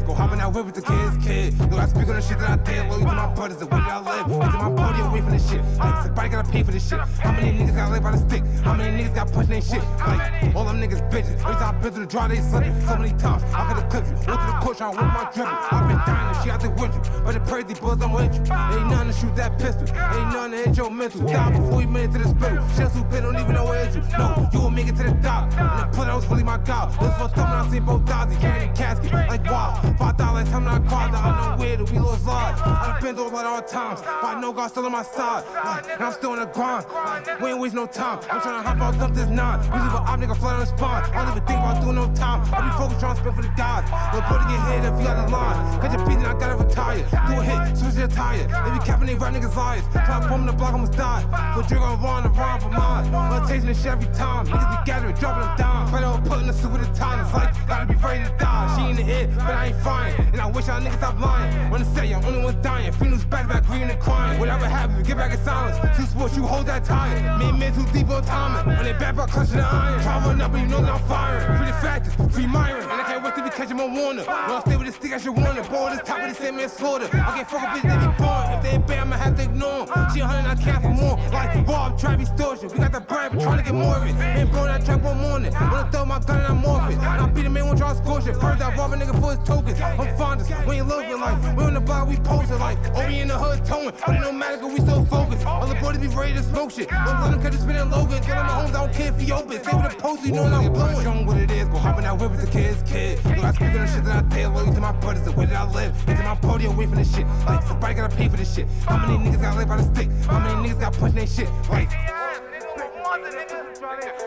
Go hopping out with the kids. Look, I speak on the shit that I did. Loyal to my brothers, the way that I live. Into my body away from this shit. Like, somebody gotta pay for this shit. How many niggas got laid by the stick? How many niggas got punched in their shit? Like, all them niggas bitches. Every time I've been through the dry, they sunny. So many times, I could've clipped you. Went to the coach, I went my dribble. I've been dying if she out there with you. But the crazy buzz, I'm with you. Ain't nothing to shoot that pistol. Ain't nothing to hit your mental. Die before you made it to the spirit. Just who been, don't even know where you. No, you will make it to the top. And the pull, that was really my god. This was time when I seen both dogs. He carried a casket. Like, wow. $5 time I cried. I know where that we lost lives. I've been through a lot all times. But I know God's still on my side. Like, and I'm still in the grind. Like, we ain't waste no time. I'm trying to hop out, dump this 9. We leave an op nigga flat on the spine. I don't even think about doing no time. I be focused trying to spend for the guys. Little boy to get hit if you got the line. Catch a beat and I gotta retire. Do a hit, switch your tire. They be capping, they rap niggas liars. Try to pull the block, almost died. So drink on run and rhyme for mine. I'm tasting this shit every time. Niggas be gathering, dropping them down. But I'm putting the suit with the time. It's like, gotta be ready to die. She in the hit, but I ain't fine. And I wish y'all niggas stop lying. Wanna say I'm only one dying. Feelings back to back, green and crying. Whatever happens, get back in silence. Two sports, you hold that time. Me and men too deep on timing. When they back by clutching the iron. Try run up, but you know that I'm firing. Free the factors, free Myron. And I can't wait to be catching my Warner. When I stay with this stick, I should warn it. Boy, this top of the same man slaughter. I can't fuck a bitch, they be born. If they ain't bad, I'ma have to ignore them. She 100, I can't for more. Like Rob, trap, extortion. We got the brand, but trying to get more of it. Ain't blowing that trap one morning. Wanna throw my gun and I'm off it. And I beat a man, won't try to scorch it. Birds that rob a nigga for his tokens. I'm fondest, we ain't loafing like. We on the block, we posted like. Oh, we in the hood towing. But it don't matter, cause we so focused. All the boys be ready to smoke shit. Don't let them catch a spinning Logan. Tell them my homes, I don't care if he open. Stay with the post, you know that I'm blowing. Show them what it is, go hopping out with the kids. Look, I speak on the shit that I did. Loyal to my brothers, the way that I live. Into my body away from this shit. Like, somebody gotta pay for this shit. How many niggas got laid by the stick? How many niggas got punched in their shit? Like,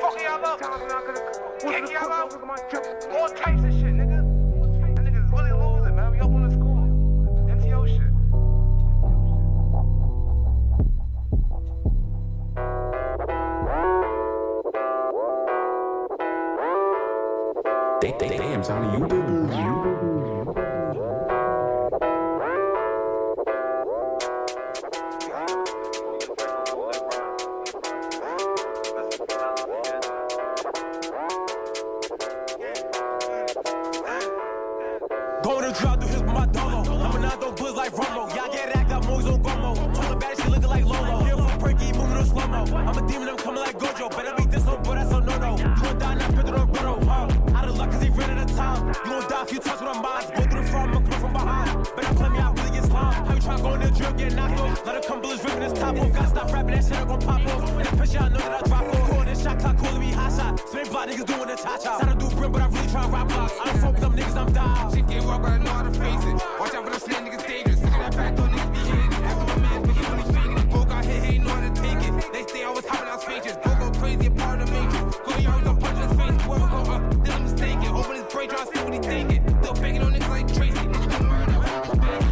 fucking y'all up, kicking y'all out, all types of shit, nigga. That niggas really losing, man. We up on the school. MTO shit. Damn, Johnny, you do. Going to drop, do his with my dolo. I'm a non buzz like Romo. Y'all get act up, moves on Gomo. Told her bad, she looking like Lolo. Here for perky, moving on slow-mo. I'm a demon, I'm coming like Gojo. Better be this on, but that's a no-no. You gon' die, not put it on Bruno. Out of luck, cause he ran out of time. You gon' die if you touch with our minds. Go through the front, I'm coming from behind. Better play me out, really get slime. How you tryna go in the drill, get knocked off? Let her come bullets ripping his top off. Gotta stop rapping, that shit ain't gon' pop off. And I push y'all, know that I drop off. Cool, this shot clock, calling me hot shot. Spin block niggas doing the cha-cha. Try to do brim, but I really try to rock blocks. I don't fuck with them niggas, I'm dialed. shit get rough, but I know how to face it. Watch out for the snake niggas dangerous. Look at that back door, niggas be hating. After my man, but he only faking it. Broke out here, he ain't know how to take it. They stay always hopping out spacious. Go crazy, a part of the matrix. Go yards, I'm punching his face. Whoever go up, then I'm mistaken. Open his brain, try to see what he thinking. Still banging on niggas like Tracy. Niggas do murder,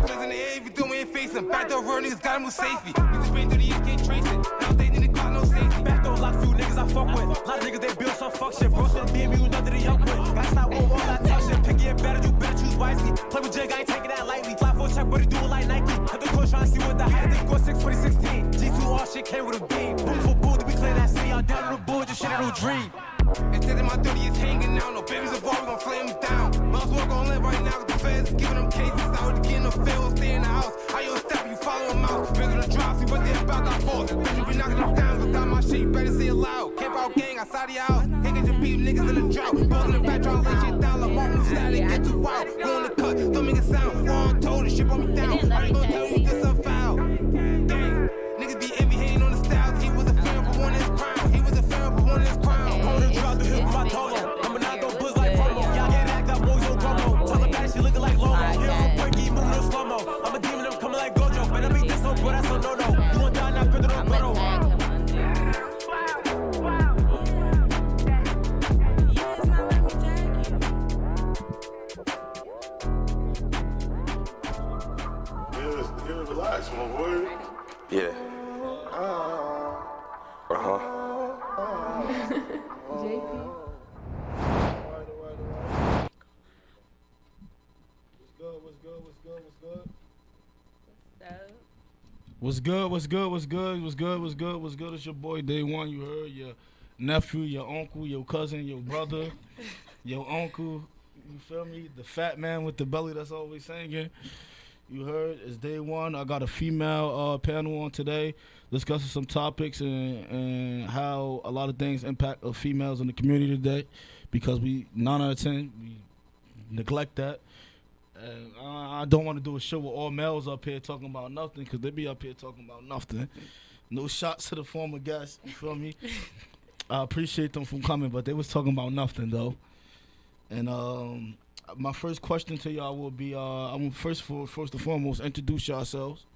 niggas in the air, if you do, we ain't face him. Back door road, niggas gotta move safely. We just been through the years, can't trace it. Now they need to got no safety. Back door lock, few niggas I fuck with. A lot of niggas they build some fuck shit. Bro, so be you nothing to young with. Gotta stop with all that tough shit. Pick it better, you better choose wisely. Play with Jig, I ain't taking that lightly. Fly for a check, but he doing like Nike. At the coach trying to see what the height. They score 6 2016. G2 all shit came with a beam. Boom for bull, we clear that city. I'm down to the board, just shit I don't dream. Instead of my 30 is hanging out. No babies involved, we gon' flame them down. Might as well gon' live right now with the feds giving them cases out. To get in the field, stay in the house. How you step, you follow them out. Bigger the drop, see what they about, that force. Bitch, you be knocking them down without my shit, you better say it loud. Camp out gang outside of your house. Can't get your beef, niggas in the drought. Balls in the back, tryna lay shit down. Like Martin Saturday, get too wild. Go on the cut, don't make it sound. Wrong told it, shit brought me down. I ain't gon' tell you this a foul. Dang, niggas be envy, hating on the styles. He was a fan for one of his crown. He was a fan for one of his crown. Going to drop, do his with my dolo. I'm a non buzz like Romo. Y'all get act up, moves on Gomo. Tell her bad, she looking like Lolo. Here for perky, moving on slow-mo. I'm a demon, I'm coming like Gojo. Better be this on, but that's a no-no. You gon' die, not put it on Bruno. Relax, my boy. Yeah. JP. What's good? It's your boy Day One. You heard your nephew, your uncle, your cousin, your brother, your uncle. You feel me? The fat man with the belly that's always singing. You heard? It's day one. I got a female panel on today discussing some topics and how a lot of things impact females in the community today, because 9 out of 10, we neglect that. And I don't want to do a show with all males up here talking about nothing, because they be up here talking about nothing. No shots to the former guests, you feel me? I appreciate them from coming, but they was talking about nothing, though. And my first question to y'all will be, I'm first and foremost, introduce yourselves.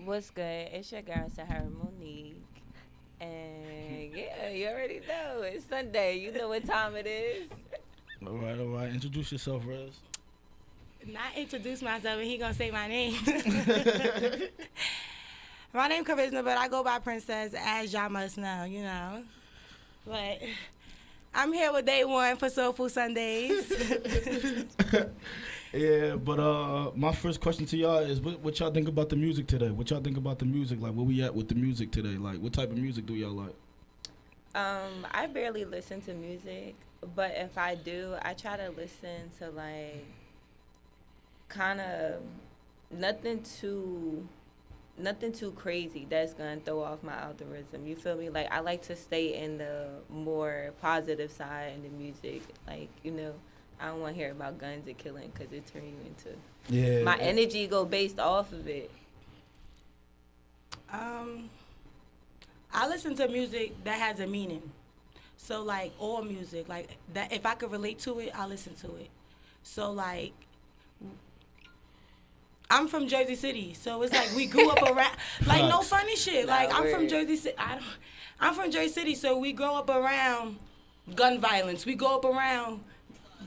What's good? It's your girl, Sahara Monique. And yeah, you already know. It's Sunday. You know what time it is. All right. Introduce yourself, Rez. Not introduce myself and he gonna say my name. My name Charisma, but I go by Princess, as y'all must know, you know. But I'm here with Day One for Soulful Sundays. Yeah, but my first question to y'all is, what y'all think about the music today? What y'all think about the music? Like, where we at with the music today? Like, what type of music do y'all like? I barely listen to music, but if I do, I try to listen to, like, kind of nothing too crazy that's gonna throw off my algorithm. You feel me? Like, I like to stay in the more positive side in the music. Like, you know, I don't want to hear about guns and killing, because it turns you into my energy go based off of it. I listen to music that has a meaning. So, like, all music, like, that, if I could relate to it, I listen to it. So, like, I'm from Jersey City, so it's like we grew up around, like, no funny shit. Like, I'm from Jersey City. I'm from Jersey City, so we grow up around gun violence. We go up around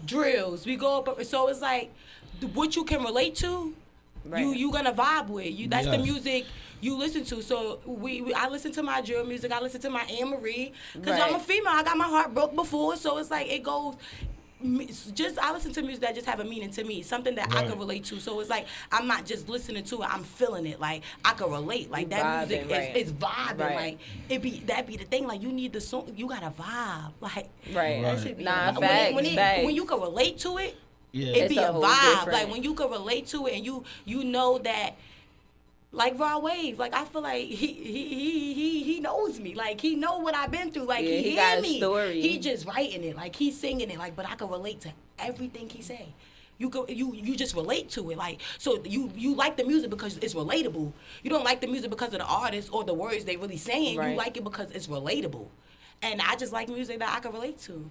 drills. We go up, so it's like what you can relate to, right, you gonna vibe with. That's the music you listen to. So I listen to my drill music. I listen to my Anne Marie, because I'm a female. I got my heart broke before, so it's like it goes. I listen to music that just have a meaning to me, something that I can relate to. So it's like I'm not just listening to it, I'm feeling it. Like, I can relate. Like, that music is vibing. Like, that be the thing. Like, you need the song, you gotta vibe. Like, that should be facts. When you can relate to it, it be a vibe. Different. Like, when you can relate to it and you know that. Like Raw Wave, like, I feel like he knows me, like, he know what I've been through, like, he got me. Story. He just writing it, like, he's singing it, like, but I can relate to everything he say. You just relate to it, like, so you like the music because it's relatable. You don't like the music because of the artist or the words they really saying. Right. You like it because it's relatable, and I just like music that I can relate to.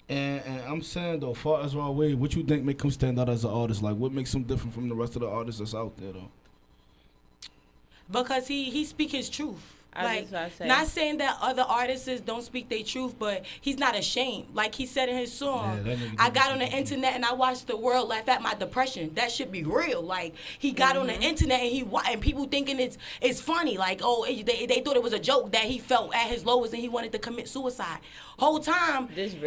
And I'm saying, though, far as Raw Wave, what you think make him stand out as an artist? Like, what makes him different from the rest of the artists that's out there, though? Because he speak his truth. Like, not saying that other artists don't speak their truth, but he's not ashamed. Like he said in his song, I got on the internet and I watched the world laugh at my depression. That should be real. Like, he got on the internet and people thinking it's funny. Like, they thought it was a joke that he felt at his lowest and he wanted to commit suicide. Whole time, this is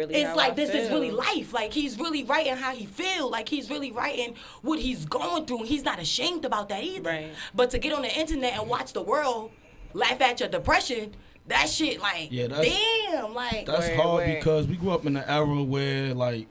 really life. Like, he's really writing how he feel. Like, he's really writing what he's going through. He's not ashamed about that either. Right. But to get on the internet and watch the world laugh at your depression, that shit, like, damn, like. That's hard because we grew up in an era where, like,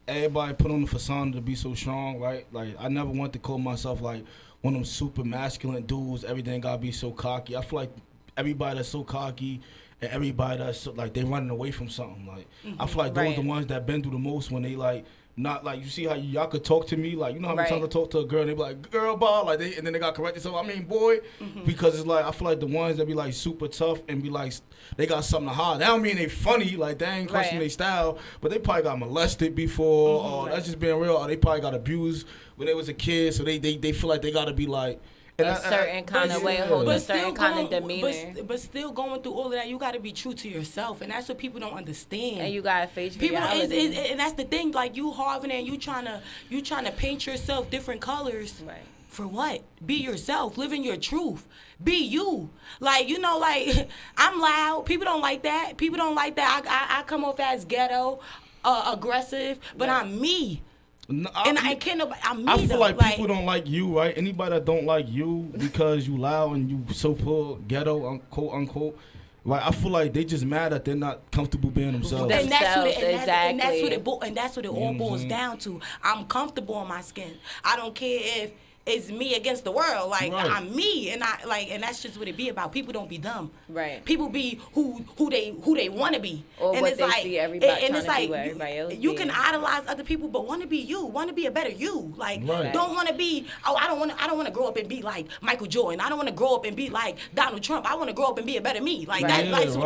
everybody put on the facade to be so strong, right? Like, I never wanted to call myself, like, one of them super masculine dudes. Everything gotta be so cocky. I feel like everybody that's so cocky and everybody that's so, like, they running away from something. Like, I feel like those are the ones that been through the most when they, like, not like, you see how y'all could talk to me, like, you know how many times I talk to a girl and they be like, girl, ball, like, and then they got corrected. So I mean, boy, because it's like, I feel like the ones that be like super tough and be like, they got something to hide. That don't mean they funny, like, they ain't questioning their style, but they probably got molested before, or that's just being real, or they probably got abused when they was a kid, so they feel like they gotta be like, a certain kind of way, hold a certain kind of demeanor. But still going through all of that, you got to be true to yourself, and that's what people don't understand. And you got to face reality. And that's the thing, like, you Harvard and you trying to paint yourself different colors. Right. For what? Be yourself. Live in your truth. Be you. Like, you know, like, I'm loud. People don't like that. People don't like that. I come off as ghetto, aggressive, but I'm me. No, I feel like people don't like you, right? Anybody that don't like you because you loud and you so-called ghetto, quote unquote, Right, I feel like they just mad that they're not comfortable being themselves. And that's what Exactly. and that's what it all boils down to. I'm comfortable in my skin. I don't care if it's me against the world. Like Right. I'm me, and and that's just what it be about. People don't be dumb. Right. People be who they want to be. Or and what it's they like, see everybody and it's trying to like be what everybody else you can being. idolize other people, but want to be you. Want to be a better you. Like Right. don't want to be. Oh, I don't want to grow up and be like Michael Jordan. I don't want to grow up and be like Donald Trump. I want to grow up and be a better me. Like Right. that. Like Yeah,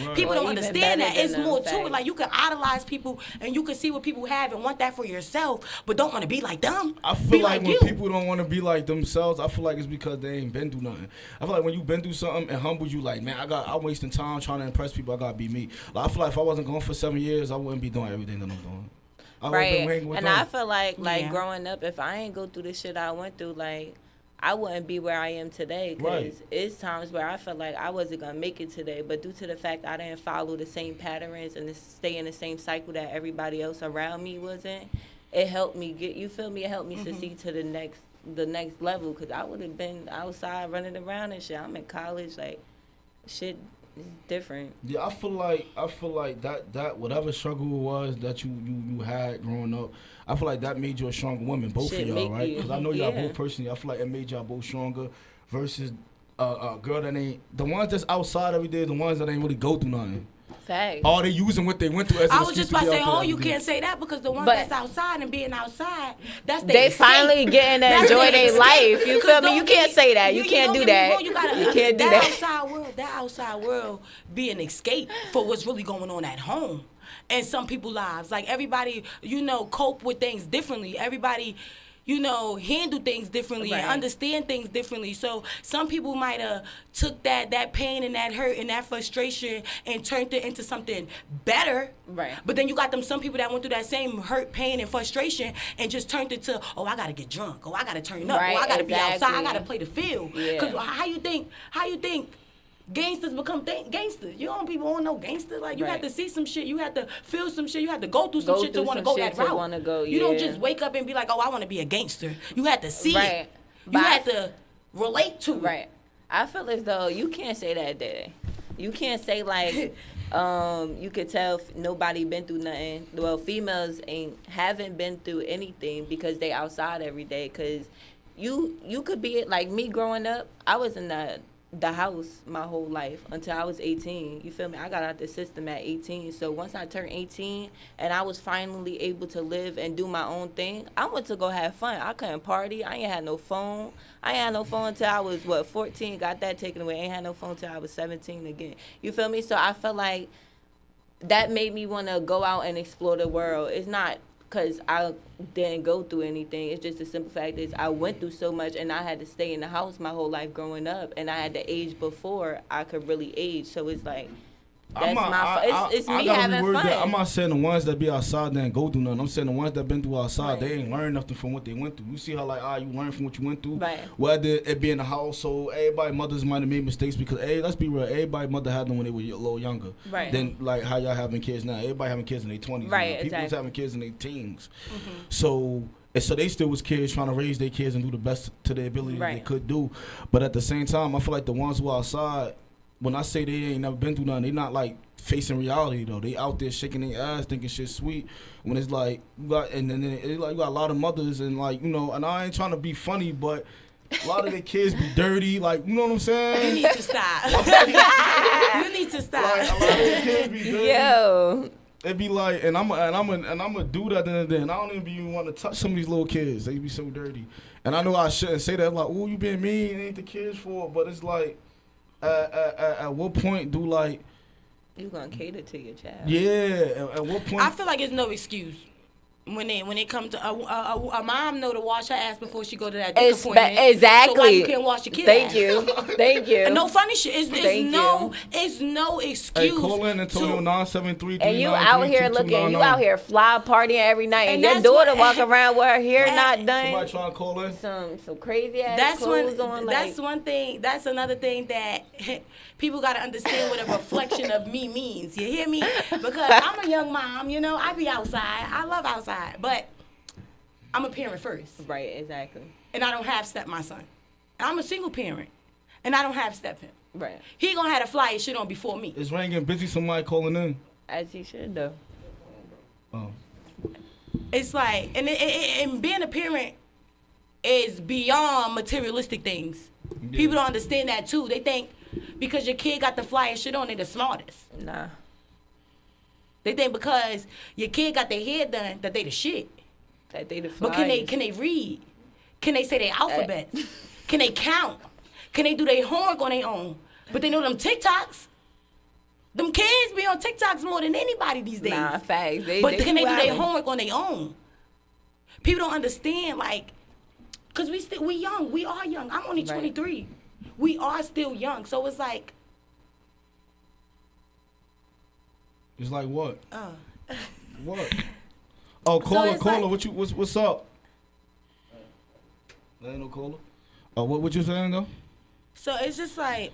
right. people Or don't even understand better that. It's than more them, to it. facts. Like you can idolize people and you can see what people have and want that for yourself, but don't want to be like them. I feel be like when you. people don't want to be like themselves, I feel like it's because they ain't been through nothing. I feel like when you been through something and humbles you, like, man, I'm wasting time trying to impress people. I gotta be me. Like, I feel like if I wasn't gone for 7 years, I wouldn't be doing everything that I'm doing. I would've been Right. hanging with And them. I feel like Yeah. growing up, if I ain't go through the shit I went through, like, I wouldn't be where I am today. Because Right. it's times where I felt like I wasn't going to make it today. But due to the fact I didn't follow the same patterns and stay in the same cycle that everybody else around me was in, it helped me get, you feel me? It helped me succeed to the next level. Because I would have been outside running around and shit. I'm in college, like, shit is different. Yeah, I feel like that whatever struggle it was that you had growing up, I feel like that made you a stronger woman, both Shit of y'all, make right? you- Because I know y'all yeah. both personally. I feel like it made y'all both stronger versus a girl that ain't the ones that's outside every day, the ones that ain't really go through nothing. Facts. All they using what they went through as an I was excuse just about to be say, out there oh, every you day. can't say that because the one But- that's outside and being outside, that's They escape. finally getting to That's enjoy their their escape. life. You 'Cause feel me? don't You get can't me- say that. You can't don't do get me that. wrong, you gotta, You can't do that. That outside world be an escape for what's really going on at home. And some people's lives. Like everybody, cope with things differently. Everybody, handle things differently and Right. understand things differently. So some people might have took that pain and that hurt and that frustration and turned it into something better. Right. But then you got some people that went through that same hurt, pain, and frustration and just turned it to, oh, I gotta get drunk, oh, I gotta turn up, Right, oh, I gotta be outside, I exactly. gotta play the field. Yeah. Cause how you think gangsters become gangsters? You don't people don't know gangsters. Like you Right. have to see some shit, you have to feel some shit, you have to go through some Go shit to through want to some go shit that to route. wanna go, You don't yeah. just wake up and be like, oh, I want to be a gangster. You had to see Right. it. You But I had to relate to it. Right. I feel as though you can't say that day. You can't say like, you could tell nobody been through nothing. Well, females haven't been through anything because they outside every day. Cause you could be like me growing up. I was in the house my whole life until I was 18. You feel me? I got out the system at 18. So once I turned 18 and I was finally able to live and do my own thing, I went to go have fun. I couldn't party. I ain't had no phone. I ain't had no phone until I was, 14. Got that taken away. Ain't had no phone until I was 17 again. You feel me? So I felt like that made me want to go out and explore the world. It's not because I didn't go through anything. It's just the simple fact is I went through so much and I had to stay in the house my whole life growing up, and I had to age before I could really age. So it's like, that's it's me having fun. I'm not saying the ones that be outside that ain't go through nothing. I'm saying the ones that been through outside, Right. they ain't learn nothing from what they went through. You see how you learn from what you went through? Right. Whether it be in the household, everybody mothers might have made mistakes because, let's be real, everybody mother had them when they were a little younger. Right. Than like how y'all having kids now. Everybody having kids in their 20s. Right, now. People was exactly. having kids in their teens. So they still was kids trying to raise their kids and do the best to their ability that they Right. could do. But at the same time, I feel like the ones who are outside, when I say they ain't never been through nothing, they not like facing reality though. They out there shaking their ass, thinking shit sweet. When it's like you got, and then it's like you got a lot of mothers and like and I ain't trying to be funny, but a lot of their kids be dirty. Like you know what I'm You saying? need to stop. You need to stop. Like a lot of their kids be dirty. Yo. It be like, and I'm a dude at the end of the day, and I don't even want to touch some of these little kids. They be so dirty, and I know I shouldn't say that. Like, oh, you being mean, it ain't the kids' fault. But it's like, at what point do like, You gonna cater to your child. yeah, at what point? I feel like it's no excuse when it comes to a mom know to wash her ass before she go to that dick appointment. Exactly. So why you can't wash your kid? Thank ass? you. Thank you. And no funny shit. It's Thank no excuse. Hey, call in and tell to- them 973. And you out here looking, you out here fly partying every night, and your that's daughter what- walk around with her hair not Somebody done, trying to call in. some crazy ass That's clothes on. that's Like, one thing. That's another thing that people got to understand what a reflection of me means. You hear me? Because I'm a young mom. I be outside. I love outside, but I'm a parent first, right, exactly. and I don't have my son. I'm a single parent, and I don't have him. Right. He gonna have to fly his shit on before me. Is Rain getting busy? Somebody calling in? As he should, though. Oh. It's like, and being a parent is beyond materialistic things. Yeah. People don't understand that too. They think because your kid got the fly his shit on, they the smartest. Nah. They think because your kid got their hair done that they the shit. That they the But can they read? Can they say their alphabets? Eh. Can they count? Can they do their homework on their own? But they know them TikToks. Them kids be on TikToks more than anybody these days. Nah, facts. But can they do their wildin'. homework on their own? People don't understand, like, cause we young. We are young. I'm only 23. We are still young. So it's like. It's like what? Uh. What? Oh, caller, it's like- what's up? There ain't no caller. Oh, what you saying though? So it's just like,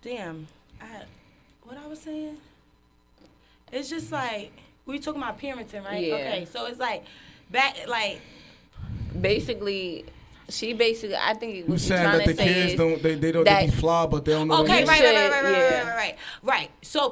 damn, what I was saying? It's just like, we talking about parenting, right? Yeah. Okay, so it's like, Basically, I think You what she's saying trying that the to say kids is don't they that- be fly, but they don't know. okay, the right. So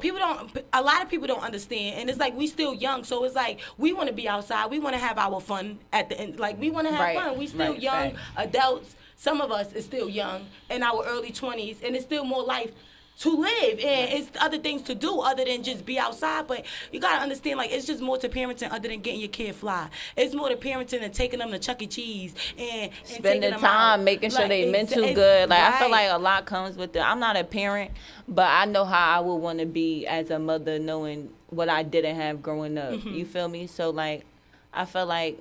a lot of people don't understand, and it's like we still young, so it's like we want to be outside, we want to have our fun at the end, like we want to have Right, fun. We still right, young facts. adults. Some of us is still young in our early 20s, and it's still more life to live, and it's other things to do other than just be outside. But you gotta understand, like, it's just more to parenting other than getting your kid fly. It's more to parenting than taking them to Chuck E. Cheese and spending taking them time, out. making sure Like, they mental it's good. Like I feel right. like a lot comes with it. I'm not a parent, but I know how I would want to be as a mother, knowing what I didn't have growing up. Mm-hmm. You feel me? So like, I feel like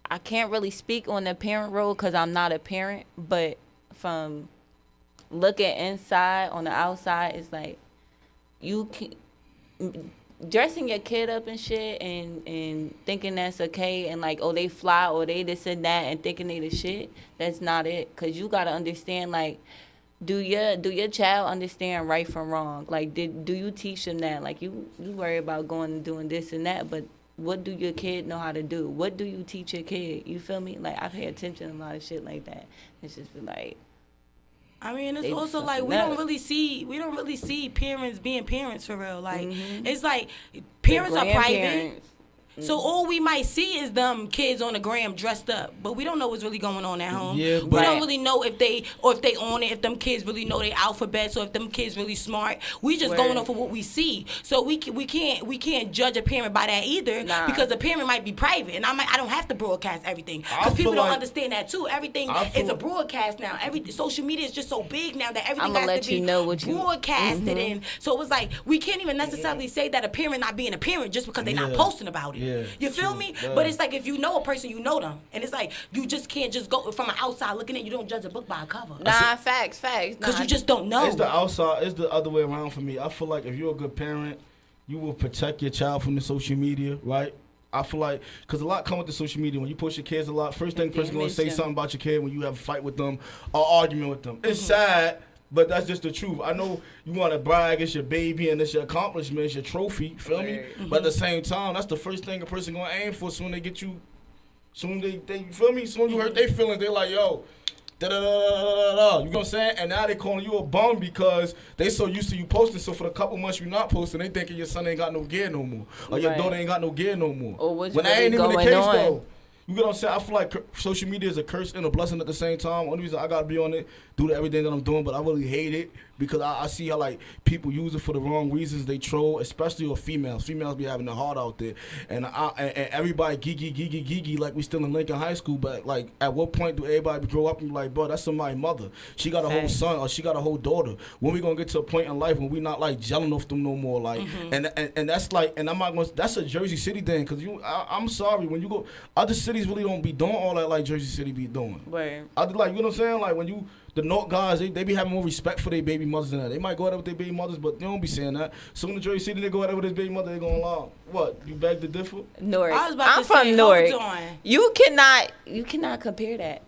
I can't really speak on the parent role because I'm not a parent, but from looking inside on the outside, it's like you can dressing your kid up and shit and thinking that's okay and like, oh, they fly or they this and that and thinking they the shit. That's not it. Cause you gotta understand, like, do your child understand right from wrong? Like, do you teach them that? Like, you worry about going and doing this and that, but what do your kid know how to do? What do you teach your kid? You feel me? Like, I pay attention to a lot of shit like that. It's just be like, I mean, it's They also do like something we don't else. really see parents being parents for real. Like Mhm. it's like parents are private. grandparents. So all we might see is them kids on the gram dressed up, but we don't know what's really going on at home. Yeah, we but- don't really know if they on it, if them kids really know their alphabets, or if them kids really smart. We just going Word. off of what we see. So we can't judge a parent by that either, Nah. because a parent might be private, and I don't have to broadcast everything I because people feel don't like- understand that too. Everything I is feel- a broadcast now. Every social media is just so big now that everything I'ma has let to be you know what you- broadcasted, and so it was like we can't even necessarily say that a parent not being a parent just because they're not Yeah. posting about it. Yeah, You feel true. me? Yeah. But it's like if you know a person, you know them, and it's like you just can't just go from an outside looking in. You don't judge a book by a cover. Nah, facts. Because Nah, you just don't know. It's the outside. It's the other way around for me. I feel like if you're a good parent, you will protect your child from the social media, right? I feel like, because a lot come with the social media. When you post your kids a lot, first thing the person going to say image, yeah. something about your kid when you have a fight with them or argument with them. It's sad, but that's just the truth. I know you want to brag, it's your baby and it's your accomplishment, it's your trophy, feel me? But at the same time, that's the first thing a person going to aim for soon they get you, soon they you feel me? Soon you hurt their feelings, they like, yo, da-da-da-da-da-da-da. You know what I'm saying? And now they calling you a bum because they so used to you posting. So for the couple months you not posting, they thinking your son ain't got no gear no more, or your Right. daughter ain't got no gear no more. Or what's when that really ain't even the going case on. though. You get what I'm saying? I feel like social media is a curse and a blessing at the same time. Only reason I gotta be on it, do everything that I'm doing, but I really hate it because I see how like people use it for the wrong reasons. They troll, especially with females. Females be having it hard out there, and everybody geeky like we still in Lincoln High School. But like, at what point do everybody grow up and be like, bro, that's somebody's mother. She got a whole Facts. son or she got a whole daughter. When we gonna get to a point in life when we not like gelling off them no more? Like, and that's like, and I'm not gonna. That's a Jersey City thing because I'm sorry when you go other cities really don't be doing all that like Jersey City be doing. Word. I like, you know what I'm saying? Like when you, the North guys, they be having more respect for their baby mothers than that. They might go out there with their baby mothers, but they don't be saying that. Soon as Jersey City, they go out there with his baby mother, they gonna lie. What? You beg to differ? Newark. I was about I'm to from say, Newark. hold on. You cannot compare that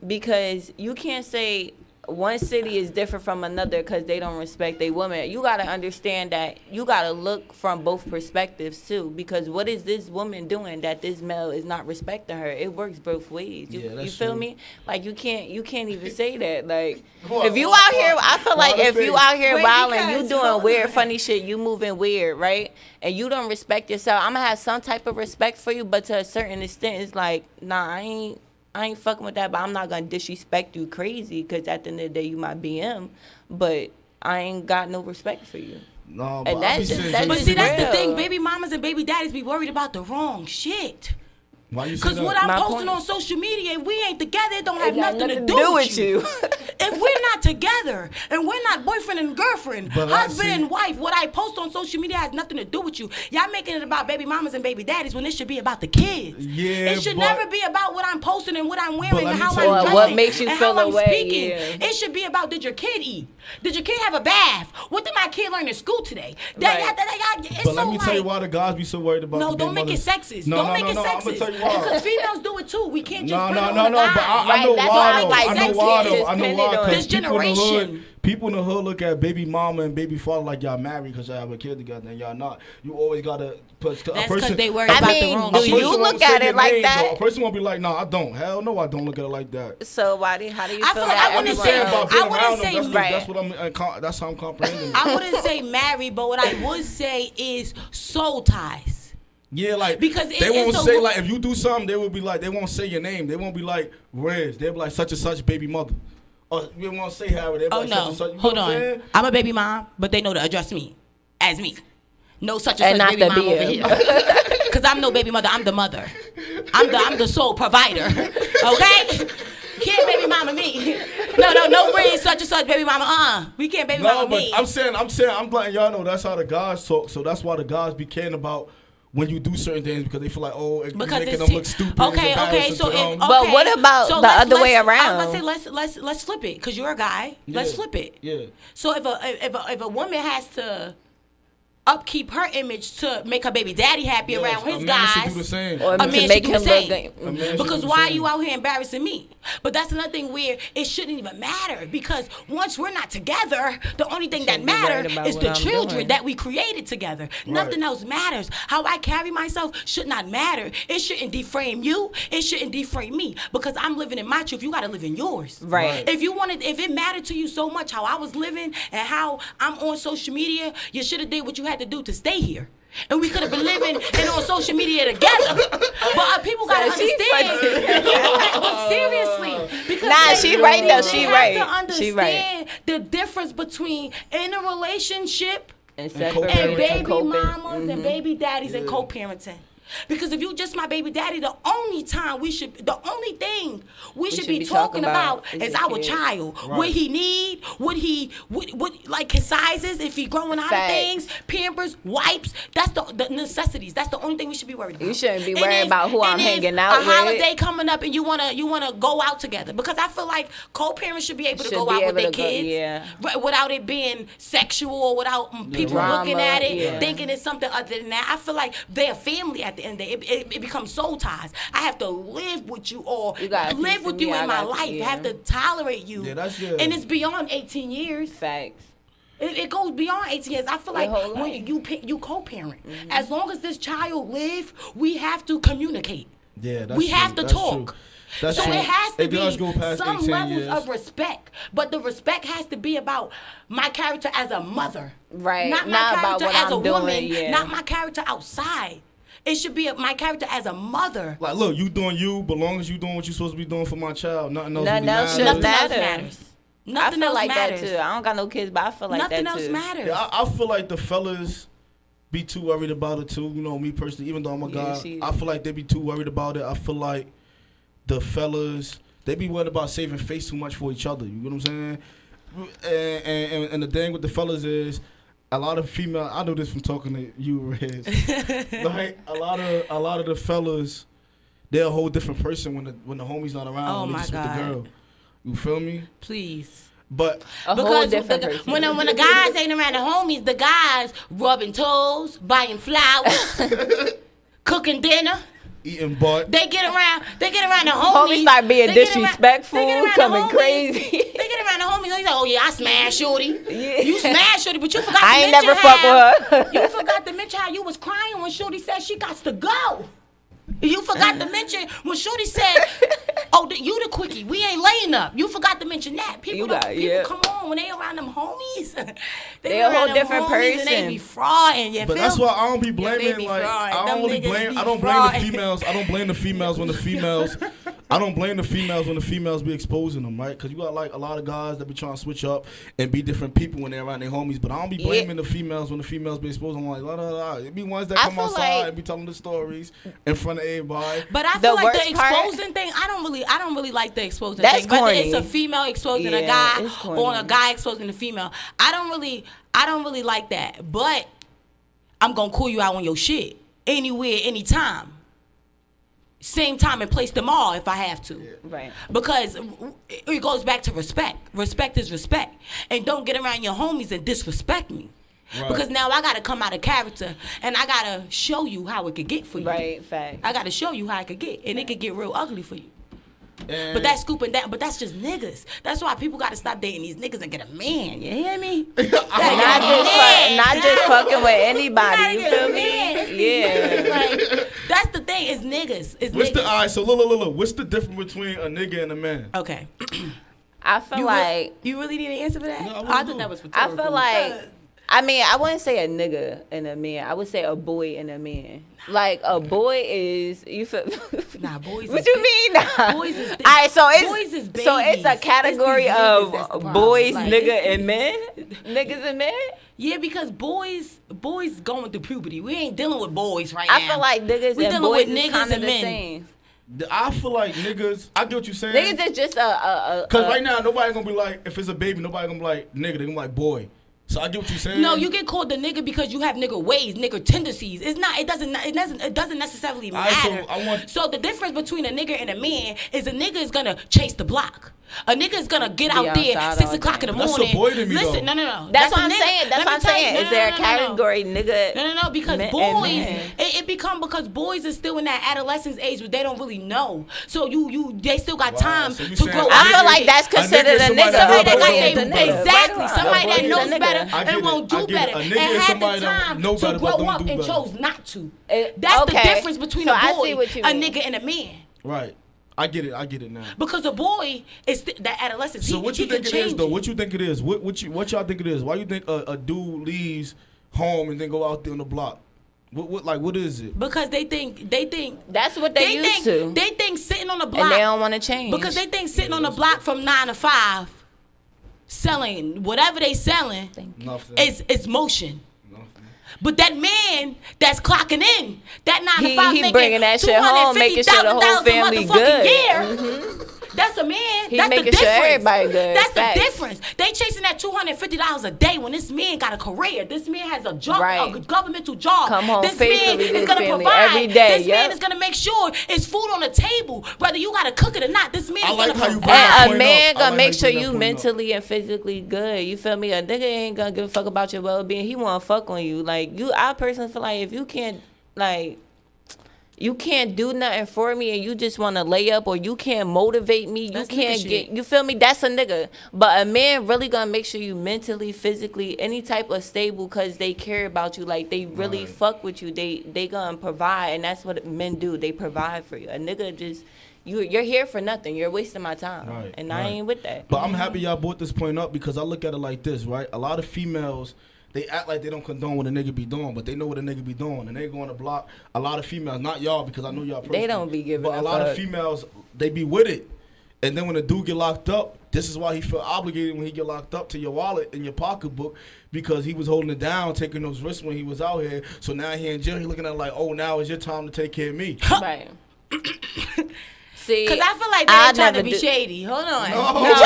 because you can't say one city is different from another because they don't respect their woman. You got to understand that you got to look from both perspectives too, because what is this woman doing that this male is not respecting her? It works both ways. You feel me? Like you can't even say that. Like if you out here, I feel like if you out here wilding, you doing weird, funny shit, you moving weird, right? And you don't respect yourself. I'm gonna have some type of respect for you, but to a certain extent, it's like, nah, I ain't fucking with that, but I'm not gonna disrespect you crazy because at the end of the day, you my BM, but I ain't got no respect for you. No, but and that's that's the thing. Baby mamas and baby daddies be worried about the wrong shit. Why you say that? Because what I'm posting on social media, if we ain't together, it don't have nothing to do with you. If we're not together and we're not boyfriend and girlfriend, husband and wife, what I post on social media has nothing to do with you. Y'all making it about baby mamas and baby daddies when it should be about the kids. Yeah, it should never be about what I'm posting and what I'm wearing and how I'm dressing. What makes you feel away? Yeah. It should be about, did your kid eat? Did your kid have a bath? What did my kid learn in school today? But let me tell you why the guys be so worried about. No, don't make it sexist. Don't make it sexist. I'm gonna tell you why. Because females do it too. We can't just No. But I know why though. I know why. This generation. People in the hood look at baby mama and baby father like y'all married because y'all have a kid together and y'all not. You always gotta put. That's because they worry about the wrong. Do you look at it like that? A person won't be like, no, I don't. Hell no, I don't look at it like that. So how do you feel that? I wouldn't say that's what I'm. That's how I'm comprehending. I wouldn't say married, but what I would say is soul ties. Yeah, like because they won't say like if you do something, they will be like they won't say your name. They won't be like Rez. They'll be like such and such baby mother. Or you won't say Harry. They'll be like such and such. Hold on. I'm a baby mom, but they know to address me as me. No such and such baby mom over here. Because I'm no baby mother. I'm the mother. I'm the sole provider. Okay. Can't baby mama me. No Rez such and such baby mama. We can't baby mama me. No, but I'm letting y'all know that's how the guys talk. So that's why the guys be caring about when you do certain things because they feel like, oh, it's making them look stupid. Okay. But what about the other way around? I was gonna say let's flip it because you're a guy. Yeah. Let's flip it. Yeah. So if a woman has to upkeep her image to make her baby daddy happy around his guys, should do the same. Or a man should do the same. Because why are you you out here embarrassing me? But that's another thing where it shouldn't even matter because once we're not together, the only thing that matters is the children that we created together. Right. Nothing else matters. How I carry myself should not matter. It shouldn't deframe you. It shouldn't deframe me because I'm living in my truth. You got to live in yours. Right. If it mattered to you so much how I was living and how I'm on social media, you should have did what you had to do to stay here. And we could have been living and on social media together. But people got to understand. But seriously. Because she right though. She right. They have to understand the difference between in a relationship and baby mamas and baby daddies and co-parenting. Because if you just my baby daddy, the only thing we should be talking about is our child. Right. What he need, what like his sizes, if he growing out of things, Pampers, wipes. That's the necessities. That's the only thing we should be worried about. You shouldn't be worried about who I'm hanging out with. A holiday coming up and you wanna go out together because I feel like co-parents should be able to go out with their kids without it being sexual or without people looking at it thinking it's something other than that. I feel like they're family at the end of the day. It becomes soul ties. I have to live with you or live with you in my life. I have to tolerate you. Yeah, and it's beyond 18 years. Facts. It goes beyond 18 years. I feel like when you co-parent, as long as this child live, we have to communicate. Yeah, we have to talk. So it has to be some levels of respect, but the respect has to be about my character as a mother, right? Not my character as a woman, not my character outside. It should be my character as a mother. Like, look, you doing you, but long as you doing what you're supposed to be doing for my child, nothing else matters. I feel like that too. I don't got no kids, but I feel like nothing that too. Nothing else matters. Yeah, I feel like the fellas be too worried about it too. You know, me personally, even though I'm a guy, I feel like they be too worried about it. I feel like the fellas, they be worried about saving face too much for each other. You know what I'm saying? And the thing with the fellas is, a lot of female, I know this from talking to you, Rez. Like a lot of the fellas, they're a whole different person when the homie's not around. Oh when my just God. With the girl. You feel me? Please. But because when the guys ain't around the homies, the guys rubbing toes, buying flowers, cooking dinner. eating butt. They get around the homies. Homies start being They get around- disrespectful, they get around the coming homies. crazy. They get around the homies. They like, oh yeah, I smashed shorty. Yeah. You smashed shorty, but you forgot. I to ain't mention never fuck with her. You forgot to mention how you was crying when shorty said she got to go. You forgot to mention when shorty said, "Oh, you the quickie. We ain't laying up." You forgot to mention that. People come on when they around them homies. They a whole different person. And they be frauding. But that's why I don't be blaming. Like I don't really blame. I don't blame the females. I don't blame the females when the females. I don't blame the females when the females be exposing them, right? Because you got like a lot of guys that be trying to switch up and be different people when they're around their homies. But I don't be blaming the females when the females be exposing them. Like, la la la. It be ones that come outside and be telling the stories in front of everybody. But I feel like the exposing thing. I don't really like the exposing that's thing. Corny. Whether it's a female exposing a guy or a guy exposing a female, I don't really like that. But I'm gonna call you out on your shit anywhere, anytime. Same time and place them all if I have to. Right. Because it goes back to respect. Respect is respect. And don't get around your homies and disrespect me. Right. Because now I got to come out of character and I got to show you how it could get for you. Right, fact. I got to show you how it could get. And it could get real ugly for you. But that's scooping down. But that's just niggas. That's why people got to stop dating these niggas and get a man. You hear me? not just fucking with anybody. You feel me? Yeah. Like, that's the thing. It's niggas. It's what's niggas. All right, so look. What's the difference between a nigga and a man? Okay. I feel like you really need an answer for that? No, I thought that was rhetorical. I feel like. I mean, I wouldn't say a nigga and a man. I would say a boy and a man. Like a boy is you feel. Nah, boys. What you mean? Nah. Boys is. All right, so it's boys is babies. so it's a category It's these of niggas boys, like, nigga, and men. Niggas and men. Yeah, because boys going through puberty. We ain't dealing with boys right now. I feel like niggas we and dealing boys with is niggas kind of and the men. same. I feel like niggas. I get what you're saying. Niggas is just a. Cause right now nobody gonna be like, if it's a baby, nobody gonna be like nigga. They gonna be like boy. So I get what you're saying. No, you get called the nigga because you have nigga ways, nigga tendencies. It's not. It doesn't necessarily matter. So the difference between a nigga and a man is a nigga is gonna chase the block. A nigga is gonna get out there 6 o'clock in the morning. That's a boy to me, Listen, though. no. That's what I'm saying. That's what I'm saying. Is there a category, nigga? No. Because boys, it become because boys are still in that adolescence age where they don't really know. So they still got time So to grow. I feel like that's considered a nigga. Somebody that Boy is a got nigga. exactly. Somebody that knows nigga. better and won't do better and had the time to grow up and chose not to. That's the difference between a boy, a nigga, and a man. Right. I get it now. Because a boy is that adolescence. So what you think it is though? What you think it is? What y'all think it is? Why you think a dude leaves home and then go out there on the block? What is it? Because they think that's what they used to. They think sitting on the block and they don't want to change. Because they think sitting on the block from 9 to 5, selling whatever they selling is motion. But that man that's clocking in, that 9 to 5 he bringing that shit home, making sure the whole family good. Year, that's a man. He that's making the difference. sure everybody good. That's Facts. the difference. They chasing that $250 a day when this man got a career. This man has a job, a governmental job. Come home this man is gonna provide every day. This man is gonna make sure it's food on the table, whether you gotta cook it or not. This man is gonna provide. And a man gonna make sure you mentally and physically good. You feel me? A nigga ain't gonna give a fuck about your well being. He wanna fuck on you. Like I personally feel like if you can't you can't do nothing for me and you just want to lay up or you can't motivate me. You can't get, you feel me? That's a nigga. But a man really going to make sure you mentally, physically, any type of stable because they care about you. Like they really fuck with you. They going to provide and that's what men do. They provide for you. A nigga just, you're here for nothing. You're wasting my time. And I ain't with that. But I'm happy y'all brought this point up because I look at it like this, right? A lot of females, they act like they don't condone what a nigga be doing, but they know what a nigga be doing, and they go on the block. A lot of females, not y'all, because I know y'all personally, they don't be giving but a lot of females, they be with it. And then when a dude get locked up, this is why he feel obligated when he get locked up to your wallet and your pocketbook because he was holding it down, taking those risks when he was out here. So now he in jail, he looking at it like, oh, now it's your time to take care of me. Right. See, because I feel like they're trying to be shady. Hold on. No. Because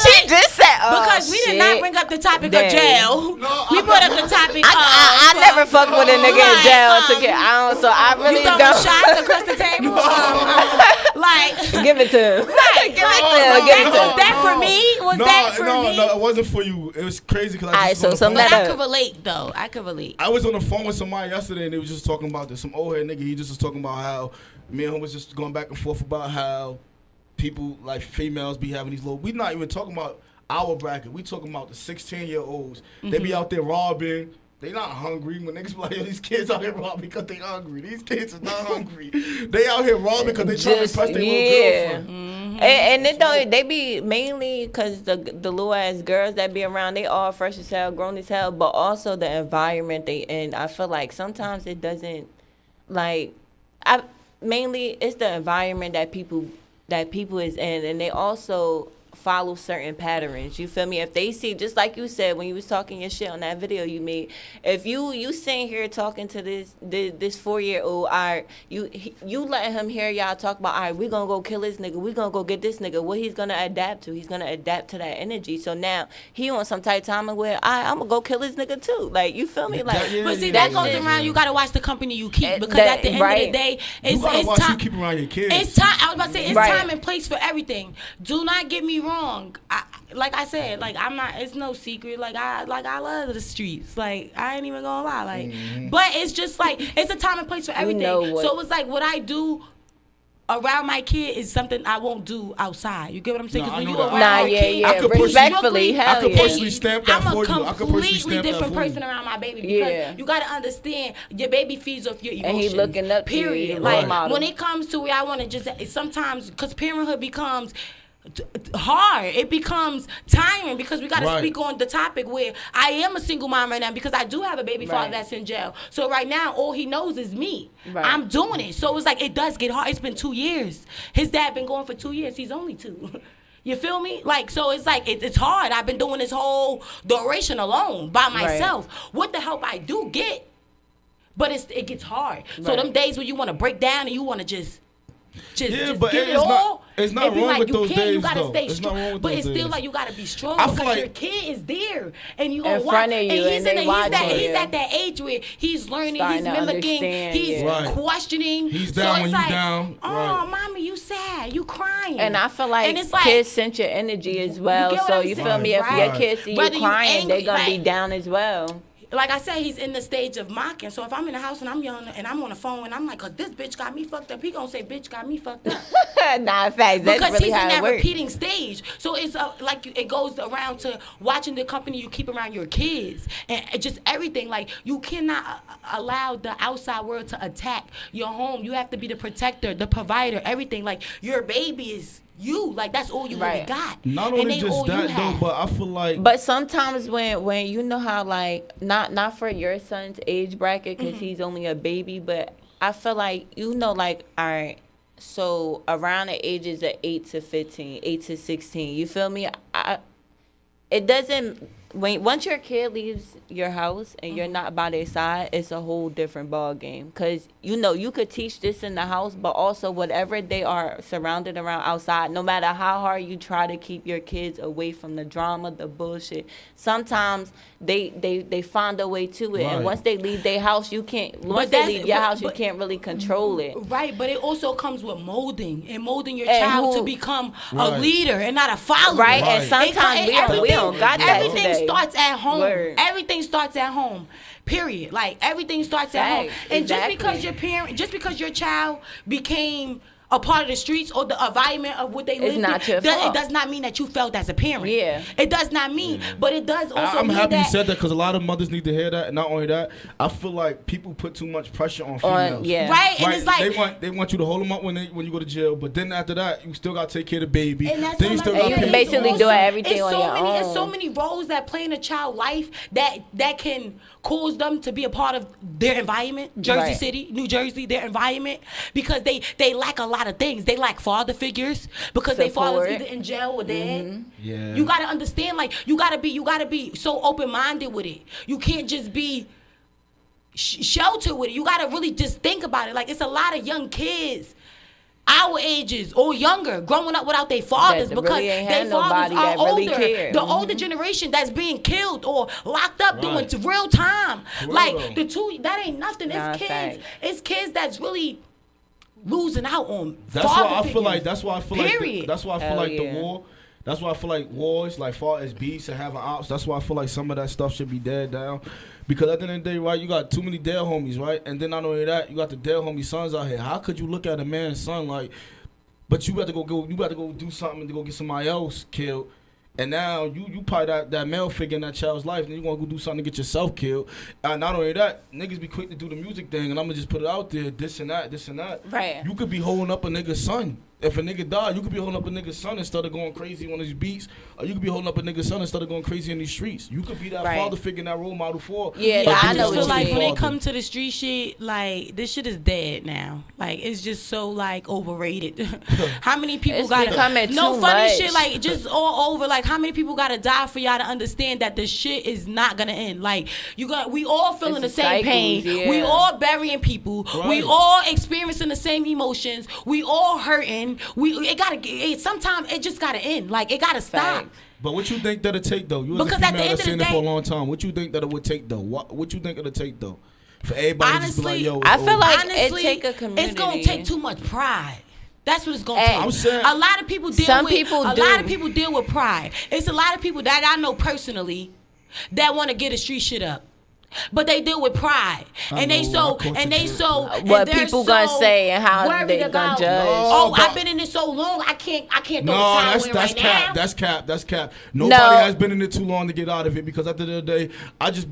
she just said, because we did not bring up the topic of jail. We brought up the topic of. I never fuck with a nigga in jail to get. So I really you don't. shots across the table. Like, Give it to him. right, Give like, it to him. Give it to was him. that for me? Was that for me? No, it wasn't for you. It was crazy because Alright, so some But that I could relate though. I could relate. I was on the phone with somebody yesterday and they was just talking about this. Some old head nigga, he just was talking about how me and him was just going back and forth about how people, like females, be having these little. We not even talking about our bracket. We talking about the 16-year-olds. They be out there robbing. They not hungry. When niggas be like, yo, these kids out here robbing because they hungry. These kids are not hungry. They out here robbing because they trying to impress their little girlfriend. And it don't, they be mainly because the little ass girls that be around, they all fresh as hell, grown as hell, but also the environment they in. I feel like sometimes it doesn't, like, mainly it's the environment that people is in, and they also follow certain patterns. You feel me? If they see, just like you said when you was talking your shit on that video you made, if you sitting here talking to this 4-year-old, all right, you let him hear y'all talk about, all right, we gonna go kill this nigga, we gonna go get this nigga, what he's gonna adapt to? He's gonna adapt to that energy. So now he on some type of time where I'm gonna go kill this nigga too. Like, you feel me? Like, But see, that goes around. You gotta watch the company you keep, because at the end of the day, You gotta it's watch time. you keep around your kids. It's time. I was about to say, it's Right. time and place for everything. Do not get me wrong. Like I said, like, I'm not. It's no secret. Like I love the streets. Like, I ain't even gonna lie. Like, but it's just like, it's a time and place for everything. So it's like what I do around my kid is something I won't do outside. You get what I'm saying? Because when you around your kid, I could respectfully, I could hell personally yeah. stamp that I'm for a you. I could personally completely stamp that different for you. person around my baby, because you gotta understand your baby feeds off your emotions. And he looking up to you, period. your Like, role model. when it comes to where I want to just sometimes, because parenthood becomes hard, it becomes tiring, because we got to speak on the topic where I am a single mom right now, because I do have a baby father that's in jail. So right now all he knows is me. I'm doing it. So it's like, it does get hard. It's been 2 years. His dad been going for 2 years. He's only 2. You feel me? Like, so it's like, it's hard. I've been doing this whole duration alone by myself. What the help I do get, but it gets hard. So them days where you want to break down and you want to just but give it it's all. it's not It be wrong like, with you those can't, days, you gotta though. stay It's not strong. wrong with But those it's still days. like, you gotta be strong, I feel because like- your kid is there and you gonna in watch. front of you, and and they watching he's you. at that age where he's learning, Starting he's to mimicking, understand, he's Right. questioning. He's So down it's when you like, down. oh, Right. mommy, you sad, you crying. And I feel like, And it's like, kids sense your energy as well. get what So I'm you feel saying? me? If Right. your kids see Whether you you crying, angry, they gonna be like- down as well. like I said, he's in the stage of mocking. So if I'm in the house and I'm young and I'm on the phone and I'm like, cause this bitch got me fucked up, he gonna say, bitch got me fucked up. Nah, facts. That's Because really he's in how that it works. repeating stage. So it's like, it goes around to watching the company you keep around your kids and just everything. Like, you cannot allow the outside world to attack your home. You have to be the protector, the provider, everything. Like, your baby is you. Like, that's all you really got. Not And only they just all you that though, have. but I feel like But sometimes when you know how, like, not for your son's age bracket, because he's only a baby, but I feel like, you know, like, all right, so around the ages of 8 to 15, 8 to 16, you feel me? It doesn't, once your kid leaves your house and you're not by their side, it's a whole different ball game. Because, you know, you could teach this in the house, but also whatever they are surrounded around outside, no matter how hard you try to keep your kids away from the drama, the bullshit, sometimes they find a way to it. And once they leave their house, you can't, once they leave your house, you can't really control it. Right, but it also comes with molding and molding your And child who- to become a leader and not a follower. Right, and sometimes we don't got that Everything today. starts at home. Word. Everything starts at home. Period. Like, everything starts at home. Facts, And exactly. just because your child became a part of the streets or the environment of what they live in, not your it fault. does not mean that you felt as a parent. Yeah. It does not mean, but it does also I'm mean happy you that said that, because a lot of mothers need to hear that. And not only that, I feel like people put too much pressure on females. Right, and it's like they want you to hold them up when you go to jail, but then after that you still got to take care of the baby. And that's Then you what still I'm got you to can pay. basically do everything on your own. It's so many roles that play in a child's life that can cause them to be a part of their environment, Jersey Right. City, New Jersey, their environment, because they lack a lot of things. They lack father figures because they fathers Support. either in jail or dead. Yeah. You gotta understand, like, you gotta be so open-minded with it. You can't just be sheltered with it. You gotta really just think about it. Like, it's a lot of young kids our ages or younger growing up without their fathers That because really ain't their had fathers nobody are that really older. cared. The older generation that's being killed or locked up Right. doing real time. Real Like though. the two, that ain't nothing. Nah, It's kids. facts. It's kids that's really losing out on. That's why I feel figures. like. That's why I feel like. Period. That's why I feel Hell like yeah. the war. That's why I feel like wars, like far as beefs and having ops. That's why I feel like some of that stuff should be dead down. Because at the end of the day, right, you got too many dead homies, right? And then not only that, you got the dead homie sons out here. How could you look at a man's son like, but you got to go do something to go get somebody else killed? And now you probably that male figure in that child's life, and you want to go do something to get yourself killed. And not only that, niggas be quick to do the music thing, and I'm going to just put it out there, this and that. Right. You could be holding up a nigga's son. If a nigga died, you could be holding up a nigga's son instead of going crazy on these beats, or you could be holding up a nigga's son instead of going crazy in these streets. You could be that Right. father figure, that role model for. Yeah, but I I you know just what feel you like mean. when it comes to the street shit, like this shit is dead now. Like it's just so like overrated. How many people It's gotta becoming no too funny much. shit like just all over? Like how many people gotta die for y'all to understand that the shit is not gonna end? Like we all feeling It's the same cycles, pain. yeah. We all burying people. Right. We all experiencing the same emotions. We all hurting. Sometimes it just gotta end. Like it gotta stop. Facts. But what you think that'll take though? You as Because a at the female end that's of the seen it for a day- long time. What you think that it would take though? What you think it'll take though? For everybody to just be like, Honestly, yo, I feel like Honestly, it take a it's community. gonna take too much pride. That's what it's gonna Hey, take. I'm saying- a lot of people deal Some with people a do. lot of people deal with pride. It's a lot of people that I know personally that want to get the street shit up. But they deal with pride, I and they know, so I and they caught so What and they're people gonna so say and how worried they gonna about, judge. Oh, No, but- I've been in this so long, I can't throw No, the towel that's in that's right cap. now. That's cap. Nobody No. has been in it too long to get out of it because at the end of the day,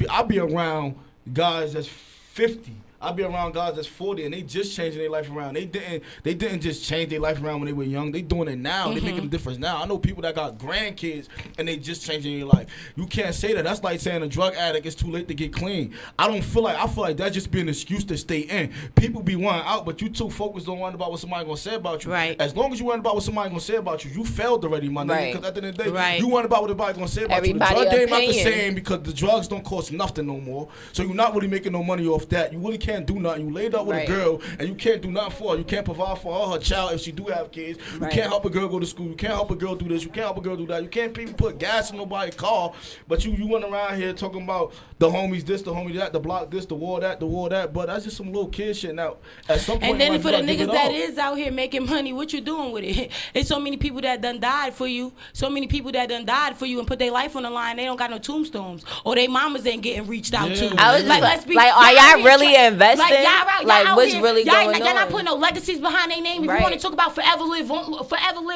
I'll be around guys that's 50. I'll be around guys that's 40 and they just changing their life around. They didn't just change their life around when they were young. They doing it now. They making a difference now. I know people that got grandkids and they just changing their life. You can't say that. That's like saying a drug addict it's too late to get clean. I feel like that's just be an excuse to stay in. People be wanting out, but you too focused on worrying about what somebody gonna say about you. Right. As long as you worrying about what somebody gonna say about you, you failed already, my nigga. Right. Because at the end of the day, Right. you worrying about what everybody gonna say about Everybody you. The drug game not the opinion. same because the drugs don't cost nothing no more. So you're not really making no money off that. You really can't do nothing. You laid up with Right. a girl and you can't do nothing for her. You can't provide for her child if she do have kids. You Right. can't help a girl go to school. You can't help a girl do this. You can't help a girl do that. You can't even put gas in nobody's car. But you run around here talking about the homies this, the homie that, the block this, the war that, the war that. But that's just some little kid shit now. At some point, And then in life, for you the gotta give niggas it that up. is out here making money, what you doing with it? It's so many people that done died for you. So many people that done died for you and put their life on the line. They don't got no tombstones, or their mamas ain't getting reached out Yeah. to. I was like, like, let's be are out y'all here really investing? Like, y'all out What's here, really y'all going not on? putting no legacies behind their name. If Right. you want to talk about forever live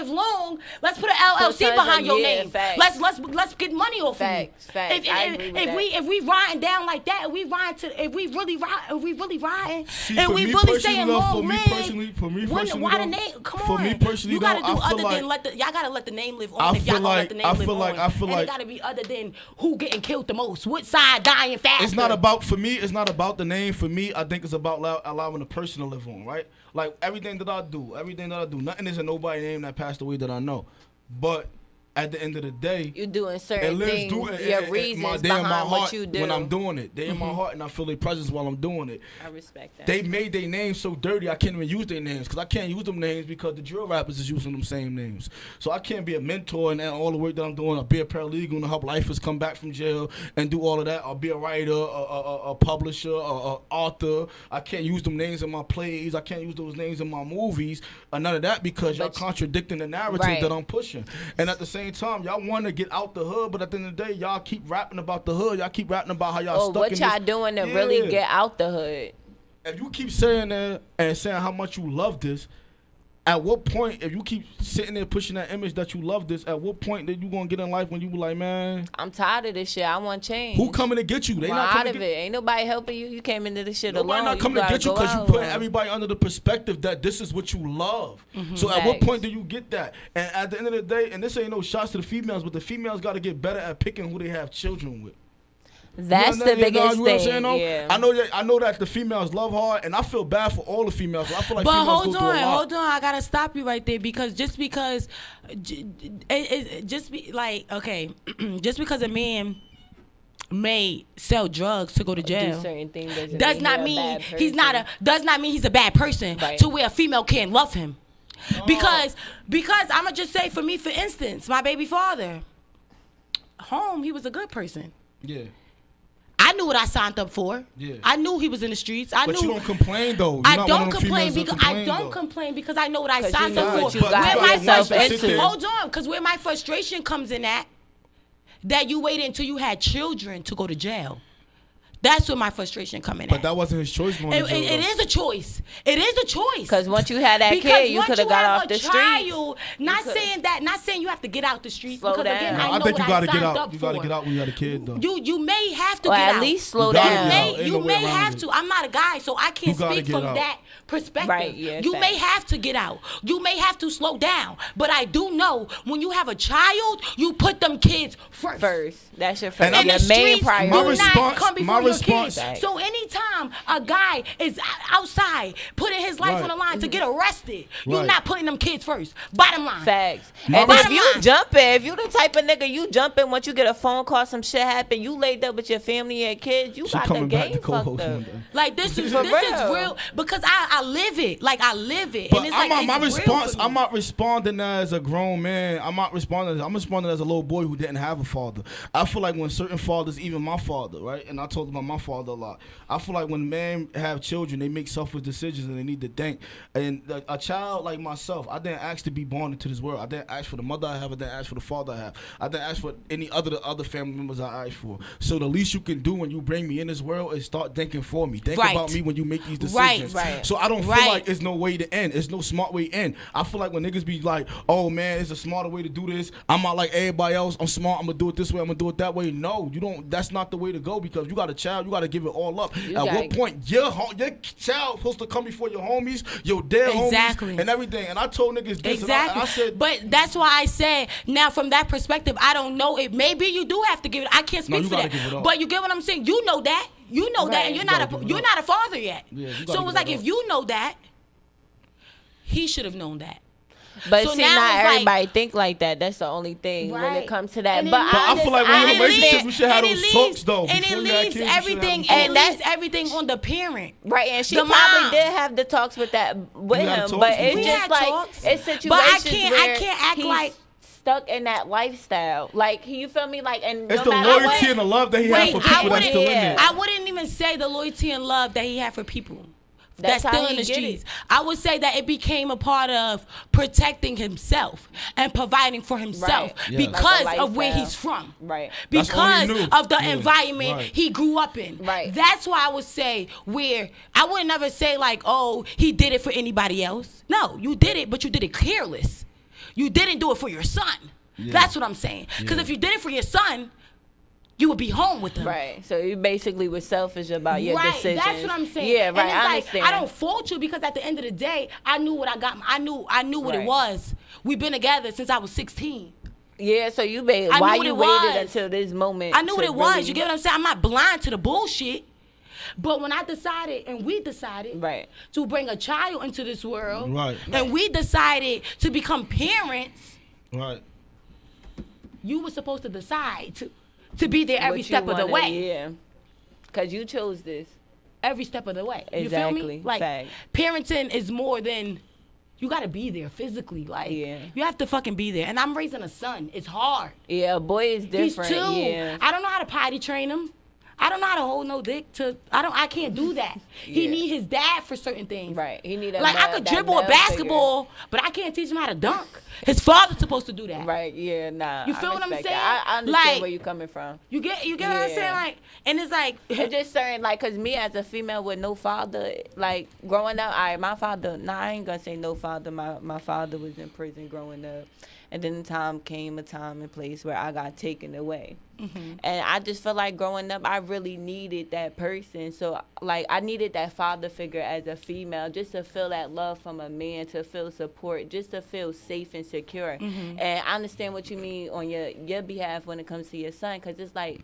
long, let's put an LLC tons behind of- your yeah, name. facts. Let's get money off Facts, of you. facts. I agree with that. If we riding down like that, if we really riding, See, and for we me really personally, saying though, long for me live. personally, Why the though, name? Come for on. me personally, you gotta though, do I feel other like- than y'all gotta let the name live on. I If y'all feel gonna let like- the name I live feel on, like- I feel and like- it gotta be other than who getting killed the most. What side dying faster? It's not about, for me, it's not about the name. For me, I think it's about allowing the person to live on, right? Like everything that I do, nothing is in nobody's name that passed away that I know. But at the end of the day, You doing it certain lives things, through your reasons behind what you do. when I'm doing it. They in my heart and I feel their presence while I'm doing it. I respect that. They made their names so dirty I can't even use their names because I can't use them names because the drill rappers is using them same names. So I can't be a mentor and all the work that I'm doing. I'll be a paralegal and help lifers come back from jail and do all of that. I'll be a writer, a publisher, a author. I can't use them names in my plays. I can't use those names in my movies. None of that because y'all But contradicting the narrative Right. that I'm pushing. And at the same time, y'all want to get out the hood, but at the end of the day, y'all keep rapping about the hood. Y'all keep rapping about how y'all Well, stuck what in y'all this. doing to Yeah. really get out the hood? If you keep saying that and saying how much you love this, at what point, if you keep sitting there pushing that image that you love this, at what point that you gonna get in life when you be like, man, I'm tired of this shit. I want change. who coming to get you? They I'm not out coming of to it. get Ain't nobody helping you. You came into this shit Nobody alone. not coming to gotta get you go because you out put alone. everybody under the perspective that this is what you love. So at what Facts. point do you get that? And at the end of the day, and this ain't no shots to the females, but the females got to get better at picking who they have children with. That's You the know what biggest I'm thing. saying, though? Yeah. I know that the females love hard, and I feel bad for all the females. I feel like But females hold go through a lot. on, I gotta stop you right there because just because a man may sell drugs to go to Do jail certain things does not he a mean bad he's a bad person Right. to where a female can't love him. Because I'ma just say for me, for instance, my baby father, he was a good person. Yeah. I knew what I signed up for. Yeah. I knew he was in the streets. But you don't complain though. You're I not don't one of them complain females that because I complain, don't though. complain because I know what I 'Cause signed you know up what for. you got Where my yourself frustration, into. hold on, because where my frustration comes in at, that you waited until you had children to go to jail. That's where my frustration coming But at. that wasn't his choice going to jail. It is a choice. It is a choice. Because once you had that kid, you could have got off the streets. Not saying you have to get out the streets. Slow because down. again, No, I I know think you what gotta I get signed out. up You gotta for. get out when you had a kid though. You may have to Or get at out. least slow You gotta down. get out. Ain't You no way may around have it. to. I'm not a guy, so I can't You gotta speak get from out. that perspective. Right, yeah, you may facts. have to get out. You may have to slow down. But I do know when you have a child, you put them kids first. That's your And first. I'm- Your main streets priority. My do response- not come before my your response- kids. So anytime a guy is outside putting his life Right. on the line to get arrested, you're Right. not putting them kids first. Bottom line. Facts. My And if bottom you line. jumping, if you the type of nigga you jumping once you get a phone call, some shit happen, you laid up with your family and kids, you She got the coming back game to fucked co-host up. one day. Like this is For real real. because I live it. Like I live it. But And it's I'm like not, my it's real response. for me. I'm not responding as a grown man. I'm responding as a little boy who didn't have a father. I feel like when certain fathers, even my father, right, and I talk about my father a lot. I feel like when men have children, they make selfish decisions and they need to think. And a child like myself, I didn't ask to be born into this world. I didn't ask for the mother I have. I didn't ask for the father I have. I didn't ask for any other family members I asked for. So the least you can do when you bring me in this world is start thinking for me. Think Right. about me when you make these Right. decisions. Right. So I don't feel Right. like it's no way to end. It's no smart way in. I feel like when niggas be like, oh man, it's a smarter way to do this. I'm not like everybody else. I'm smart. I'm gonna do it this way. I'm gonna do it that way. No, you don't. That's not the way to go because you got a child. You got to give it all up. At gotta- what point your child supposed to come before your homies, your dead Exactly. homies, and everything? And I told niggas this. Exactly. And I said, but that's why I said now from that perspective, I don't know it. Maybe you do have to give it. I can't No, speak you for gotta that. give it up. But you get what I'm saying. You know that. You know that, Right. and you're You not gotta give it you're up. not a father yet. Yeah, you gotta so give it was it like up. if you know that, he should have known that. But So see, now not it's like- everybody think like that. That's the only thing when Right. it comes to that. And it But leads- I feel like when you're in a And it relationship, leads- we should have and it those leads- talks though. And it Before you have leaves kids, you should have everything. those And talks. that's everything on the parent. Right, and she The probably mom. did have the talks with You had him, talks but it's We just had like talks. it's situations But I can't where act he's like- stuck in that lifestyle. Like, you feel me? Like, and It's no the matter loyalty what, and the love that he Wait, has for people that's still in there. I wouldn't even say the loyalty and love that he had for people. That's That's how still in he the get streets. it. I would say that it became a part of protecting himself and providing for himself Right. Yeah. because Like a of where lifestyle. he's from. Right. That's all he Because knew. of the Yeah. environment Right. he grew up in. Right. That's why I would say where I would never say like, oh, he did it for anybody else. No, you did it, but you did it careless. You didn't do it for your son. That's what I'm saying. Because if you did it for your son, you would be home with him. Right. So you basically was selfish about your Right, decisions. that's what I'm saying. Yeah, And right. it's I like, understand. I don't fault you because at the end of the day, I knew what I got. I knew what it Right. was. We've been together since I was 16. Yeah, so you I why knew what you it waited was. until this moment? I knew what to it was. really- You get what I'm saying? I'm not blind to the bullshit. But when I decided, and we decided Right. to bring a child into this world, Right. and we decided to become parents, Right. you were supposed to decide to be there every what you step of the wanted, way. Yeah. Because you chose this. Every step of the way. You feel Exactly. me? Like, Fact. parenting is more than, you got to be there physically. Like, Yeah. you have to fucking be there. And I'm raising a son. It's hard. Yeah, a boy is different. He's 2. Yeah. I don't know how to potty train him. I don't know how to hold no dick to. I can't do that. He Yeah. need his dad for certain things. Right. He need a Like I male- could that dribble a male figure. basketball, but I can't teach him how to dunk. His father's supposed to do that. Right, yeah, nah. You feel I what I'm respect saying? that. I understand Like- where you're coming from. You get what I'm saying? Yeah. Like, and it's like It's just certain, like, because me as a female with no father, like, growing up, my father, I ain't going to say no father. My father was in prison growing up. And then a time and place where I got taken away. Mm-hmm. And I just feel like growing up, I really needed that person. So, like, I needed that father figure as a female just to feel that love from a man, to feel support, just to feel safe and secure. Mm-hmm. And I understand what you mean on your behalf when it comes to your son, because it's like,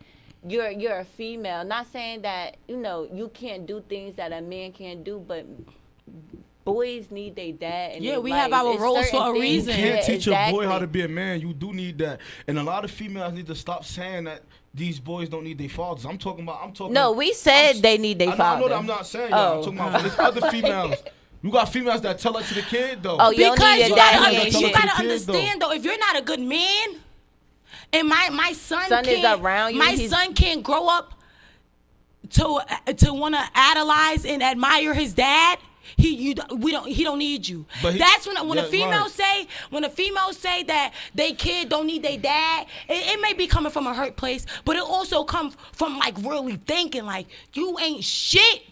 you're a female. Not saying that, you can't do things that a man can't do, but boys need their dad. In Yeah, their we life. have our It's roles certain for a things- reason. You can't Yeah, teach a boy how exactly. to be a man. You do need that, and a lot of females need to stop saying that these boys don't need their fathers. I'm talking. No, we said they need their I father. know that. I'm not saying that. I'm Oh. talking about there's other females. You got females that tell it to the kid though. Oh, you don't because need your you daddy gotta, and you shit. gotta To the kids, though. understand though, if you're not a good man, and my son Son is can't, around you, my he's- son can't grow up to want to idolize and admire his dad, he don't need you. That's when a female say that they kid don't need their dad, it may be coming from a hurt place, but it also comes from like really thinking like you ain't shit.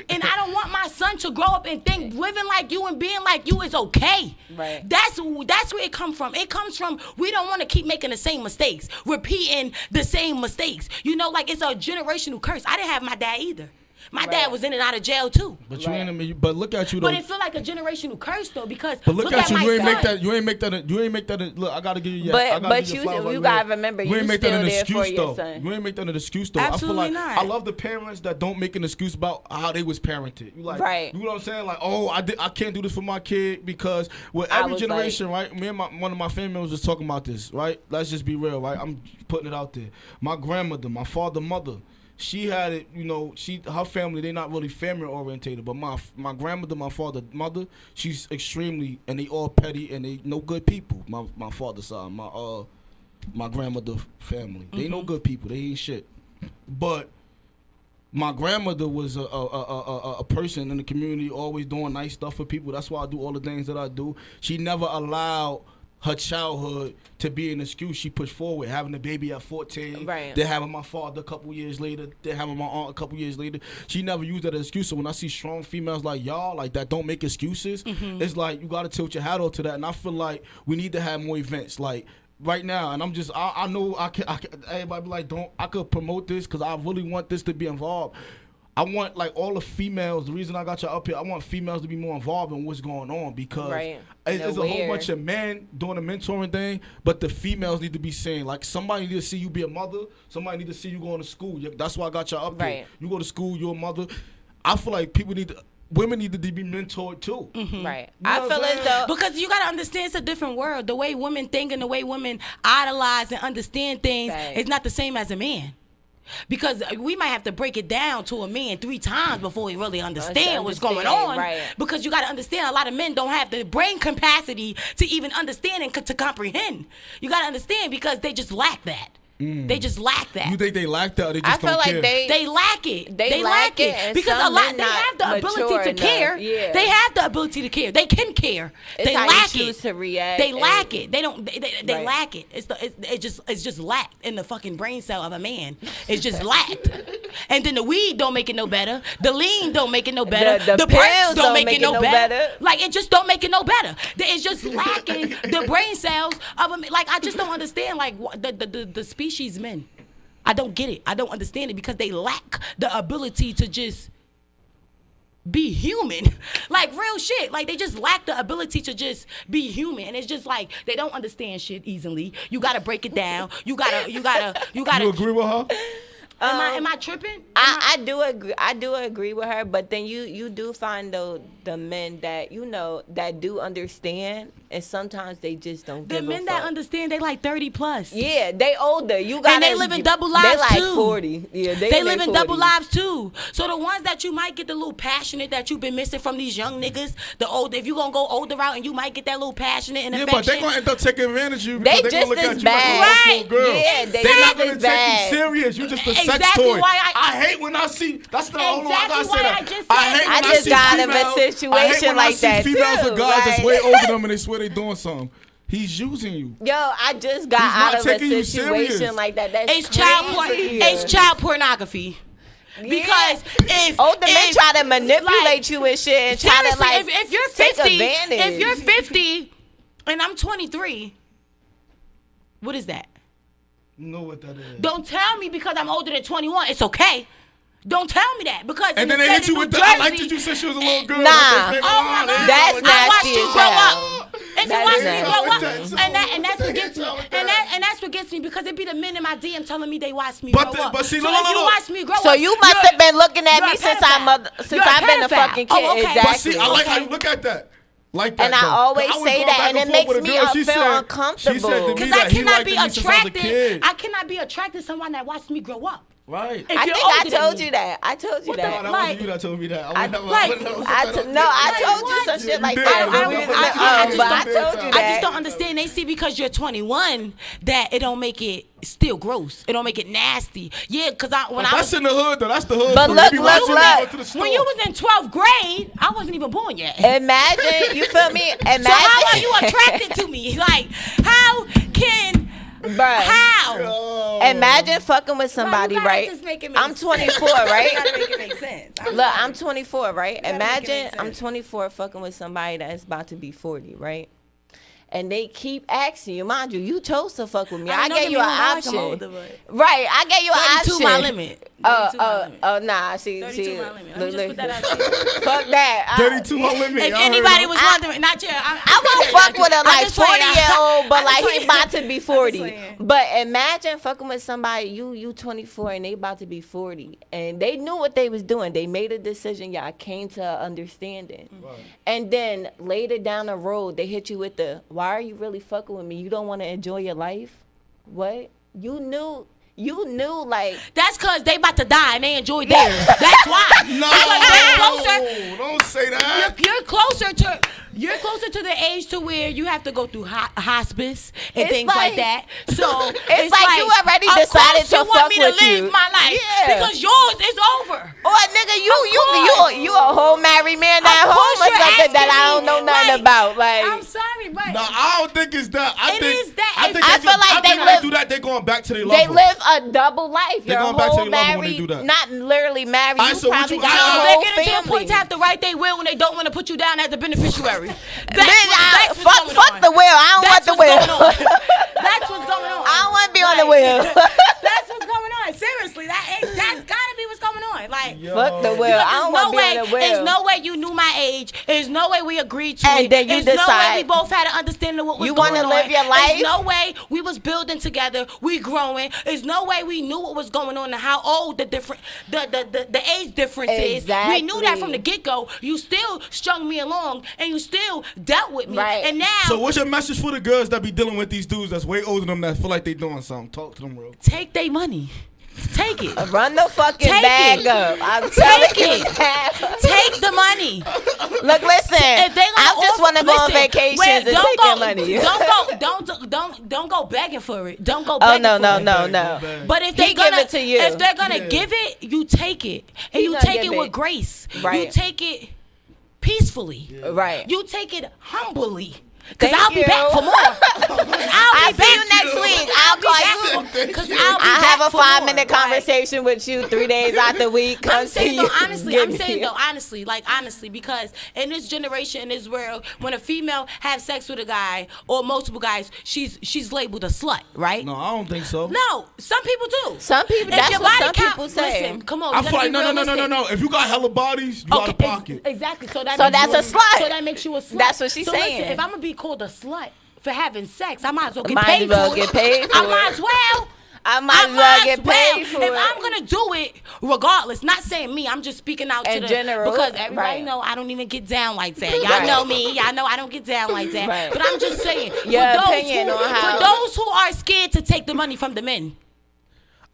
And I don't want my son to grow up and think living like you and being like you is okay. Right. That's where it comes from. It comes from we don't want to keep making the same mistakes, repeating the same mistakes. You know, like it's a generational curse. I didn't have my dad either. My dad was in and out of jail too. But you ain't. But look at you though. But it feel like a generational curse though because. But look at you. You ain't make that. You ain't make that. Look, I gotta give you. But you gotta remember you still there for your son. You ain't make that an excuse though. Absolutely I feel like not. I love the parents that don't make an excuse about how they was parented. You like, right. You know what I'm saying? Like, oh, I can't do this for my kid because with every generation, right? Me and one of my family members was talking about this, right? Let's just be real, right? I'm putting it out there. My grandmother, my father, mother. She had it, you know, her family, they not really family orientated, but my grandmother, my father, mother, she's extremely, and they all petty and they no good people. My father's side, my grandmother family, they no good people, they ain't shit. But my grandmother was a person in the community always doing nice stuff for people. That's why I do all the things that I do. She never allowed her childhood to be an excuse. She pushed forward, having a baby at 14. Right. Then having my father a couple years later. Then having my aunt a couple years later. She never used that as an excuse. So when I see strong females like y'all, like that don't make excuses, it's like you got to tilt your hat off to that. And I feel like we need to have more events. Like right now, and I know I can everybody be like, I could promote this because I really want this to be involved. I want like all the females. The reason I got you up here, I want females to be more involved in what's going on because it's a whole bunch of men doing the mentoring thing, but the females need to be saying like somebody need to see you be a mother. Somebody need to see you going to school. That's why I got you up here. You go to school, you're a mother. I feel like women need to be mentored too. Right. You know I feel as though because you gotta understand it's a different world. The way women think and the way women idolize and understand things is not the same as a man. Because we might have to break it down to a man 3 times before he really understand what's going on. Right. Because you got to understand a lot of men don't have the brain capacity to even understand and to comprehend. You got to understand because they just lack that. They just lack that. You think they lack that or they just I feel don't like care? They lack it. They lack it. And because some a lot men they not have the ability mature to care. enough. They have the ability to care. They can care. It's they how lack you choose it. to react. They lack it. They don't. They Right. lack it. It's just lacked in the fucking brain cell of a man. It's just lacked. And then the weed don't make it no better. The lean don't make it no better. The perks pills don't make it no better. Like it just don't make it no better. It's just lacking the brain cells of a. Like I just don't understand. Like the species men. I don't get it. I don't understand it because they lack the ability to just be human. Like real shit. Like they just lack the ability to just be human. And it's just like they don't understand shit easily. You gotta break it down. You gotta You agree with her? Am I tripping? I do agree. I do agree with her, but then you do find the men that that do understand, and sometimes they just don't. The give men a that fuck. understand, they like 30 plus. Yeah, they older. You got. And they live in double lives They like too. 40. Yeah, They live in 40. double lives too. So the ones that you might get the little passionate that you've been missing from these young niggas, if you gonna go older route and you might get that little passionate and Yeah, affection. but they gonna end up taking advantage of you They because they gonna look just at as you like bad. a little girl. Yeah, they They're not just gonna as take bad. you serious. You just a sex Exactly toy. why I hate when I see. That's the only one I gotta Exactly say why that. I just I said hate that. when I I just see got in a females. I hate situation when like I see that, females too. or guys that's Like- way older than them and they swear they doing something. He's using you. Yo, I just He's got not out of a taking you situation serious. like that. That's It's child pornography. Because if older men if- try to manipulate like, you and shit and try to seriously, like if you're take 50, advantage. if you're 50 and I'm 23, what is that? You know what that is. Don't tell me because I'm older than 21. It's okay. Don't tell me that because And then they hit you with the. I like that you said she was a little girl. Nah. Like they Oh my God. That's I nasty watched you as grow hell. up. And That you watch is me nasty. grow up, That's and that's what gets me. And that's what gets me because it be the men in my DM telling me they watch me But grow up. but see, so no, if no, you no. watch me grow So up, you must you're- have been looking at you're me a since pedophile. I've been a fucking kid. Oh, okay. But Exactly. see, I like how Okay. you look at that. Like that. And I though. always I was say going that, back and it forth makes with a me girl. She feel said- uncomfortable. She said to me Because that I he cannot liked be me since I was a attracted. kid. I cannot be attracted to someone that watched me grow up. Right. If I you're think I older than told me. you that. I told you What the that. That Like- wasn't you that told me that. I I told you some shit like did. that. I when we did. was I in- just but I don't- told you I that. just don't understand. They see because you're 21 that it don't make it still gross. It don't make it nasty. Yeah, because when I That's was in the hood though. That's the hood. But food. look, You look, watch when you look. go to the store. when you was in 12th grade, I wasn't even born yet. Imagine, you feel me? Imagine. So how are you attracted to me? Like, how can Bruh. how? Oh. Imagine fucking with somebody, Why you gotta right? just make it make I'm sense? 24, You right? gotta make it make sense. Look, I'm 24, right? gotta make it Imagine make I'm sense. 24 fucking with somebody that's about to be 40, right? And they keep asking you, mind you, you chose to fuck with me. I gave you an option. Right, I gave you an 32 option. my limit. 32 my limit. Nah, see, 32 my limit. Let me look, just put that look. out there. Fuck that. 32 my limit. If y'all heard anybody him. was wondering, not you. I won't fuck with a like 40-year-old, but like he about to be 40. playing. But imagine fucking with somebody, you 24 and they about to be 40. And they knew what they was doing. They made a decision. Y'all came to an understanding. Right. And then later down the road, they hit you with the, why are you really fucking with me? You don't want to enjoy your life? What? You knew like, That's because they about to die and they enjoy theirs. That's why. No, Because they're closer. don't say that. You're closer to the age to where you have to go through hospice and It's things like like- that. So it's like you already of decided course to you want fuck me to with live you. my life Yeah. because yours is over. oh nigga, you a whole married man at Of home course or you're something that I asking don't know me, nothing like, about. Like, I'm sorry, but No, I don't think it's that. I It think, is that. I think I they feel do- like I they think when live- do that, they're going back to their they lover. live a double life. They You're a going back to whole their lover when married, they do that. not literally married. Alright, You so what probably you- got I- a I- whole they're getting to a family. point to have to write their will when they don't want to put you down as the beneficiary. Fuck the will. I don't want the will. That's what's going on. I don't want to be on the Like, will. That's what's going on. Seriously, that's gotta be what's going on. Like, Fuck the will. I don't want to be on the will. There's no way you knew my age. There's no way we agreed to And it. then you There's no way decide. we both had an understanding of what was You going wanna on. live your life? There's no way we was building together. We growing. There's no way we knew what was going on and how old the age difference is. We knew that from the get go. You still strung me along and you still dealt with me. Right. And now So what's your message for the girls that be dealing with these dudes that's way older than them that feel like they doing something? Talk to them real. take their money. Take it. Run the fucking Take bag it. up. I'm telling Take you. it. Take the money. Look, listen. If they gonna I just want to go on listen, vacations wait, and don't take go, your money. Don't go begging for it. Don't go Oh begging no, for no, it. no, Bag, no. bag. But if He they give gonna it to you. if they're gonna Yeah. give it, you take it. And He you gonna take give it with it. grace. You Right. take it peacefully. Right. You take it humbly. Cause Thank I'll be you. back for more. I'll see you next week. I'll call you. Cause I'll be I have back a for more. 5-minute conversation with you 3 days out the week. Come I'm see saying you. though, honestly, Give I'm me saying it. though, honestly, because in this generation, in this world, when a female has sex with a guy or multiple guys, she's labeled a slut, right? No, I don't think so. No, some people do. Some people. If That's your what body some count- people say. Listen, come on. I you feel gotta like be no. realistic. If you got hella bodies, you out of pocket. Exactly. So that So makes that's you a slut. So that makes you a slut. That's what she's so saying. Listen, if I'm gonna be called a slut for having sex, I might as well get Might paid as well for get it. paid for I it. might as well. I might as well get paid for If it. I'm gonna do it, regardless, not saying me, I'm just speaking out In to the general, because everybody right. know I don't even get down like that. Y'all Right. know me. Y'all know I don't get down like that. Right. But I'm just saying, Your for opinion on how- for those who are scared to take the money from the men.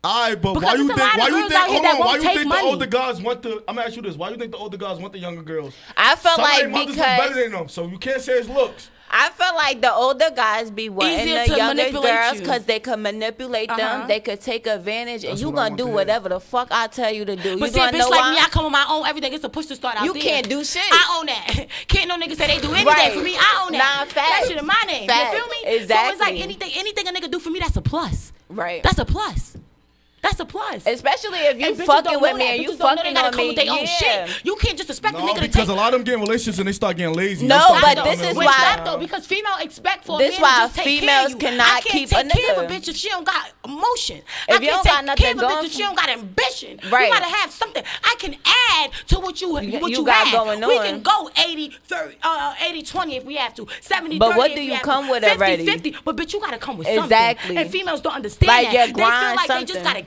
Alright, but Because why you there's a think? lot Why of you girls think? out here Hold that on. Why won't you take think money. the older guys want the? I'm gonna ask you this. Why you think the older guys want the younger girls? I feel Some of like their mothers look better because than them, so you can't say it's looks. I feel like the older guys be wanting Easier the to younger manipulate girls you. because they can manipulate them. Uh-huh. They could take advantage, and That's you what I gonna want do to hear. whatever the fuck I tell you to do. But You see, a wanna bitch know like why? me, I come on my own. Everything gets a push to start out You there. can't do shit. I own that. Can't no nigga say they do anything Right. for me. I own that. Nah, facts. That shit in my name. Facts. You feel me? So Exactly. it's like anything a nigga do for me, that's a plus. Right. That's a plus. That's a plus. Especially if you And bitches fucking don't with know me that. and you Bitches don't know fucking they gotta on come me. with their own Yeah. shit. You can't just expect a No, nigga to because take. a lot of them get in relationships and they start getting lazy. No, They start but getting this dumb is and Wait, why- stop though, because female expect for a This man why to just take care females of you. cannot I can't keep take a care of a nigga. bitch if she don't got emotion. If I you can't don't take got nothing care of a bitch going if she don't got ambition. Right. You gotta have something. I can add to what what you got have. going We on. can go 80-20 if we have to. 70-30 But what if do we you have come to. with already? 50-50. But bitch, you gotta come with Exactly. something. And females don't understand Like, that. yeah, They grind feel like something. they just gotta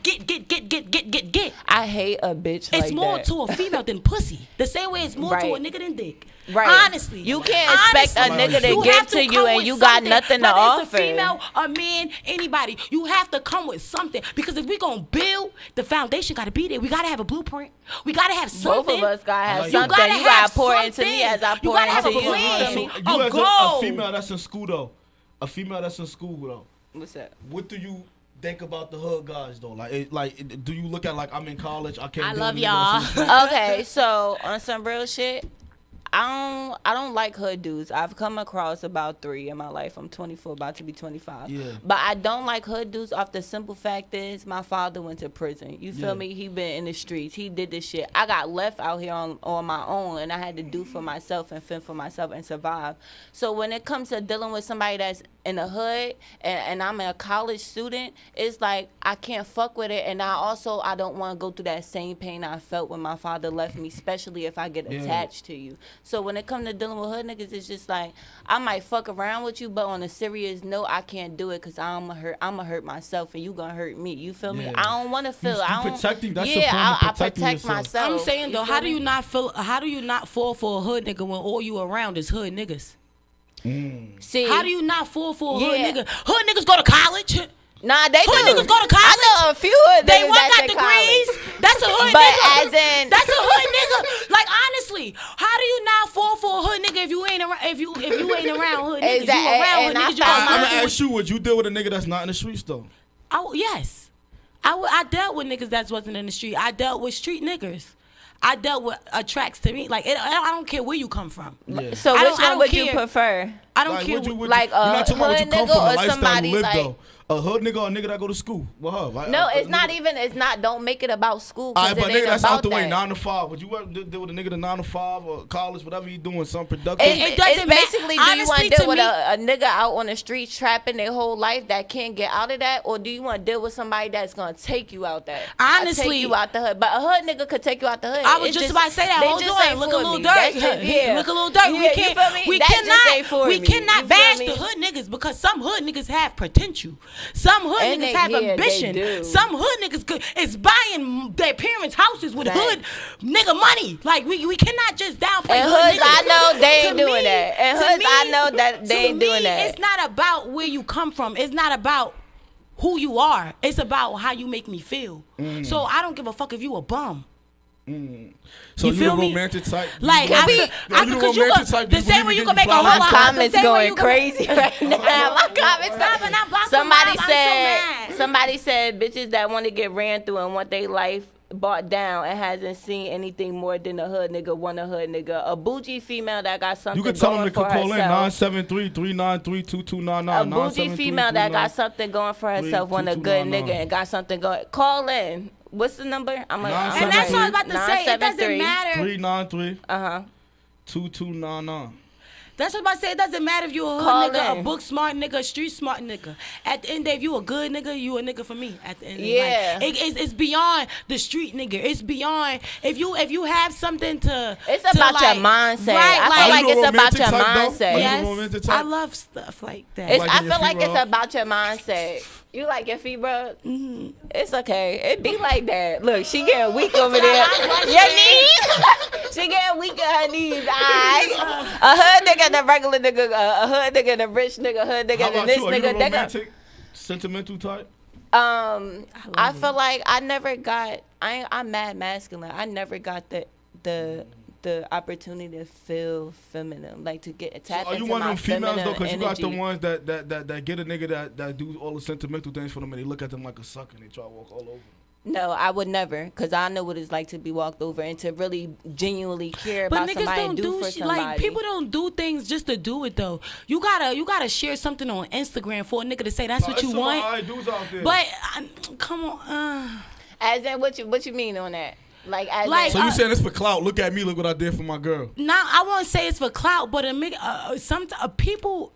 get. I hate a bitch like It's more that. to a female than pussy. The same way it's more to a Right. nigga than dick. Right. Honestly. You can't expect a nigga to You give have to you come and with you got something, nothing to whether offer. It's a female, a man, anybody. You have to come with something. Because if we gonna build, the foundation gotta be there. We gotta have a blueprint. We gotta have something. Both of us gotta have You something. gotta You gotta have pour into something. me as I You pour gotta have into a you. plan. You feel me? You A as goal. a female that's in school though, What's that? what do you think about the hood guys though? Do you look at like I'm in college? I can't. I deal love with niggas that's in y'all. school? Okay, so on some real shit, I don't like hood dudes. I've come across about 3 in my life. I'm 24, about to be 25. Yeah. But I don't like hood dudes off the simple fact is my father went to prison. You feel Yeah. me? He been in the streets. He did this shit. I got left out here on my own, and I had to do for myself and fend for myself and survive. So when it comes to dealing with somebody that's in the hood and I'm a college student, it's like I can't fuck with it. And I don't want to go through that same pain I felt when my father left me, especially if I get Yeah. attached to you. So when it comes to dealing with hood niggas, it's just like I might fuck around with you, but on a serious note, I can't do it because I'm gonna hurt myself and you gonna hurt me. You feel me? Yeah. I don't want to feel. You I don't, protecting- that's a yeah, form of I protecting protect yourself. myself. I'm saying though, You how feel do me? you not feel? How do you not fall for a hood nigga when all you around is hood niggas? See, How do you not fall for a hood Yeah. nigga? Hood niggas go to college. Nah, they Hood do. niggas go to college. I know a few hood They niggas one that's got in degrees. college. That's a hood But nigga. as in- That's a hood nigga. Like honestly, how do you not fall for a hood nigga if you ain't around? If you ain't around hood niggas, Exactly. you around And hood I niggas. You found gonna I'm my- gonna ask you, would you deal with a nigga that's not in the streets though? Yes, I dealt with niggas that wasn't in the street. I dealt with street niggas. I dealt with attracts to me. Like I don't care where you come from. Yeah. So I which don't one would you care. prefer? I don't Like, care. like you're not talking about what you hood come nigga from, the or lifestyle somebody you live like- though. A hood nigga or a nigga that go to school. Well, her. Like, No, a it's not nigga- even. It's not. Don't make it about school. All 'Cause right, but it nigga ain't that's about out the way, that. 9 to 5. Would you ever deal with a nigga to 9 to 5 or college, whatever he doing, some productive? It doesn't It's basically, matter. do you want Honestly, to deal to with me- a nigga out on the streets trapping their whole life that can't get out of that, or do you want to deal with somebody that's gonna take you out that? Honestly- take you out the hood. But a hood nigga could take you out the hood. I was It's just about to say that. they Hold just on, ain't look a for little me. dirt. That shit, yeah. Look a little dirt. Yeah, We you can't. feel me? We That just ain't for We me. cannot You feel bash me? the hood niggas because some hood niggas have potential. Some hood And niggas they- have yeah, they ambition. do. Some hood niggas is buying their parents' houses with Right. hood nigga money. Like we cannot just downplay And hood hoods, niggas. I know they ain't To doing me- that. And to hoods, me- I know that they to ain't doing me, that. It's not about where you come from. It's not about who you are. It's about how you make me feel. So I don't give a fuck if you a bum. So You you feel the me? romantic type? Like You I the could, romantic cause you type, could, do the you same believe way in you can make a getting whole My flowers? lot. comments the same way going you can- crazy right now. My comments. Stop it, I'm blocking Somebody mine. I'm so said. mad. Somebody said bitches that want to get ran through and want their life bought down and hasn't seen anything more than a hood nigga, want a hood nigga, a bougie female that got something You can tell them going to for call in herself. 973-393-2299. A bougie female that got something going for herself, want a good nigga and got something going. Call in. What's the number? And that's what I was about to say. It doesn't matter. 393 Uh-huh. 2299. That's what I'm about to say. It doesn't matter if you a Call hood nigga, in. a book smart nigga, a street smart nigga. At the end of the day, if you a good nigga, you a nigga for me. At the end of the Yeah. day, it's beyond the street nigga. It's beyond if you have something to. It's to about your like, mindset. Right, I like, feel like you a it's about romantic your type, though? mindset. Are you a yes, romantic type? I love stuff like that. It's, Like I in your feel like feet it's rub? about your mindset. You like your feet rub? Mm-hmm. It's okay. It be like that. Look, she getting weak over there. Your knees? She getting weak in her knees. Alright. A hood nigga and a regular nigga. A hood nigga and a rich nigga. A hood nigga How and about this you? Are you the nigga. They got, romantic, sentimental type? I feel like I never got. I'm mad masculine. I never got the opportunity to feel feminine, like to get tap Are you into one of my them females feminine though? Because you got the energy. ones that get a nigga that do all the sentimental things for them and they look at them like a sucker and they try to walk all over. No, I would never, because I know what it's like to be walked over and to really genuinely care But about niggas somebody don't and do for shit. somebody. Like people don't do things just to do it though. You gotta share something on Instagram for a nigga to say that's what It's you some want. alright dudes out there. But come on, As in, what you mean on that? Like, so you saying it's for clout? Look at me. Look what I did for my girl. No, I won't say it's for clout, but some people,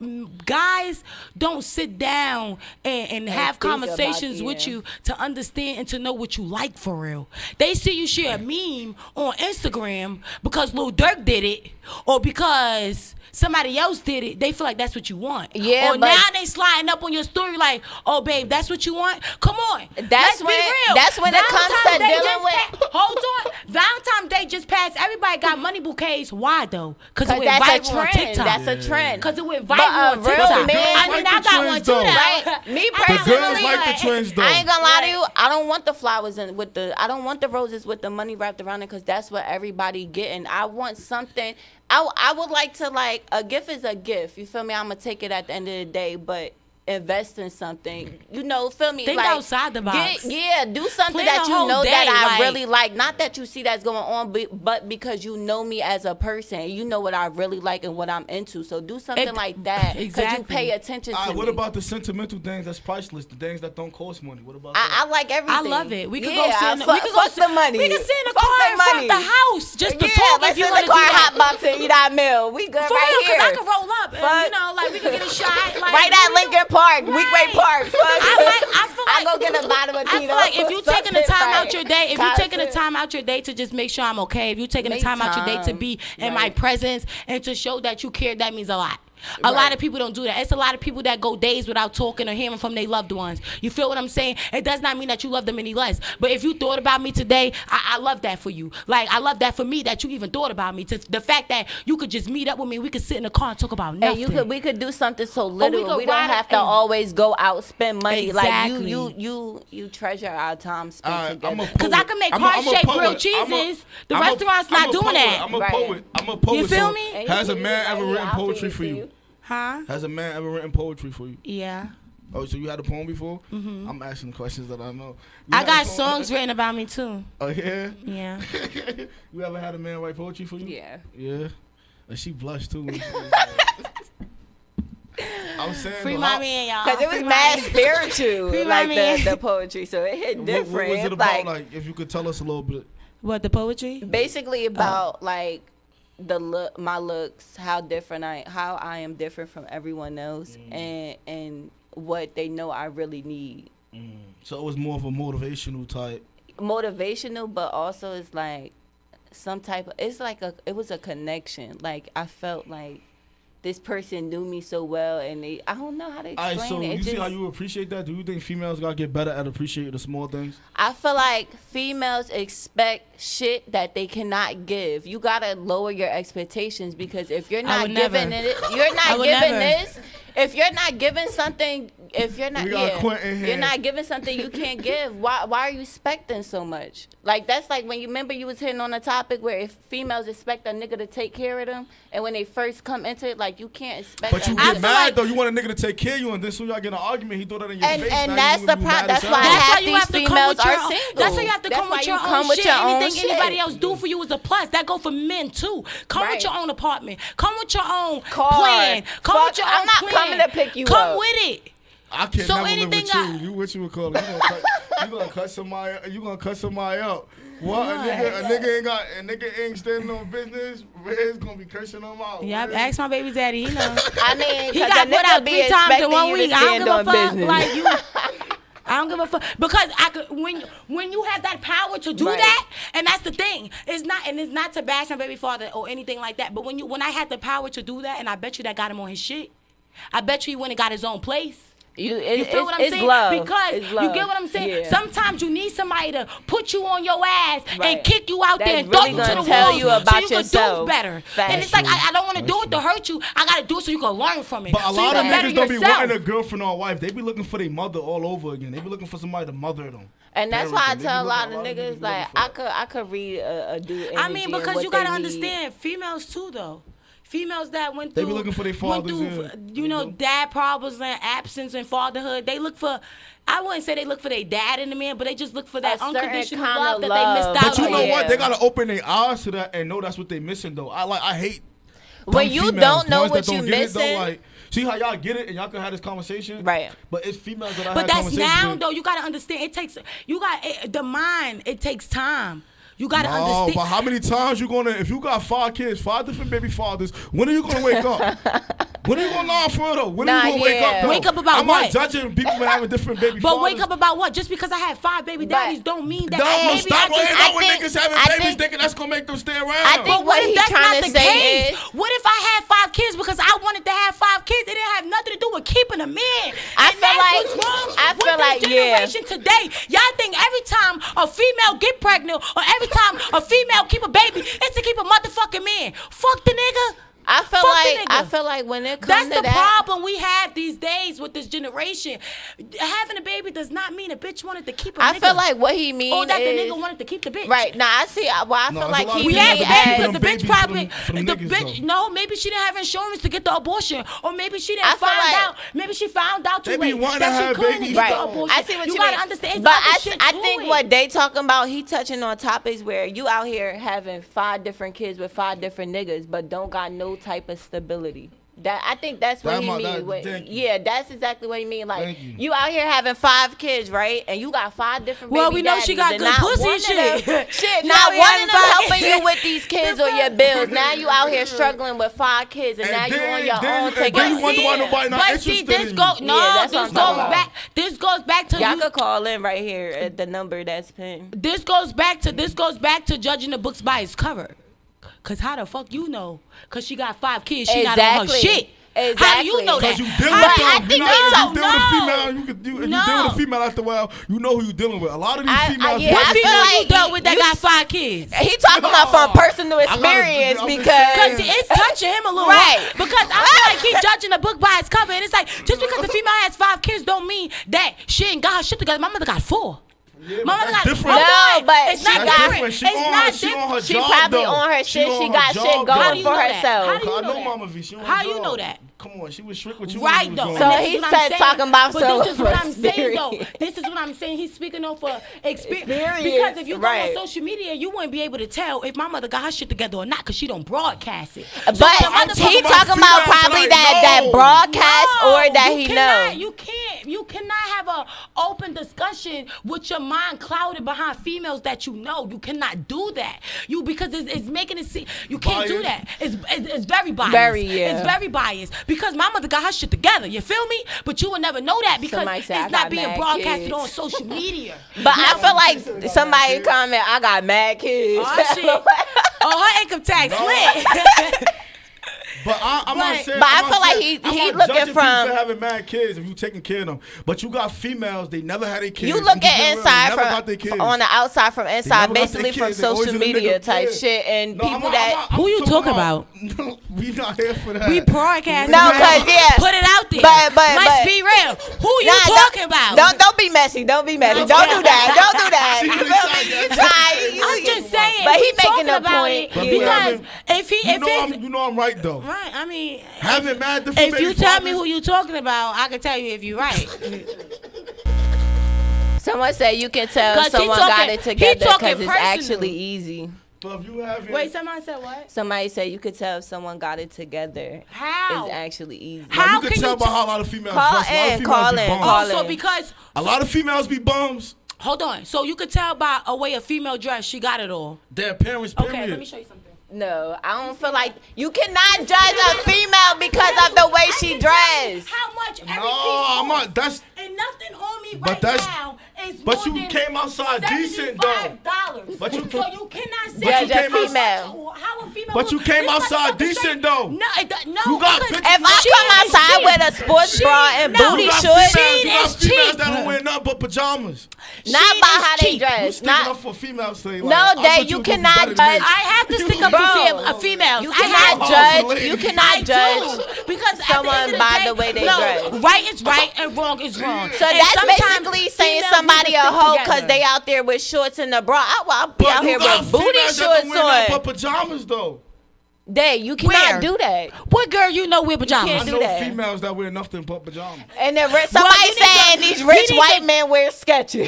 guys, don't sit down and have conversations with you to understand and to know what you like for real. They see you share a meme on Instagram because Lil Durk did it, or because somebody else did it. They feel like that's what you want. Yeah, or now they sliding up on your story like, oh babe, that's what you want. Come on, let's be real. That's when it comes to dealing with. Hold on, Valentine's Day just passed. Everybody got money bouquets. Why though? Because it went that's viral a on trend. TikTok. That's a trend. Because it went viral on real TikTok. man, I mean, I got one too. Right? Me personally, girls like the trends though. I ain't gonna lie to you. I don't want the flowers I don't want the roses with the money wrapped around it, because that's what everybody getting. I want something. I would like to, like, a gift is a gift. You feel me? I'm gonna take it at the end of the day, but invest in something. You know, feel me? Think like, outside the box. Do something Plan that the you whole know day, that I like- really like. Not that you see that's going on, but because you know me as a person. You know what I really like and what I'm into. So do something like that. Because Exactly. you pay attention to What me. about the sentimental things that's priceless? The things that don't cost money. What about I that? like everything. I love it. We could Yeah, go sit in the, fuck, we could go fuck sit, the money. We could sit in the Fuck car the in front of money. the house just to Yeah, talk let's if you sit in want the to do car, that. hot box and eat our meal. We good For right real, here. because I could roll up and, Fuck. you know, like, we could get a shot. Like, Right at Lincoln Park, Weekway Park. Fuck. I feel like I go get a bottle of I Tito. feel like if you taking the time out your day, if you Content. taking the time out your day to just make sure I'm okay, if you taking the Make time out your day to time. be in my Right. presence and to show that you care, that means a lot. A lot of people don't do that. It's a lot of people that go days without talking or hearing from their loved ones. You feel what I'm saying? It does not mean that you love them any less. But if you thought about me today, I love that for you. Like, I love that for me that you even thought about me. The fact that you could just meet up with me, we could sit in the car and talk about nothing. And we could do something so little. could We don't ride have to and- always go out spend money. Exactly. Like you treasure our time spent I'm a together. poet. Because I can make I'm a heart-shaped poet. grilled cheeses. The I'm a- restaurant's I'm not a doing poet. that. I'm a Right. poet. I'm a poet. You feel so me? And Has you a can man use ever that, written I'll feed poetry it for to you? Huh? Has a man ever written poetry for you? Yeah. Oh, so you had a poem before? Mm-hmm. I'm asking questions that I know. You I had a got poem? songs written about me too. Oh, yeah? Yeah. You ever had a man write poetry for you? Yeah. Yeah. And she blushed too. I'm saying Free though, my man, y'all. Because it was Free mad my man. spiritual, Free like my man. the poetry. So it hit different. What was it It's about? Like, if you could tell us a little bit. What, the poetry? basically about like my looks, how I am different from everyone else, and what they know I really need. So it was more of a motivational type. Motivational, but also it's like some type of, it was a connection. Like I felt like this person knew me so well, and I don't know how to explain Alright, so it. you see how you appreciate that? Do you think females gotta get better at appreciating the small things? I feel like females expect shit that they cannot give. You gotta lower your expectations, because if you're not would never. giving it, you're I not would giving never. this. If you're not giving something, if you're not, We got Quentin here. you're not giving something you can't give. Why are you expecting so much? Like that's like when you remember you was hitting on a topic where if females expect a nigga to take care of them, and when they first come into it, like you can't expect. But you a get nigga- feel mad like- though. You want a nigga to take care of you, and then soon y'all get in an argument. He throw that in your face. And now that's you the be problem. mad as That's hell. why That's half why you these have to come females with your are own. single. That's why you have to That's come why with you your come own with shit. your own Anything anybody shit. else do for you is a plus. That go for men too. Come Right. with your own apartment. Come with your own Car. plan. Come Fuck, with your I'm own not plan. coming to pick you Come up. with it. I can't So never live anything with you. I- You what you would call it? You gonna cut somebody? You gonna cut somebody out? What? A nigga ain't standing on business. Red's gonna be cursing them out. Yeah, Red. ask my baby daddy. He know. I mean, He because got a put nigga out be 3 times in expecting 1 you week. to I don't stand give a on fuck. business. Like you. I don't give a fuck because I could when you have that power to do Right. that, and that's the thing. It's not to bash my baby father or anything like that. But when I had the power to do that, and I bet you that got him on his shit. I bet you he went and got his own place. You feel what I'm it's saying? love. Because It's you love. get what I'm saying? Yeah. Sometimes you need somebody to put you on your ass and Right. kick you out That's there and really throw you to gonna the tell walls you about so you can yourself. do better. Facts. And it's like I don't want to do it to hurt you. I gotta do it so you can learn from it. But a so you lot of can better niggas don't be yourself. wanting a girlfriend or a wife. They be looking for their mother all over again. They be looking for somebody to mother them. And that's why I Parenting. They tell a be lot looking- of niggas be like looking for I could read a dude energy. I mean, and because what you gotta they need. understand, females too, though. Females that went They through, be looking for their went fathers, through, yeah. you know, dad problems and absence and fatherhood. They look for, I wouldn't say they look for their dad in the man, but they just look for that A certain unconditional kind love of that love. they missed out But you on. know Yeah. what? They gotta open their eyes to that and know that's what they missing though. I hate When dumb you females, don't know ones what that you don't get it, though, missing. like, see how y'all get it and y'all can have this conversation, Right. But it's females that I But had that's conversations now with. though. You gotta understand. It takes the mind. It takes time. You gotta No, understand. but how many times you gonna? If you got 5 kids, 5 different baby fathers, when are you gonna wake up? When are you gonna lie for though? When are you gonna wake up? Though? Wake up about I'm what? not judging people for having different baby But fathers. wake up about what? Just because I had 5 baby daddies don't mean that. No, maybe stop worrying about when think- niggas having I babies think- thinking that's gonna make them stay around. I think But what what if he's that's trying not to the say case? is, What if I had 5 kids because I wanted to have 5 kids? It didn't have nothing to do with keeping a man. I And feel that's like- what's wrong I with feel this like, yeah. generation today. Y'all think every time a female get pregnant or every time a female keep a baby, it's to keep a motherfucking man. Fuck the nigga. I feel Fuck like the nigga. I feel like when it That's comes to the that, problem we have these days with this generation. Having a baby does not mean a bitch wanted to keep a I nigga. feel like what he means or that the is nigga wanted to keep the bitch. right. Now I see. Well, I No, feel there's like a lot he of We females had means the that baby keep because them the bitch babies for probably them- for them the niggas, bitch. though. No, maybe she didn't have insurance to get the abortion, or maybe she I didn't feel find like- out. Maybe she found out too They be late wanting that to she have couldn't babies, get the right. abortion. I see what you gotta mean. understand. It's But other shit I to think it. what they talking about, he touching on topics where you out here having 5 different kids with 5 different niggas, but don't got no type of stability. That I think that's what That he my- mean. that- With, thank you. yeah, that's exactly what he mean. Like Thank you. you out here having 5 kids, right? And you got 5 different. Well, baby we know she got daddies, good and not pussy one and of them- shit. Shit, She not out here one of having them 5 helping you with these kids or your bills. Now you out here struggling with 5 kids, and now you on your own taking. then you wonder why nobody not But interested see, this in go you. no, Yeah, that's this what I'm goes talking back. This goes back to Y'all you. could call in right here at the number that's pinned. This goes back to judging the books by its cover. Cause how the fuck you know? Cause she got 5 kids, she not on her Exactly. shit. Exactly. How do you know that? Because you dealing How with do I them. think You no, know, if you deal with a no. female, you could do. If you deal with a female after a while, you know who you dealing with. A lot of these females. yeah, What I feel female you like dealt with that you- got 5 kids? He talking about from personal I gotta- experience I'm just because Because it's touching him a little Right. hard. Because I feel like he's judging a book by its cover. And it's like, just because the female has 5 kids don't mean that she ain't got her shit together. My mother got 4. My mother got different. Hold No, on. but it's she not got- different. She It's on not her- she on her different. she job, probably though. on her She shit. on She her got job, shit though. going How do you for know that? herself. How do you I know know that? Mama V. She on How her you job. know that? Come on, she was strict with you. Right when you though. was So going. And this he is what said I'm saying. talking about but some this is what I'm saying though. experience. This is what I'm saying. He's speaking on for experience. Experience, Because if you go right. on social media, you wouldn't be able to tell if my mother got her shit together or not, because she don't broadcast it. But So the he motherfucker- talking about probably that No. broadcast or that you he cannot, know. You cannot have a open discussion with your mind clouded behind females that you know. You cannot do that. Because it's making it seem you can't do Biased. that. It's very biased. Very, yeah. It's very biased because my mother got her shit together. You feel me? But you will never know that because Somebody say, "I it's got not being mad broadcasted kids." on social media. But I feel like somebody comment, I got mad kids. Oh shit! Oh, her income tax lit. But I'm not saying. But I I'm not feel like saying- I'm he not looking judging people from- for having mad kids if you taking care of them. But you got females, they never had their kids. You I'm look just at being real, inside they never got their kids. from on the outside from inside, never got their basically from kids. They always social in the media nigga type bed. shit, and No, people I'm that not- I'm Who you talking about? We not here for that. We broadcast. No, 'cause, yeah. Put it out there. But- Let's be real. Who you Nah, talking about? Don't be messy. Don't be messy. Don't do that. Don't do that. See You what feel I'm me? saying? You try. I'm just saying. But he we making talking a about point. it But Yeah. because if he you if know it's I'm, I'm right though. right, I mean, Having mad different if you baby tell me fathers- who you talking about, I can tell you if you're right. Someone said you can tell 'Cause he someone got talking- it he together talking because it's personal. actually easy. But if you having, Wait, somebody said what? Somebody said you could tell if someone got it together. How? It's actually easy. Now, How you can can tell you by how a lot of females Call dress. A lot of in, females call be in, bums. call So in. because A lot of females be bums. hold on, so you could tell by a way a female dress, she got it all. Their parents, period. Okay, let me show you something. No, I don't feel like you cannot judge a female because of the way she dressed. How much every No, piece I'm costs. not. That's. And nothing on me But right that's- now is but more you than came outside decent, though. $75. But you- so you cannot say But you Judge a came out- female. How a female But you look- came this outside motherfucker decent, say- though. No, no. You got because bitches- If I she come is outside cheap. with a sports She- bra and no. booty You got shorts, females, you got is females cheap. that don't wear nothing but pajamas. not She by is how they cheap. You dress. sticking Not up for females say like, No, I Dave, bet you do cannot better than judge- me. I have to stick up Bro, to see a female. you I have cannot to. judge. You I cannot I judge. do, because someone at the end of by day, the way they no, dress. right is right and wrong is wrong. So And that's sometimes basically saying females somebody need a to stick hoe because together. they out there with shorts and a bra. I'll be But out you here got with booty females that shorts don't wear nothing on. but pajamas though. Dave, you cannot Where? do that. What girl you know wear pajamas? I can't do know that. females that wear nothing but pajamas. And then somebody you need saying to- these you rich need white to- men wear Skechers.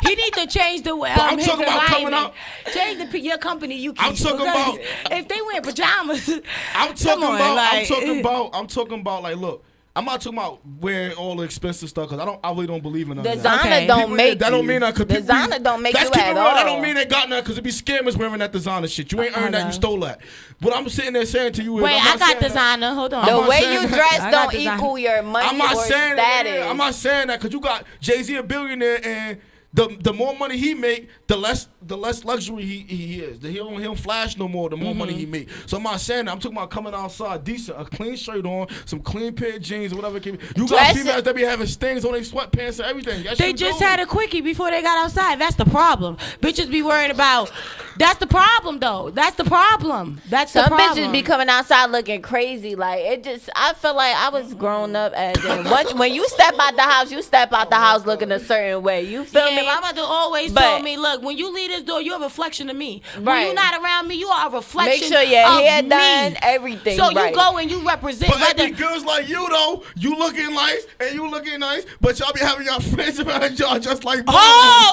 He need to change the way. I'm his talking about coming environment. out- Change your company. You keep. I'm talking because about- if they wear pajamas. I'm come talking on, about. like, I'm talking about. Like, look. I'm not talking about wearing all the expensive stuff because I really don't believe in none of that. Designer Okay. don't People- make that don't you. mean that 'cause people Designer don't make Let's you keep it at real. all. That don't mean they got nothing because it be scammers wearing that designer shit. You ain't earned that. You stole that. What I'm sitting there saying to you is, Wait, I'm I not got saying that. designer. Hold on. The I'm not way saying you that. dress I got don't design. equal your money I'm not or saying status. that. I'm not saying that because you got Jay-Z a billionaire and the more money he make, the less luxury he is. He don't flash no more. The more money he make. So I'm not saying that. I'm talking about coming outside decent, a clean shirt on, some clean pair of jeans or whatever it can be. You got Dress females that be having stings on their sweatpants and everything. That They shit just goes. had a quickie before they got outside. That's the problem. Bitches be worried about. That's the problem, though. That's the problem. That's the Some problem. bitches be coming outside looking crazy. Like it just, I feel like I was grown up as in when you step out the house, you step out the house looking a certain way. You feel Yeah, me? my mother always But- told me, look, when you leave this door, you're a reflection of me. When Right. you're not around me, you are a reflection Make sure your of hair me. done, everything. So right. you go and you represent. But whether- every girls like you though, you looking nice and you looking nice, but y'all be having y'all friends around y'all just like Oh,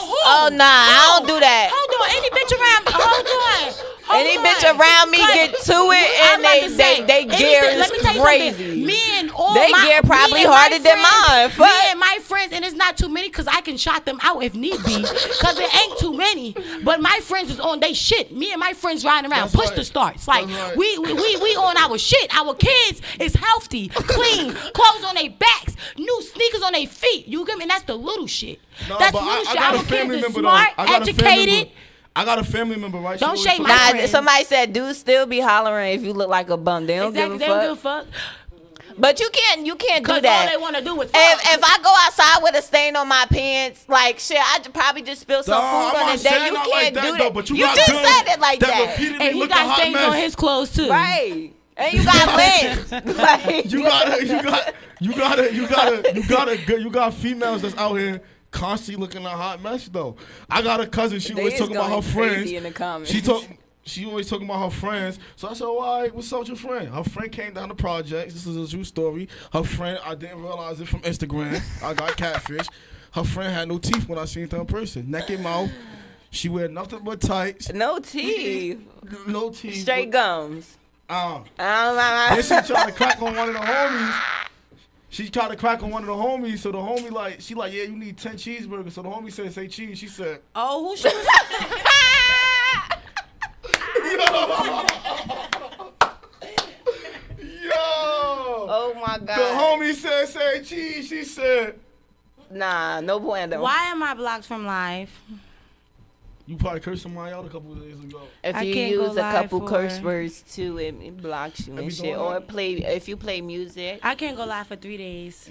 boys. who? Oh nah, I don't do that. Hold on, any bitch around. Hold on. Hold Any on. bitch around me get to it I'm and about to say, they any gear bitch- is let me tell you crazy. something. Me and all They my, gear probably me and my harder than friends- mine. Me Fuck. and my friends, and it's not too many because I can shot them out if need be because it ain't too many. But my friends is on they shit. Me and my friends riding around, That's push right. the starts. Like That's right. we on our shit. Our kids is healthy, clean, clothes on their backs, new sneakers on their feet. You get me? And that's the little shit. No, That's but little I shit. got Our a family kids is member smart, though. I got a family educated. member. I got a family member, right? She Don't always shake talk my about- Nah, friends. somebody said dudes still be hollering if you look like a bum. They don't Exactly. They give a don't fuck. give a fuck. But you can't do Because all that. they want to do is fuck. If I go outside with a stain on my pants, like shit, I probably just spill some Nah, food I'm on not it. Then saying you not can't like that, do though, that. but you You got just girls said it like that that. repeatedly And he look a got hot stains mess. on his clothes too. Right. And you got lens. Like, You got females that's out here constantly looking a hot mess though. I got a cousin. She They always is talking about her going friends. crazy in the comments. She always talking about her friends. So I said, "All right, what's up with your friend?" Her friend came down the projects. This is a true story. Her friend, I didn't realize it from Instagram. I got catfish. Her friend had no teeth when I seen her in person. Naked mouth. She wear nothing but tights. no teeth. No teeth. Straight gums. Then I she tried to crack on one of the homies. She tried to crack on one of the homies, so the homie she like, yeah, you need 10 cheeseburgers. So the homie said, say cheese. She said, Oh, who she was? yo. Oh my The god. homie said, say cheese. She said, Nah, no bueno. Why am I blocked from live? you probably cursed somebody out a couple of days ago. If I you can't go use a live couple for- curse words too, it blocks you Have and you shit. doing Or that? if you play music. I can't go live for 3 days.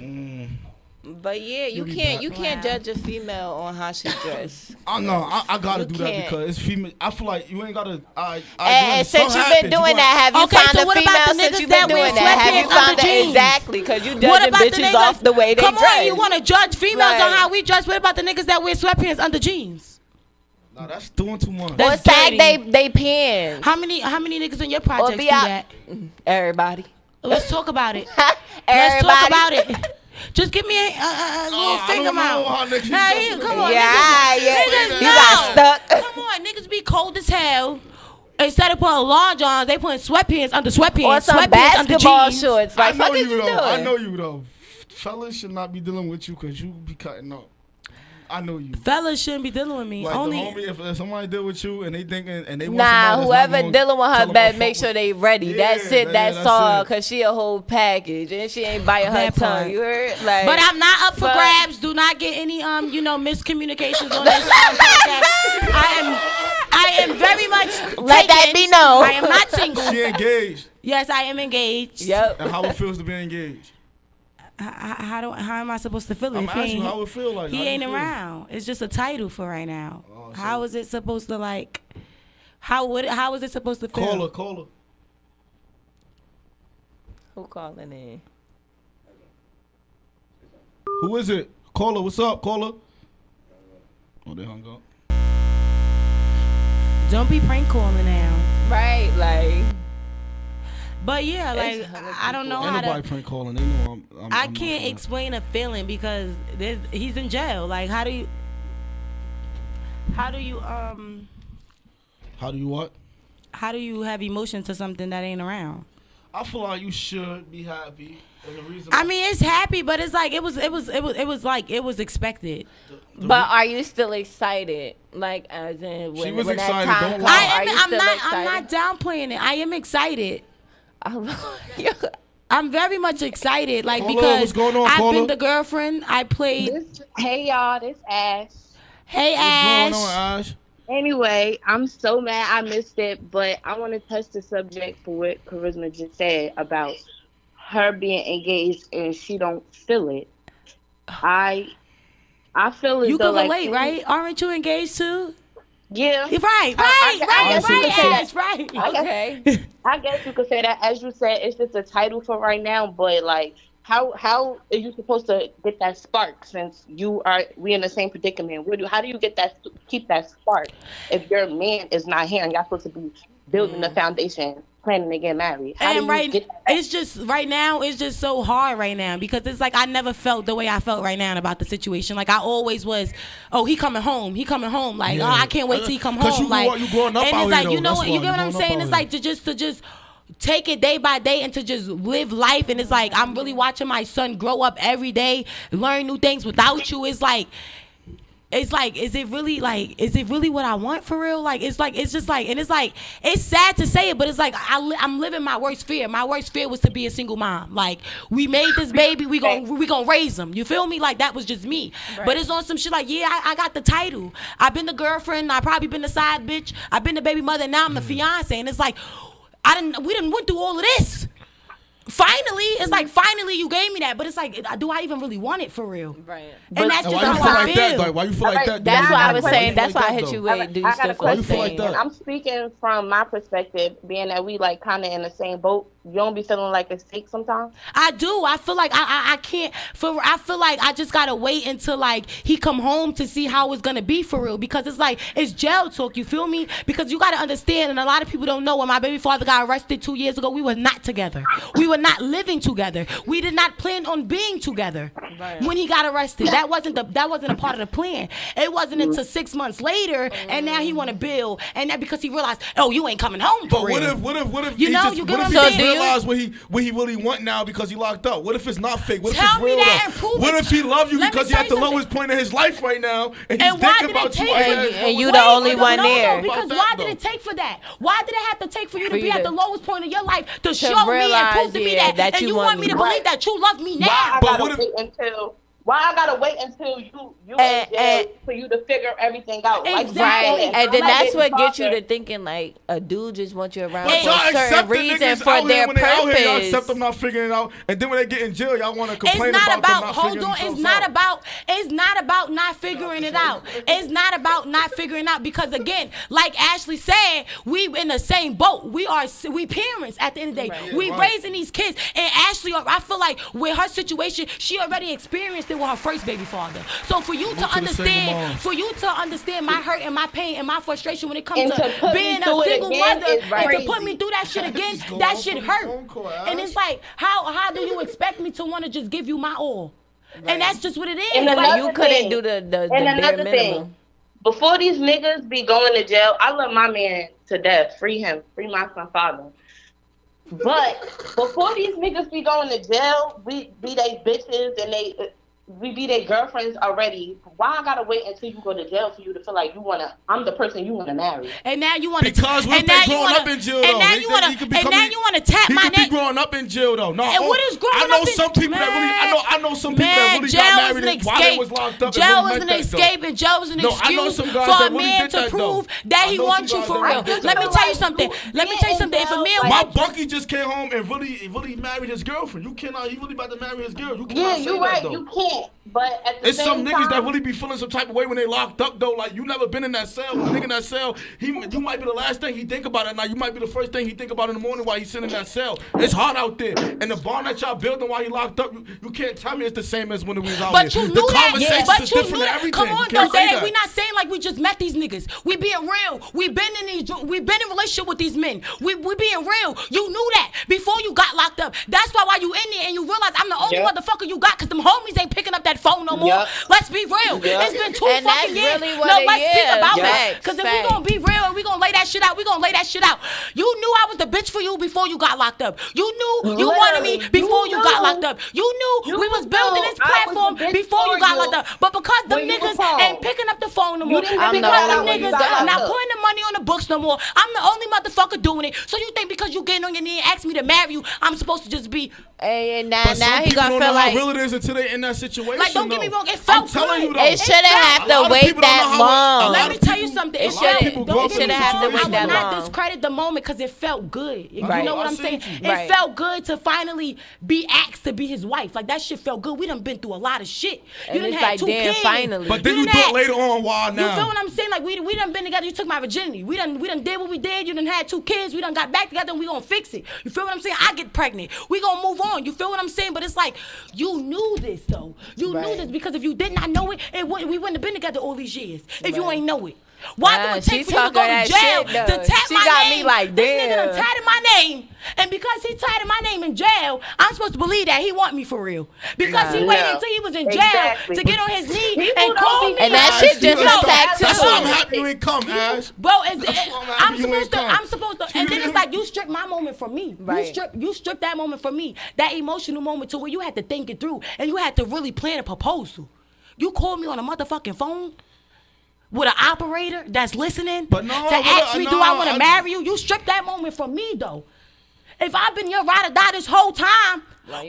But yeah, you be can't back. you can't Wow. judge a female on how she dress. I know. I gotta You do that can't. because it's female. I feel like you ain't gotta. And since you've been doing that, have you Okay, found so a what about female the since niggas you've been that wear doing that? Have you sweatpants found under that jeans? exactly? Because you What judging about the bitches niggas? off the way they Come dress. on, you want to judge females on Right. how we dress? What about the niggas that wear sweatpants under jeans? Nah, that's doing too much. or That's sag dirty. they pants. How many niggas in your projects be do out- that? Everybody. Let's talk about it. Everybody. Let's talk about it. Just give me a little I finger don't know mouth. how niggas Hey, dress. come on, Yeah, niggas. yeah. Niggas, You got stuck. Come on, niggas be cold as hell. Instead of putting long johns, they putting sweatpants under sweatpants. Or some sweatpants under basketball jeans. shorts. I Like, know fuck is you you though. doing? I know you though. Fellas should not be dealing with you because you be cutting up. I know you. Fellas shouldn't be dealing with me. Like Only the homie, if somebody deal with you and they thinking and they want Nah, somebody that's whoever not gonna dealing with tell her them best, I make fuck sure with- they ready. Yeah, That's it. That's that's all. it. Cause she a whole package and she ain't biting her That part. tongue. You heard? Like, But I'm not up for Fuck. grabs. Do not get any miscommunications on this podcast. I am very much Let that taken. be known. I am not single. She engaged. Yes, I am engaged. Yep. And how it feels to be engaged. How am I supposed to feel I'm if he asking you ain't, how it feel like. he How you ain't feel? around? It's just a title for right now. Oh, so- How is it supposed to like? How is it supposed to feel? Call her. Who calling in? Who is it? Call her. What's up? Call her. Oh, they hung up. Don't be prank calling now. Right, like. But yeah, like It's hella I don't know Ain't how nobody to. prank calling. They know I'm I not can't for that. explain a feeling because he's in jail. Like how do you How do you what? how do you have emotion to something that ain't around? I feel like you should be happy. And the reason I mean, it's happy, but it's like it was expected. But are you still excited? Like, as in when, She was when excited, that time don't comes, lie. are you I'm still not excited? downplaying it. I am excited. Yeah. I'm very much excited, like Paula, because what's going on, I've Paula? been the girlfriend. I played. Hey y'all, this Ash. Hey What's Ash. going on, Ash? Anyway, I'm so mad I missed it, but I want to touch the subject for what Charisma just said about her being engaged and she don't feel it. I feel as You though can like relate, right? Aren't you engaged too? Yeah. Right, I guess you could say Ash, right. Okay. I guess you could say that. As you said, it's just a title for right now, but like how are you supposed to get that spark since we in the same predicament? How do you keep that spark if your man is not here and y'all supposed to be building the foundation, planning to get married? How And do you get that? it's just right now, it's just so hard right now because it's like I never felt the way I felt right now about the situation. Like I always was, oh, he coming home. Like, Yeah. oh, I can't wait till he come 'Cause home. you growing up and out it's like, here, you though. know That's what? why You get what you I'm growing up saying? out It's like to just take it day by day and to just live life. And it's like I'm really watching my son grow up every day, learn new things without you. It's like, is it really what I want for real? Like, it's just like, and it's like, it's sad to say it, but it's like, I'm living my worst fear. My worst fear was to be a single mom. Like, we made this baby, we gonna raise him. You feel me? Like, that was just me. Right. But it's on some shit like, yeah, I got the title. I've been the girlfriend. I probably been the side bitch. I've been the baby mother. And now I'm the fiance. And it's like, we didn't went through all of this. Finally, it's like finally you gave me that, but it's like, do I even really want it for real? Right. And that's And just why you how feel I like that? feel. Like, why you feel like that? That's though? why I was Why you saying. feel That's like why I that, hit though? you with. Do you I still got a feel the you feel like same? that? And I'm speaking from my perspective, being that we like kind of in the same boat. You don't be feeling like it's fake sometimes. I do. I feel like I can't. I feel like I just gotta wait until like he come home to see how it's gonna be for real. Because it's like it's jail talk. You feel me? Because you gotta understand, and a lot of people don't know. When my baby father got arrested 2 years ago, we were not together. We were not living together. We did not plan on being together. Right. When he got arrested, that wasn't a part of the plan. It wasn't until 6 months later, and now he want to build, and that because he realized, oh, you ain't coming home. For But real. what if You he know, just, you get what if what he I'm just saying? realized what he really want now because he locked up? What if it's not fake? What if Tell it's me real that though? and prove What it. if he love you Let me because he tell at you the lowest point in his life right now and he's And why thinking did it about you? take? And you the only one there. Because Fuck why that, did it though. take for that? Why did it have to take for you to For be you at to- the lowest point of your life to show me and realize, prove to me yeah, that, that and you you want want me to me. believe Right. that you love me Why now? I But gotta what if- wait until? Why I gotta wait until you in jail for you to figure everything out? Like, Exactly. Right, you said, and then I'm that's like what gets you father. to thinking like a dude just wants you around But for y'all a accept certain the reason niggas for out their here when they out here. Y'all purpose. accept them not figuring it out, and then when they get in jail, y'all want to It's complain not about them about not hold figuring on. It's themselves not out. about not figuring it out. It's not about not figuring out because again, like Ashley said, we in the same boat. We parents at the end of the day. Right. We right. raising these kids, and Ashley, I feel like with her situation, she already experienced it with her first baby father. So for you to to the single understand my hurt and my pain and my frustration when it comes And to to put me being a through it single again mother is and crazy. to put me through that shit again, Just go that off shit on the hurt. phone call, And Ash. it's like, how do you expect me to want to just give you my all? And that's just what it is. And Like, another You couldn't thing. do the And bare another minimum. thing, before these niggas be going to jail, I love my man to death. Free him. Free my son father. But before these niggas be going to jail, we be they bitches and we be their girlfriends already. Why I gotta wait until you go to jail for you to feel like I'm the person you wanna marry? and now you want to Because what if they growing up in jail though? And now They- you they- want he could to be and now coming- you want to tap He my could be neck. growing up in jail though. No, And what is growing I know up in- some people that really. I know some people that really got married while they was locked up. Jail and was really an meant that, though. escape, and jail was an No, I know excuse some for guys a that really man did to that, though. prove that I he know wants some you guys for that real. really did Let me that. tell you something. Let me tell you something. If a man My wants Bucky just came home and really married his girlfriend. You cannot. He really about to marry his girl. You cannot Yeah, say you're that, right. though. You can't. But at the It's same some time, niggas that really be feeling some type of way when they locked up though. Like you never been in that cell. When a nigga in that cell, you might be the last thing he think about at night. You might be the first thing he think about in the morning while he's sitting in that cell. It's hot out there, and the bond that y'all building while he locked up, you can't tell me it's the same as when we was out But here. you The knew that. conversations But is you different knew than that. everything. Come on, You though. can't say that. We not saying like we just met these niggas. We being real. We been in relationship with these men. We being real. You knew that before you got locked up. That's why while you in there and you realize I'm the only Yeah. motherfucker you got because them homies ain't pick picking up that phone no more. Yep. Let's be real. Yep. It's been 2 And that's fucking years. really what No, it let's speak is. about Yep. that. Because if we Facts. gonna be real and we gonna lay that shit out, we gonna lay that shit out. You knew I was the bitch for you before you got locked up. You knew you wanted me before you got locked up. You knew we was building this platform before you got locked up. But because them niggas ain't picking up the phone no more, because them niggas not putting the money on the books no more, I'm the only motherfucker doing it. So you think because you getting on your knee and asking me to marry you, I'm supposed to just be... And But now some he people gonna don't feel know how like real it is until they in that situation. Like, don't get me though. wrong, it felt I'm telling good. you though. it shouldn't have A lot to of wait people don't know that how long. Let me tell you something. It shouldn't- Don't it get shouldn't me have to wrong. wait I that will not long. discredit the moment because it felt good. You Right. know what I I'm see saying? you. It Right. felt good to finally be asked to be his wife. Like, that shit felt good. We done been through a lot of shit. And You done it's had like, 2 damn, kids. finally. But then you do done it had- later on. Why You feel now? what I'm saying? Like, we done been together. You took my virginity. We done did what we did. You done had 2 kids. We done got back together and we gonna fix it. You feel what I'm saying? I get pregnant. We gonna move on. You feel what I'm saying? But it's like, you knew this though. You knew this because if you did not know it, we wouldn't have been together all these years. If you ain't know it. Why do it take for you to go to jail to tap She my got name? me like, this nigga done damn. tatted my name, and because he tatted my name in jail, I'm supposed to believe that he want me for real. Because he waited until he was in jail to get on his knee and call me. And that shit just No, a tattoo. That's why I'm happy you ain't come, Ash. Bro, I'm I'm supposed to, and then it's like you stripped my moment from me. Right. You stripped that moment from me, that emotional moment to where you had to think it through and you had to really plan a proposal. You called me on a motherfucking phone with an operator that's listening But no, to ask me, do I want I- to marry you? You stripped that moment from me, though. If I've been your ride or die this whole time,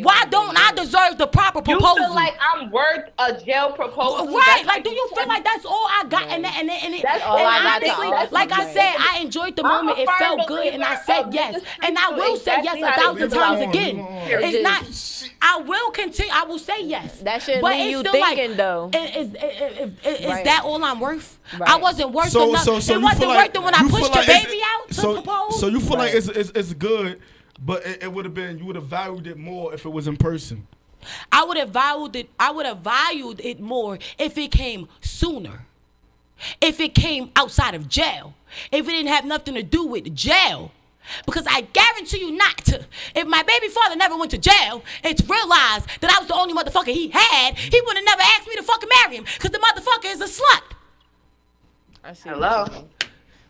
why don't I deserve the proper You proposal? feel like I'm worth a jail proposal? Right, That's like, do you feel like that's all I got? And That's all I got to honestly, offer. like I said, I enjoyed the moment. It firm felt good, and I believer said of yes. niggas And I treat will you say yes exactly how 1,000 they times do. again. It's not. I will continue. I will say yes. That shouldn't But leave it's you still thinking, like, though. Is Right. that all I'm worth? Right. I wasn't worth So enough. you It feel wasn't like worth it when I you feel pushed like your it's- baby out to propose. So you feel like it's good, but it would have been, you would have valued it more if it was in person. I would have valued it more if it came sooner. If it came outside of jail. If it didn't have nothing to do with jail. Because I guarantee you not to. If my baby father never went to jail and realized that I was the only motherfucker he had, he would have never asked me to fucking marry him. Because the motherfucker is a slut. I see. Hello.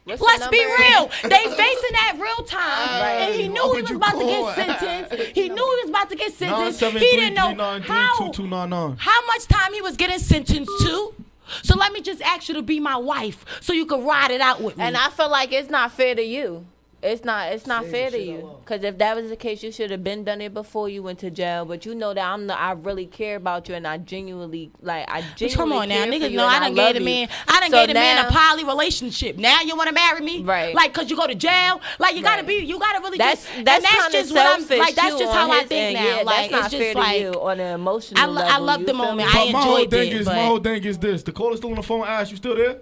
Let's be real. They facing that real time, and he knew What he would was you about to call get it? sentenced. He knew he was about to get sentenced. He didn't know how much time he was getting sentenced to. So let me just ask you to be my wife, so you can ride it out with me. And I feel like it's not fair to you. It's not fair to you. Because if that was the case, you should have been done it before you went to jail. But you know that I really care about you, and I genuinely Come on now, care for niggas you, know and I done love gave a you. man. I done So gave a man a now- poly relationship. Now you want to marry me, Right. Like, cause you go to jail. Like, you gotta really That's just. that's and kind of just what I'm selfish. like. That's too, just on how I his think end. now. Yeah, Like, that's not it's just fair like to you on an emotional level. I love you the feel moment. me? I But my whole enjoyed thing it, is, but- my whole thing is this. The caller's still on the phone. Ash, you still there?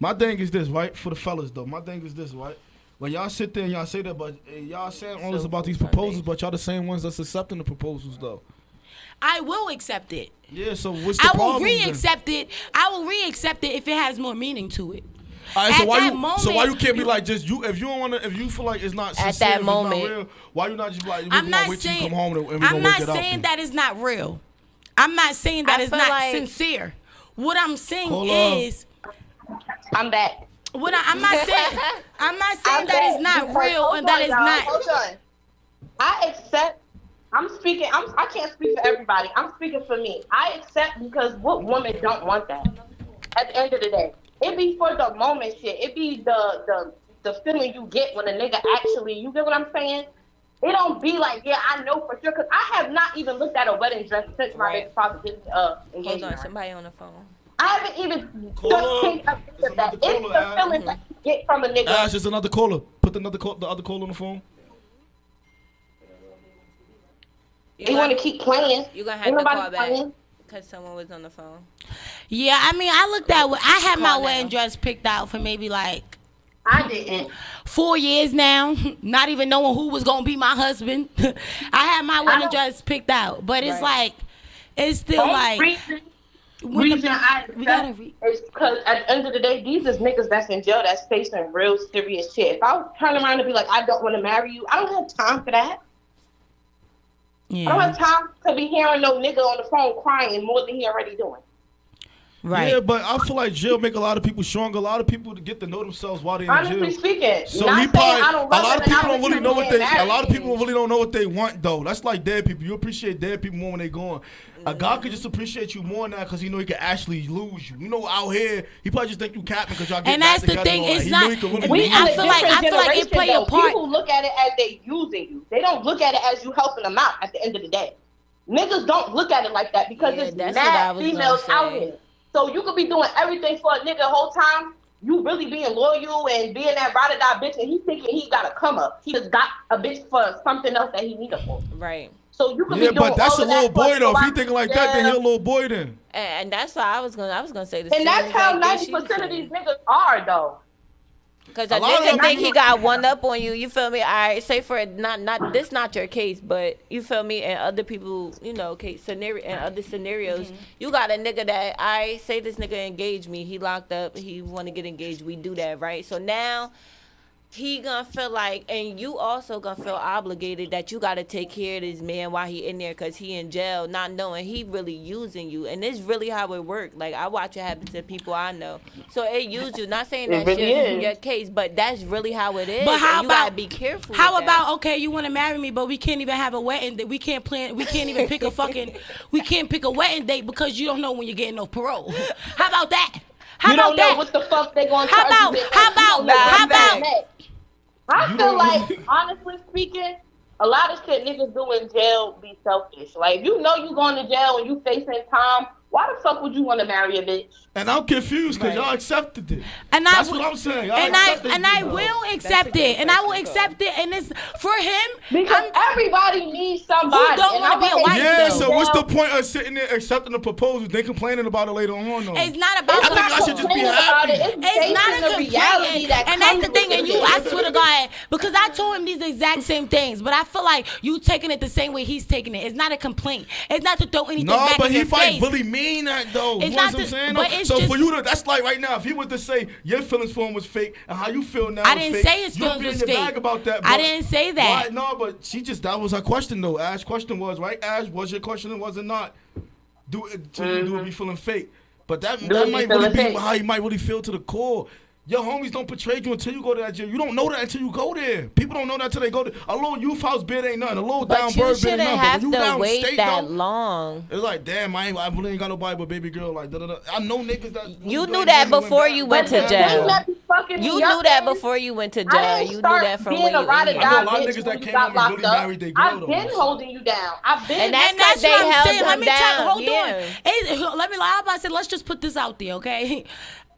My thing is this, right? For the fellas though, my thing is this, right? When y'all sit there and y'all say that, but y'all saying all this about these proposals, but y'all the same ones that's accepting the proposals though. I will accept it. Yeah, so what's the I will problem then? re-accept it. I will re-accept it if it has more meaning to it. All right, so At why that you moment, so why you can't be like just you if you don't wanna, if you feel like it's not sincere, that if it's not moment. real, why you not just like I'm not wait till you saying. come home and we I'm gonna not work it out? saying that it's not real. I'm not saying that I it's feel not like- sincere. What I'm saying Hold on. is. I'm back. I'm not saying that it's not Because- real hold and that on, it's y'all, not. Hold on. I accept. I can't speak for everybody. I'm speaking for me. I accept because what woman don't want that? At the end of the day, it be for the moment shit. It be the feeling you get when a nigga actually. You get what I'm saying? It don't be like, yeah, I know for sure. Cause I have not even looked at a wedding dress since my baby father did Hold engagement. on, somebody on the phone. I haven't even Caller. just think of There's that. another It's caller, the Al. feeling that you get from a nigga. Ash, it's another caller. Put the other caller on the phone. You want to keep playing. You're going to Ain't have to nobody call back playing. because someone was on the phone. Yeah, I mean, I looked at. I had my Call wedding now. dress picked out for maybe like I didn't. 4 years now, not even knowing who was gonna be my husband. I had my wedding dress picked out, but it's like, it's still like. Reason I we gotta is because at the end of the day, these is niggas that's in jail that's facing real serious shit. If I was turn around and be like, I don't want to marry you, I don't have time for that. Yeah. I don't have time to be hearing no nigga on the phone crying more than he already doing. Right. Yeah, but I feel like jail make a lot of people stronger. A lot of people to get to know themselves while they're in jail. Honestly speaking, So not he saying probably, I don't a lot of people don't really know what they. married. A lot of people really don't know what they want though. That's like dead people. You appreciate dead people more when they gone. A guy could just appreciate you more now because he know he can actually lose you. You know, out here he probably just think you capping because y'all get And back that's the together thing. and all It's that. not. He know he can really We lose in I a feel like different it play a generation, part. People look at it as they using you. They don't look at it as you helping them out at the end of the day. Niggas don't look at it like that because Yeah, there's that's what I mad was females gonna out say. here. So you could be doing everything for a nigga the whole time. You really being loyal and being that ride or die bitch, and he thinking he got to come up. He just got a bitch for something else that he need her for. Right. So you could be Yeah, doing but that's all a of that little boy for though. If he somebody- thinking like that, then he a little boy then. And that's why I was gonna say the And same that's how exact thing 90% she of these said. niggas are though. Because A a lot of nigga them think he people- got one up on you. You feel me? I say for it, not this not your case, but you feel me? And other people, you know, case scenario and other scenarios, you got a nigga that I say this nigga engaged me. He locked up. He want to get engaged. We do that, right? So now he gonna feel like, and you also gonna feel obligated that you gotta take care of this man while he in there because he in jail, not knowing he really using you. And it's really how it work. Like I watch it happen to people I know. So it use you. Not saying that It really shit in is. your case, but that's really how it is. But how and you gotta about be careful? How with that. about okay, you want to marry me, but we can't even have a wedding date. We can't plan. We can't even pick a fucking. We can't pick a wedding date because you don't know when you're getting no parole. How about that? How You about don't know that? what the fuck they gonna How charge about- you with. how You don't know about- what how they gonna about- make. I You feel don't- like, honestly speaking, a lot of shit niggas do in jail be selfish. Like, if you know you going to jail and you facing time, why the fuck would you want to marry a bitch? And I'm confused because y'all accepted it. And That's I, what I'm saying. Y'all and I accepted and it, I though. will accept it, and I will accept it, and it's for him. Because everybody needs somebody. Who don't and wanna I be a would wife, hate Yeah, to so go what's the down- point of sitting there accepting the proposal, then complaining about it later on though? It's not about. I think I should just be complaining about happy. it. It's It's not facing a the complaint, reality that and that's comes the thing. with And it. you, I swear to God, because I told him these exact same things, but I feel like you taking it the same way he's taking it. It's not a complaint. It's not to throw anything No, back but in he your probably face. really mean that though. It's You know not what I'm the- saying? but though? it's So just- for you to, that's like right now, if he was to say your feelings for him was fake and how you feel now I is didn't fake, say his you would feelings be in was your fake. bag about that. I but didn't say that. Why? No, but she just, that was her question though. Ash's question was, right? Ash, was your question and was it not? Do it be feeling fake? But that it might be really feeling be fake? how you might really feel to the core. Your homies don't portray you until you go to that jail. You don't know that until you go there. People don't know that until they go there. A little youth house bid ain't nothing. A little down But you bird bid ain't shouldn't nothing. have But when you to down wait state that though, long. it's like, damn, I really ain't got nobody but baby girl. Like, da-da-da. I know niggas that. You really knew don't that even before back. you went to The jail. thing that be fucking You me knew up that is, before you went to I jail. didn't You knew start that from being when a you ride or in I know die a lot of bitch niggas when that you came got home and locked really up. married they girl, I've though. been holding you down. I've been. And that's And that's 'cause they what I'm held saying. Let him me tell. down, Hold yeah. on. Let me. I'm about to say. Let's just put this out there, okay?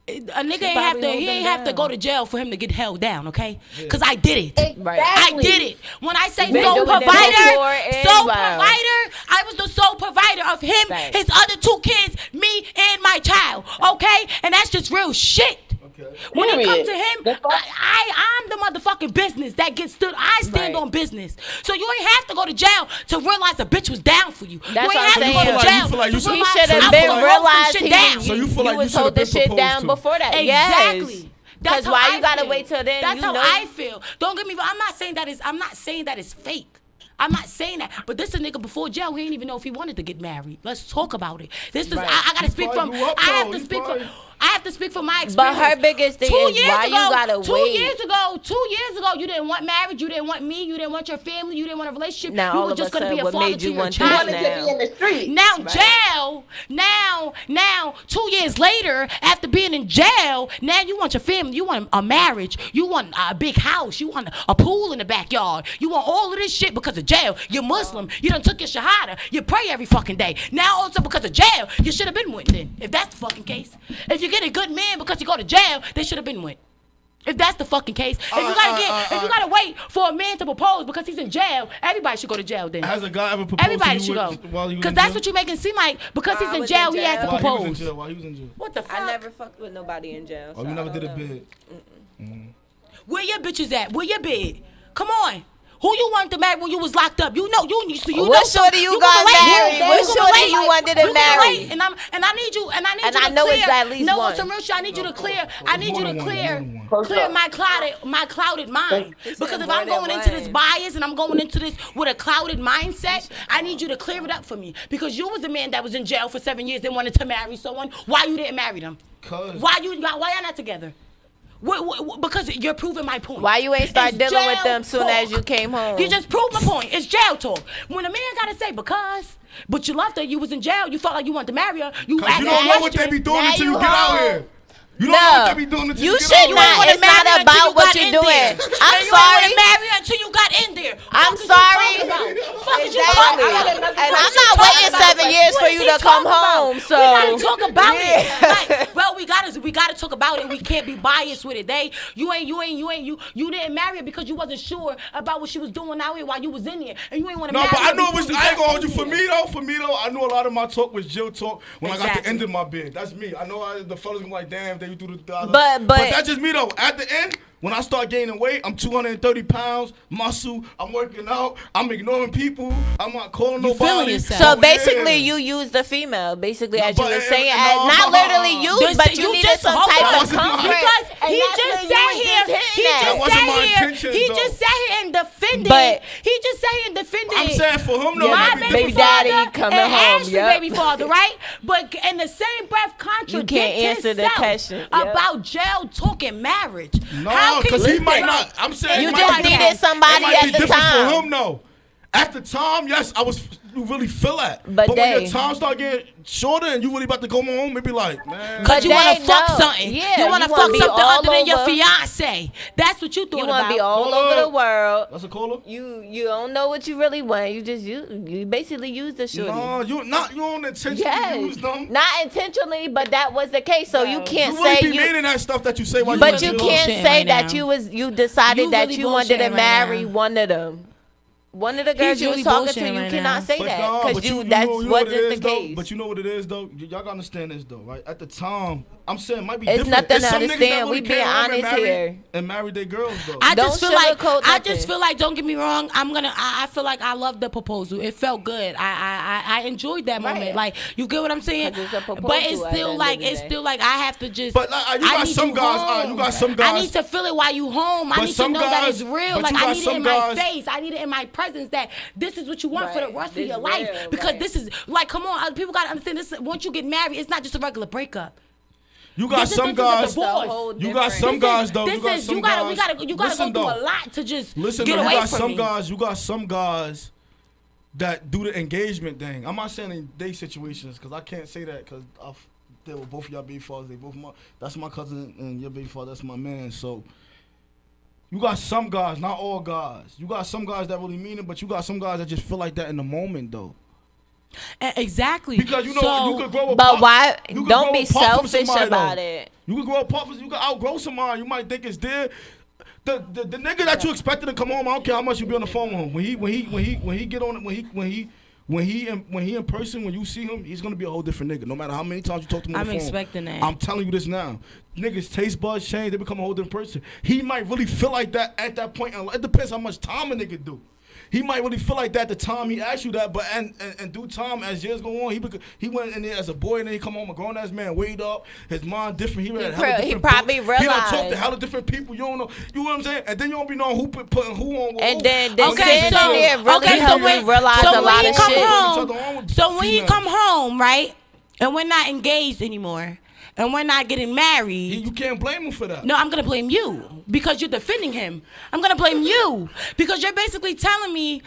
A nigga ain't have probably to. hold He them ain't have to down. go to jail for him to get held down, okay? Because I did it. Exactly. I did it. When I say Been sole doing it provider, before and sole while. provider, I was the sole provider of him, Right. his other two kids, me, and my child, okay? And that's just real shit. When it comes Period. to him, The fuck? I'm the motherfucking business that gets stood. I stand Right. on business. So you ain't have to go to jail to realize a bitch was down for you. That's you ain't what I'm have to saying. go to You jail feel like you to should- He realize should I have was been holding realized shit he down. So you feel like you was should have holding been shit proposed down to. before that. Exactly. Yes. That's 'Cause how why I you gotta feel. wait till then? That's You how know? I feel. Don't get me wrong. I'm not saying that is fake. I'm not saying that. But this a nigga before jail. He didn't even know if he wanted to get married. Let's talk about it. This is. Right. I gotta He speak probably from. grew up, I have though. to He speak probably- from. I have to speak from my But experience. her biggest thing is why you gotta wait. 2 years ago, you didn't want marriage. You didn't want me. You didn't want your family. You didn't want a relationship. Now you all were of just a gonna be sudden, a what father made to you your want You this child. wanted now? to be in the street. Now Right. jail, now 2 years later, after being in jail, now you want your family, you want a marriage, you want a big house, you want a pool in the backyard, you want all of this shit because of jail. You're Muslim, you done took your shahada, you pray every fucking day. Now also because of jail, you should have been with then, if that's the fucking case. If you get a good man because you go to jail, they should have been with. If that's the fucking case, if you gotta wait for a man to propose because he's in jail, everybody should go to jail then. Has a guy ever proposed Everybody to should you go. while you was Because in that's jail? what you making seem like. Because he's I in was jail, in he has to jail. While he was in propose. jail. While he was in jail. What the fuck? I never fucked with nobody in jail. Oh, so you never I did a don't know. bid. Where your bitches at? Where your bid? Come on. Who you wanted to marry when you was locked up? You know, What shorty you got married? What shorty you wanted to marry? And I need you And to I know clear. it's at least no, one. some real shit. I need you to clear. I need you to clear Close my clouded mind. Because if more I'm than going into this one. bias and I'm going into this with a clouded mindset, I need you to clear it up for me. Because you was a man that was in jail for 7 years and wanted to marry someone. Why you didn't marry them? Why y'all not together? Because you're proving my point. Why you ain't start It's dealing with jail them soon as talk. you came home? You just proved my point. It's jail talk. When a man gotta say because, but you loved her, you was in jail, you felt like you wanted to marry her, you Cause asked you don't know what they be doing Now until you you get out home. here. You don't know what they be doing until you You get should out here. not. It's not about what you're doing. I'm sorry. You marry her until you got in there. I'm sorry. Exactly. And I'm not waiting 7 years for you to come home. So we gotta talk about Yeah. it. Like, well, we gotta talk about it. We can't be biased with it. You didn't marry her because you wasn't sure about what she was doing out here while you was in there, and you ain't want to No, marry but her. I know it before was. you I ain't got gonna hold in you. For there. me though, I know a lot of my talk was Jill talk when I got Exactly. the end of my bid. That's me. I know the fellas gonna be like, damn, they do the dollar. But that's just me though. At the end, when I start gaining weight, I'm 230 pounds, muscle. I'm working out. I'm ignoring people. I'm not calling You feeling nobody. yourself. So Yeah. basically, you used the female, basically, as you but- were saying, no. not literally used, but you needed some hold type on. of wasn't my- comfort. Because And he that's just where sat you was here. just He hitting just at. That wasn't my sat here. intentions, He though. just sat here and defended. But- He just sat here and defended. I'm saying for him though, my maybe baby Baby daddy father coming and home, Ashley yup. baby father, right? But in the same breath, contradict answer the himself question, yup. about jail talking marriage. No, How can because you he might think- not. I'm saying You it just might be needed different. somebody It might at be the different time. for him though. At the time, yes, I was. You really feel that. But when they- your time start getting shorter and you really about to go home, it be like, man. Cause you But wanna they fuck know. something. Yeah, you wanna you wanna fuck be something all other than your over. fiance. That's what you thought You about. want to be all over the world. That's a caller? You don't know what you really want. You just you basically use the shorty. No, you don't intentionally Yes, use them. not intentionally, but that was the case. So you can't You really say be meaning that stuff that you say while But you you in can't jail. bullshitting say right that now. you decided You that really you wanted to bullshitting right marry now. one of them. One of the girls you really was talking to, bullshitting you right cannot now. say But that no, because but you you that know what it wasn't is, the though? case. But you know what it is though. Y'all gotta understand this though, right? At the time, I'm saying it might be It's different. nothing It's to some niggas that understand. really We came being home and honest married- here. and married their girls though. I Don't just feel like sugarcoat nothing. don't get me wrong. I feel like I love the proposal. It felt good. I enjoyed that moment. Right. Like you get what I'm saying? 'Cause it's a proposal But it's at the still end like of the it's day. still like I have to just. But, like, you I got need some you guys- home. you got some I guys- need to feel it while you home. I But need to some know that guys- it's real. but Like you I got need it some in guys- my face. I need it in my presence that this is what you want for the Right. rest of This your life. real, Because right. this is like, come on, other people gotta understand this. Once you get married, it's not just a regular breakup. You got This is- some this is a guys. divorce. You got some guys though. This You got is some you gotta guys. you gotta Listen, go through though. a lot to just Listen, get though, away you got from some me. guys. You got some guys that do the engagement thing. I'm not saying in day situations because I can't say that because they were both y'all baby fathers. They both that's my cousin and your baby father. That's my man. So you got some guys, not all guys. You got some guys that really mean it, but you got some guys that just feel like that in the moment though. Exactly. Because you know So- you could grow But apart. why? you could Don't grow be apart from selfish somebody, about though. it. You could grow apart from. You could outgrow somebody. You might think it's there. The nigga that you expected to come home, I don't care how much you be on the phone with him. When he get on when he in person, when you see him, he's gonna be a whole different nigga. No matter how many times you talk to him on I'm the phone. expecting that. I'm telling you this now. Niggas taste buds change. They become a whole different person. He might really feel like that at that point. It depends how much time a nigga do. He might really feel like that the time he asked you that, but and due time as years go on, he went in there as a boy and then he come home a grown ass man, weighed up, his mind different. He read hella He different probably books. He done talked to realized. hella different people. You don't know, you know what I'm saying? And then you don't be knowing who putting who on. And then Okay, sitting so- there really okay, so helped me when- realize so a when lot he of come shit. home- So when he come home, right, and we're not engaged anymore, and we're not getting married. You can't blame him for that. No, I'm gonna blame you because you're defending him. I'm gonna blame you because you're basically telling me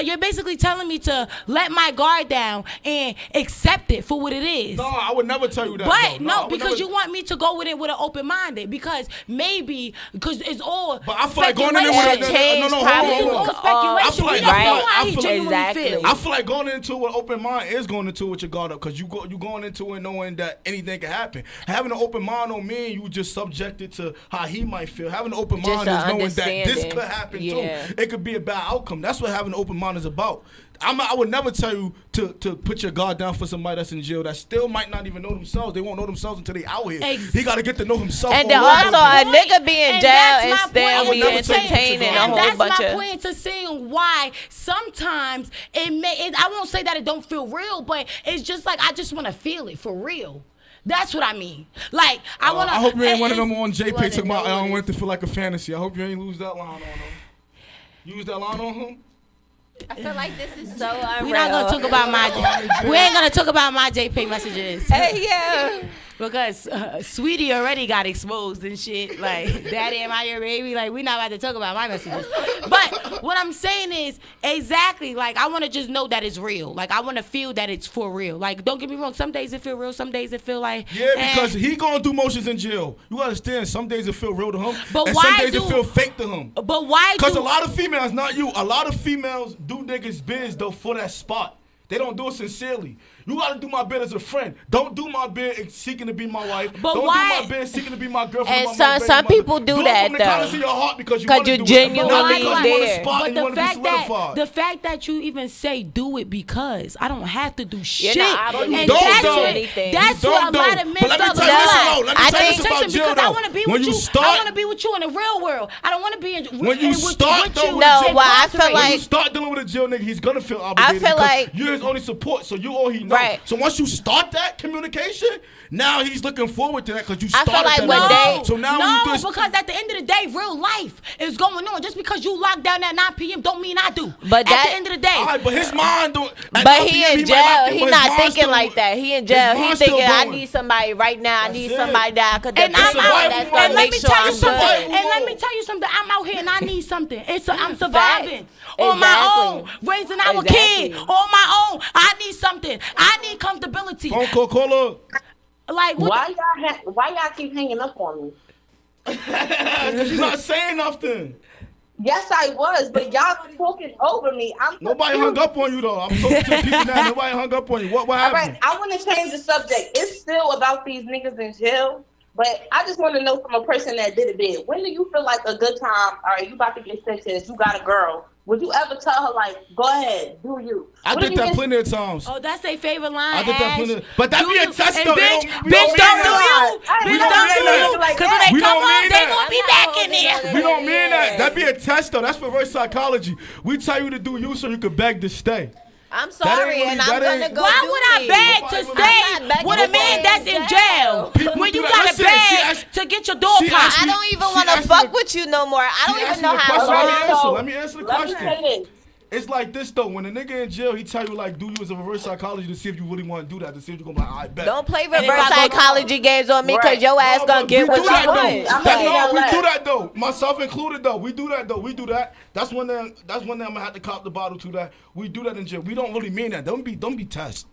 to let my guard down and accept it for what it is. No, I would never tell you that. But though. no, I would because never- you want me to go with it with an open minded because it's all. But I feel like going in there speculation. with a no, hold probably on. It's all speculation. I feel like- We don't know right? how he I feel- genuinely Exactly. feels. I feel like going into it with open mind is going into it with your guard up because you going into it knowing that anything can happen. Having an open mind don't mean you just subjected to how he might feel. Having an open Just mind a is knowing that this understanding. could happen Yeah. too. It could be a bad outcome. That's what having an open mind is about. I would never tell you to put your guard down for somebody that's in jail that still might not even know themselves. They won't know themselves until they out here. He got to get to know himself. And then also a nigga be in jail and still be entertaining a whole bunch of. That's my point to seeing why sometimes I won't say that it don't feel real, but it's just like I just want to feel it for real. That's what I mean. Like I want to. I hope you ain't one of them on JP talking about I don't want it to feel like a fantasy. I hope you ain't lose that line on him. You use that line on him? I feel like this is so unreal. We're not gonna talk about we ain't gonna talk about my JP messages. Hey, yeah. Because Sweetie already got exposed and shit. Like, Daddy, am I your baby? Like, we not about to talk about my messages. But what I'm saying is, exactly, like, I want to just know that it's real. Like, I want to feel that it's for real. Like, don't get me wrong. Some days it feel real. Some days it feel like... Yeah, because he going through motions in jail. You understand, some days it feel real to him. But and why some days do, it feel fake to him. But why Because a lot of females, not you, a lot of females do niggas biz, though, for that spot. They don't do it sincerely. You gotta do my bid as a friend. Don't do my bid seeking to be my wife. But don't why? do my bid seeking to be my girlfriend. And some people do that, from the kindness though. of your heart because you genuinely there. But the fact that you even say do it because I don't have to do shit. not And obligated that's to what, anything. that's You what a don't, lot though. of men But let me felt tell you this, about. though. Let me tell you this about Because jail, I though. want to be When with you you. start- I want to be with you in the real world. I don't want to be in. When you start, though, with No, jail, well, I feel when you like- start dealing with a jail nigga, he's gonna feel obligated. feel because like- you're his only support, so you all he knows. Right. So once you start that communication, now he's looking forward to that because you I started feel like that. when already. they- So now when you just because at the end of the day, real life is going on. Just because you lock down at 9 p.m. don't mean I do. But at that- the end of the day, all right, but his mind don't. at But 9 he p.m. in might lock jail. in, He but his not mind thinking still- like that. He in his jail. He mind's still thinking I going. need somebody right now. I That's need it. somebody that I could and depend I'm on. out. That's And gonna let make me sure tell you I'm something. good. And let me tell you something. I'm out here and I need something. I'm surviving on my own, Exactly. raising our Exactly. kid on my own. I need something. I need comfortability. Phone call, caller. Like what Why y'all keep hanging up on me? Because you're not saying nothing. Yes, I was, but y'all talking over me. I'm Nobody confused. hung up on you though. I'm talking to the people now. Nobody hung up on you. What All happened? right, I want to change the subject. It's still about these niggas in jail, but I just want to know from a person that did a bid. When do you feel like a good time? All right, you about to get sentenced. You got a girl. Would you ever tell her like, go ahead, do you? I When did you that get- plenty of times. Oh, that's their favorite line. I did that Ash. plenty. But that Do be a you- test and though. Bitch, We bitch, don't do mean you. that. We Bitch, don't don't mean do that. you. Like Because when that. they We come don't on, mean they that. gonna be I'm back not in there. holding We don't mean Yeah. that. That be a test though. That's reverse psychology. We tell you to do you so you could beg to stay. I'm sorry, really- and that I'm gonna ain't- go Why do would I me. beg Nobody to would- stay I'm not begging with a to man stay that's in in jail? People When do you that. gotta Listen, beg to get your door she popped. asked I me- don't even she want to asked fuck me- with you no more. I don't She even asked know me a how question. to Let me run. answer. So, Let me answer the let me question. say this. It's like this though. When a nigga in jail, he tell you like, do you as a reverse psychology to see if you really want to do that, to see if you're gonna be like, I bet. Don't play if I reverse go- psychology games on me because Right. your ass No, gonna but get we what do you that, want. though. I'm That's saying no, that we last. do that though. Myself included though. We do that though. We do that. That's when I'm gonna have to cop the bottle to that. We do that in jail. We don't really mean that. Don't be tested.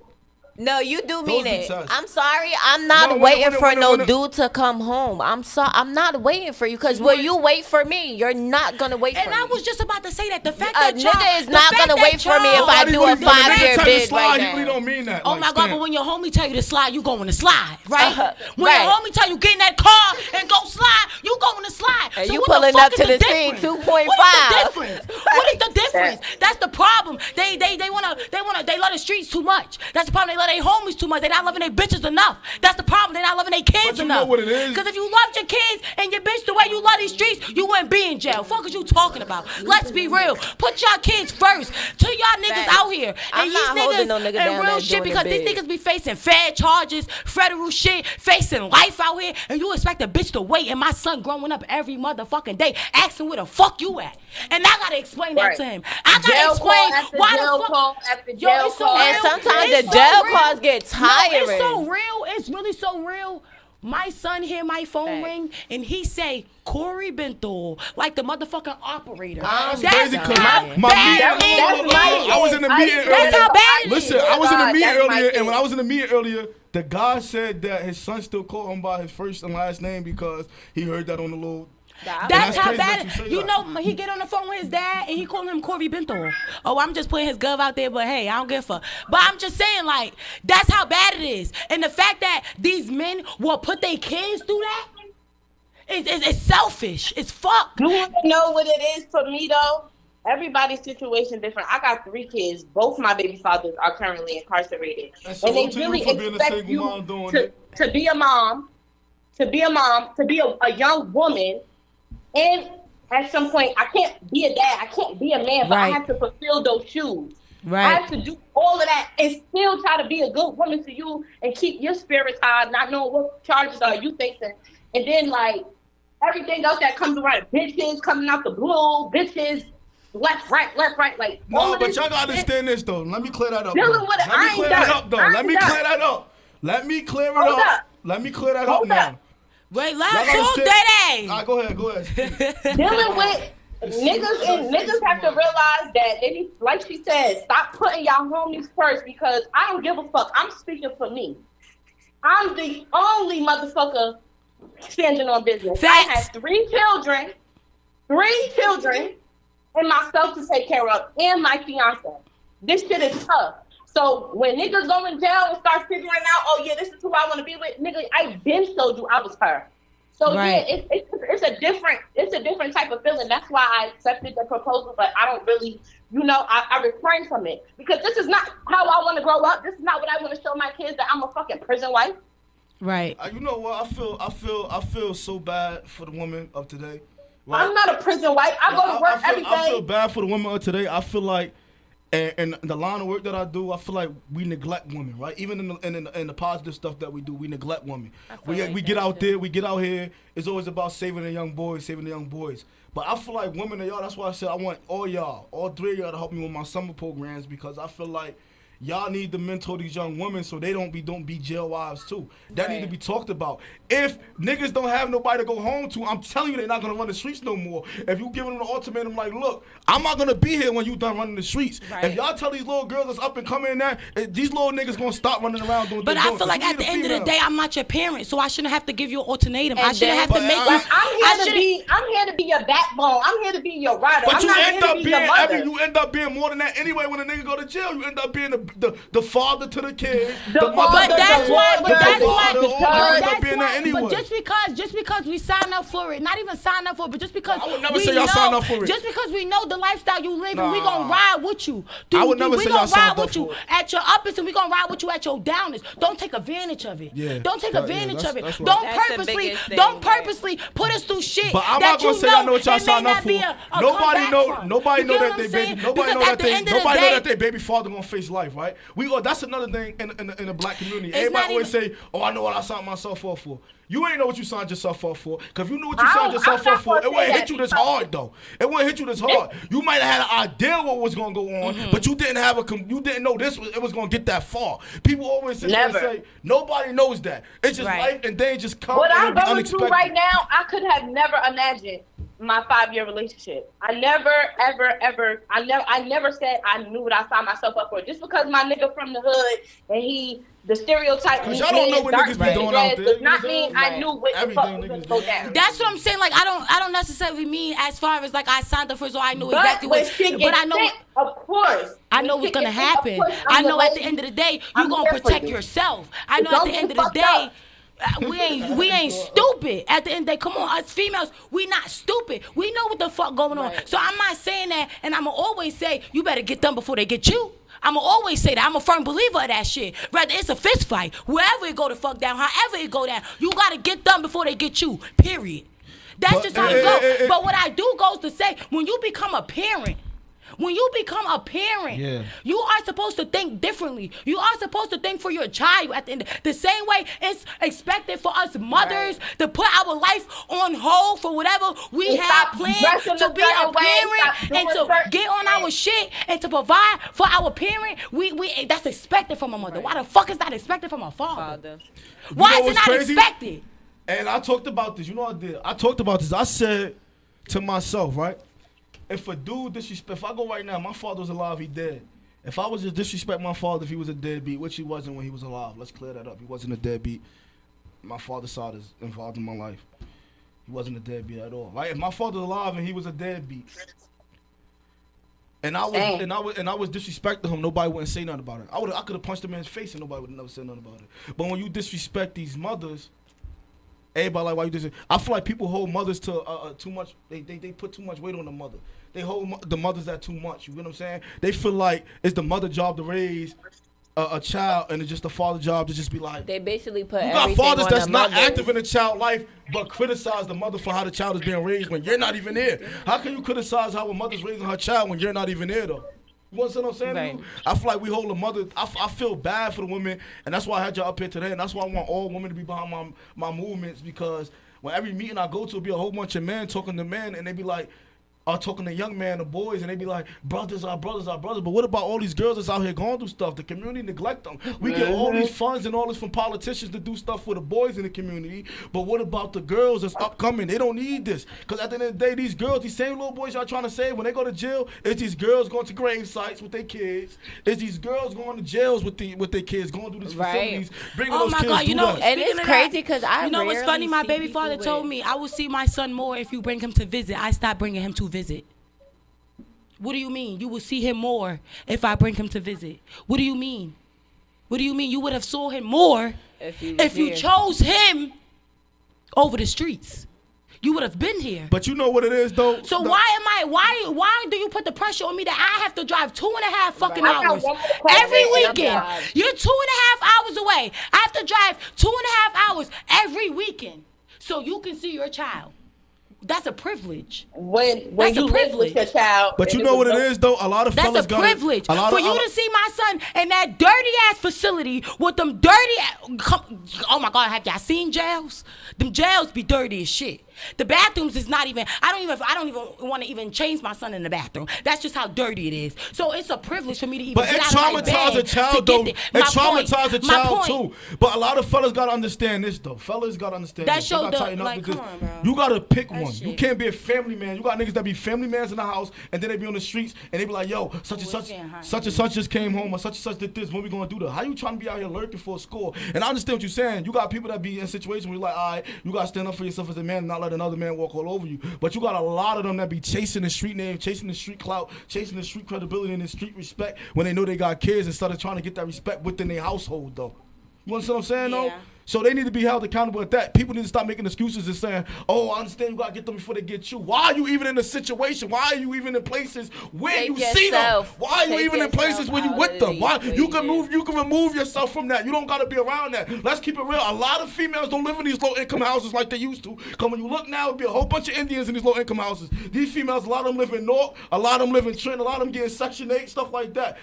No, you do mean be it. sus. I'm sorry. I'm not No, when- waiting when- for when- no when- dude to come home. I'm not waiting for you because when you wait for me, you're not gonna wait And for I me. was just about to say that the fact A that y'all, nigga is the not fact gonna that wait for me if y'all- I do a When the nigga 5-year tell you bid slide, right he really now. don't mean that. Oh Like, my God! stand. But when your homie tell you to slide, you going to slide, right? When right. your homie tell you get in that car and go slide, you going to slide. And so you what pulling the fuck up is to the difference? scene 2.5. What is the difference? What is the difference? That's the problem. They love the streets too much. That's the problem. They love their homies too much. They not loving their bitches enough. That's the problem. They not loving their kids But you enough. know what it is? Because if you loved your kids and your bitch the way you love these streets, you wouldn't be in jail. Fuck is you talking about? Let's be real. Put y'all kids first. To y'all niggas Facts. out here. I'm And not these holding niggas no nigga and down real that shit doing because the these bid. niggas be facing fed charges, federal shit, facing life out here, and you expect a bitch to wait. And my son growing up every motherfucking day asking where the fuck you at. And I gotta explain that Right. to him. I gotta Jail explain call after why jail the fuck. call after Yo, jail it's so call. real. And sometimes It's the so jail real. calls get tiring. No, it's so real. It's really so real. My son hear my phone Facts. ring and he say, Corey Bethel, like the motherfucking operator. That's That's crazy 'cause how my bad meeting. it That's is. my- I was in the I- meeting that's earlier. how bad it Listen, is. I was in the God, meeting that's my earlier, kid. and when I was in the meeting earlier, the guy said that his son still called him by his first and last name because he heard that on the little. That's how crazy bad that it you say You that. know, he get on the phone with his dad and he calling him Corey Bethel. Oh, I'm just putting his gov out there, but hey, I don't give a fuck. But I'm just saying, like, that's how bad it is. And the fact that these men will put their kids through that, It's selfish. It's fuck. You want to know what it is for me though? Everybody's situation different. I got 3 kids. Both my baby fathers are currently incarcerated, and they really expect you to be a mom, to be a young woman, and at some point, I can't be a dad, I can't be a man, but I have to fulfill those shoes. Right. I have to do all of that and still try to be a good woman to you and keep your spirits high, not knowing what charges are you facing, and then like everything else that comes around, bitches coming out the blue, bitches. Left, right, like. No, but y'all gotta understand this though. Let me clear that up. Dealing with it, Let me clear that up though. Let me clear that up. Let me clear it up. Let me clear that up now. Wait, let her talk, Daddy. All right, go ahead. Dealing with niggas and niggas have to realize that they need, like she said, stop putting y'all homies first because I don't give a fuck. I'm speaking for me. I'm the only motherfucker standing on business. Facts. I have 3 children. And myself to take care of, and my fiance. This shit is tough. So when niggas go in jail and start figuring out, oh yeah, this is who I want to be with, nigga, I been showed you I was her. So yeah, it's a different type of feeling. That's why I accepted the proposal, but I don't really, I refrain from it because this is not how I want to grow up. This is not what I want to show my kids, that I'm a fucking prison wife. Right. You know what? I feel so bad for the woman of today. Right. I'm not a prison wife. I go to work every day. I feel bad for the women of today. I feel like, and the line of work that I do, I feel like we neglect women, right? Even in the positive stuff that we do, we neglect women. We get out there, we get out here. It's always about saving the young boys. But I feel like women and y'all, that's why I said I want all 3 of y'all to help me with my summer programs because I feel like y'all need to mentor these young women so they don't be jail wives too. That need to be talked about. If niggas don't have nobody to go home to, I'm telling you they're not gonna run the streets no more. If you give them an ultimatum like, look, I'm not gonna be here when you done running the streets. Right. If y'all tell these little girls that's up and coming in there, these little niggas gonna stop running around doing. But I feel like at the end of the day, I'm not your parent, so I shouldn't have to give you an ultimatum. I shouldn't have to make you. I'm here to be your backbone. I'm here to be your rider. But you end up being more than that anyway. When a nigga go to jail, you end up being the father to the kid. But that's why. Anyway. But just because we sign up for it, not even sign up for it, but just because I would never say y'all sign up for it. Just because we know the lifestyle you live and we gonna ride with you. I would never say y'all signed up for it. At your uppest and we gonna ride with you at your downest. Don't take advantage of it. Yeah. Don't take advantage of it. Right. Don't purposely put us through shit. But I'm not gonna say I know what y'all signed up for. Nobody know that their baby father gonna face life, right? That's another thing in the black community. Everybody always say, oh, I know what I signed myself up for. You ain't know what you signed yourself up for. Because if you knew what you signed yourself up for, it wouldn't hit you this hard, though. It wouldn't hit you this hard. You might have had an idea what was going to go on, but you didn't know it was going to get that far. People always sit there and say, nobody knows that. It's just life and they just come what and I'm going unexpected. through right now, I could have never imagined my 5-year relationship. I never said I knew what I signed myself up for. Just because my nigga from the hood and the stereotype. Cause y'all don't know what niggas be doing out there. Does not mean I knew what the fuck was going to go down. That's what I'm saying. Like I don't necessarily mean as far as like I signed up for it, so I knew exactly what. But I know, of course, I know what's gonna happen. I know at the end of the day you gonna protect yourself. I know at the end of the day. We ain't stupid. At the end of the day, come on, us females, we not stupid. We know what the fuck going on. So I'm not saying that, and I'ma always say you better get them before they get you. I'ma always say that. I'm a firm believer of that shit. Whether it's a fist fight, wherever it go the fuck down, however it go down, you gotta get them before they get you. Period. That's just how it goes. But what I do goes to say, when you become a parent, you are supposed to think differently. You are supposed to think for your child at the end. The same way it's expected for us mothers to put our life on hold for whatever we have planned to be a parent and to get on our shit and to provide for our parent. We that's expected from a mother. Why the fuck is that expected from a father? Why is it not expected? And I talked about this. You know what I did? I talked about this. I said to myself, right? If a dude if I go right now, my father was alive, he dead. If I was to disrespect my father if he was a deadbeat, which he wasn't when he was alive, let's clear that up. He wasn't a deadbeat. My father's side is involved in my life. He wasn't a deadbeat at all. Right? If my father was alive and he was a deadbeat, and I was disrespecting him, nobody wouldn't say nothing about it. I could have punched him in his face and nobody would never say nothing about it. But when you disrespect these mothers, everybody like, why you this? I feel like people hold mothers to too much. They put too much weight on the mother. They hold the mothers at too much. You know what I'm saying? They feel like it's the mother job to raise a child, and it's just the father job to just be like. They basically put you got everything fathers on that's the not mothers. active in the child life, but criticize the mother for how the child is being raised when you're not even there. How can you criticize how a mother's raising her child when you're not even there though? You understand what I'm saying? Right. I feel like we hold a mother. I feel bad for the women, and that's why I had y'all up here today, and that's why I want all women to be behind my movements, because when every meeting I go to, it'll be a whole bunch of men talking to men, and they be like, talking to young men, the boys, and they be like, brothers are brothers are brothers. But what about all these girls that's out here going through stuff? The community neglect them. We get all these funds and all this from politicians to do stuff for the boys in the community. But what about the girls that's upcoming? They don't need this. Because at the end of the day, these girls, these same little boys y'all trying to save, when they go to jail, it's these girls going to grave sites with their kids. It's these girls going to jails with their kids, going through these facilities, bringing those kids you know, through and it's crazy because you know what's funny? My baby people father with- told me, I will see my son more if you bring him to visit. I stopped bringing him to visit. What do you mean? You will see him more if I bring him to visit. What do you mean? What do you mean? You would have saw him more if you chose him over the streets. You would have been here. But you know what it is though. So why do you put the pressure on me that I have to drive 2.5 fucking hours every weekend? You're 2.5 hours away. I have to drive 2.5 hours every weekend so you can see your child. That's a privilege. When That's you a live with privilege. your child. But you know what it is though. A lot of That's fellas a got privilege for you to see my son in that dirty ass facility with them dirty. Oh my God, have y'all seen jails? Them jails be dirty as shit. The bathrooms is not even. I don't even want to even change my son in the bathroom. That's just how dirty it is. So it's a privilege for me to even. But it get out of my traumatized bed a child to though. get It there. traumatized a My child point. too. But a lot of fellas gotta understand this though. Fellas gotta understand That this. They show gotta don't- tighten up like, with this. come on, bro. You gotta pick That one. You shit. can't be a family man. You got niggas that be family mans in the house and then they be on the streets and they be like, yo, such and such just came home or such and such did this. What we gonna do though? How you trying to be out here lurking for a score? And I understand what you're saying. You got people that be in situations where you're like, all right, you gotta stand up for yourself as a man and not let another man walk all over you. But you got a lot of them that be chasing the street name, chasing the street clout, chasing the street credibility and the street respect when they know they got kids instead of trying to get that respect within their household though. You understand what I'm saying though? So they need to be held accountable at that. People need to stop making excuses and saying, oh, I understand you got to get them before they get you. Why are you even in the situation? Why are you even in places where Take you see them? yourself. Why are you Take even in places yourself where you out with of them? the Why you equation. can remove yourself from that. You don't got to be around that. Let's keep it real. A lot of females don't live in these low income houses like they used to. Cause when you look now, it'd be a whole bunch of Indians in these low income houses. These females, a lot of them live in North, a lot of them live in Trent, a lot of them getting Section 8, stuff like that.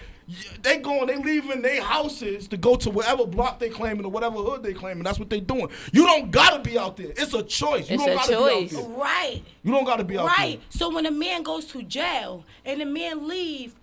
They leaving their houses to go to whatever block they claiming or whatever hood they claiming. That's what they doing. You don't gotta be out there. It's a choice. You It's don't a gotta choice. be out there. Right. You don't gotta be out Right. there. So when a man goes to jail and the man leave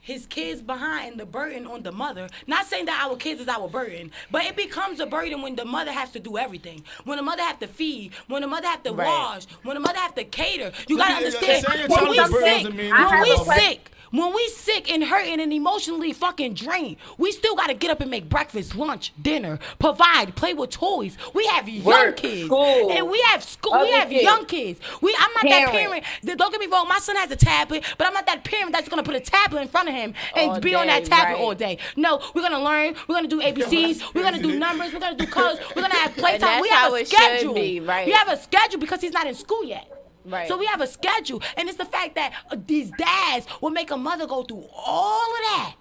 his kids behind and the burden on the mother, not saying that our kids is our burden, but it becomes a burden when the mother has to do everything. When the mother have to feed, when the mother have to Right. wash, when the mother have to cater. You Look, gotta saying understand, your when child we is a burden sick, doesn't mean I when have we a question. sick, when we sick and hurting and emotionally fucking drained, we still gotta get up and make breakfast, lunch, dinner, provide, play with toys. We have young Work, kids, school, and we have school. We other have kids. young kids. I'm not that Parent. parent. Don't get me wrong. My son has a tablet, but I'm not that parent that's gonna put a tablet in front of him and All be on that day, tablet right. all day. No, we're gonna learn. We're gonna do ABCs. We're gonna do numbers. We're gonna do colors. We're gonna have playtime. that's We have how a it should schedule. be, right. We have a schedule because he's not in school yet. Right. So we have a schedule, and it's the fact that these dads will make a mother go through all of that.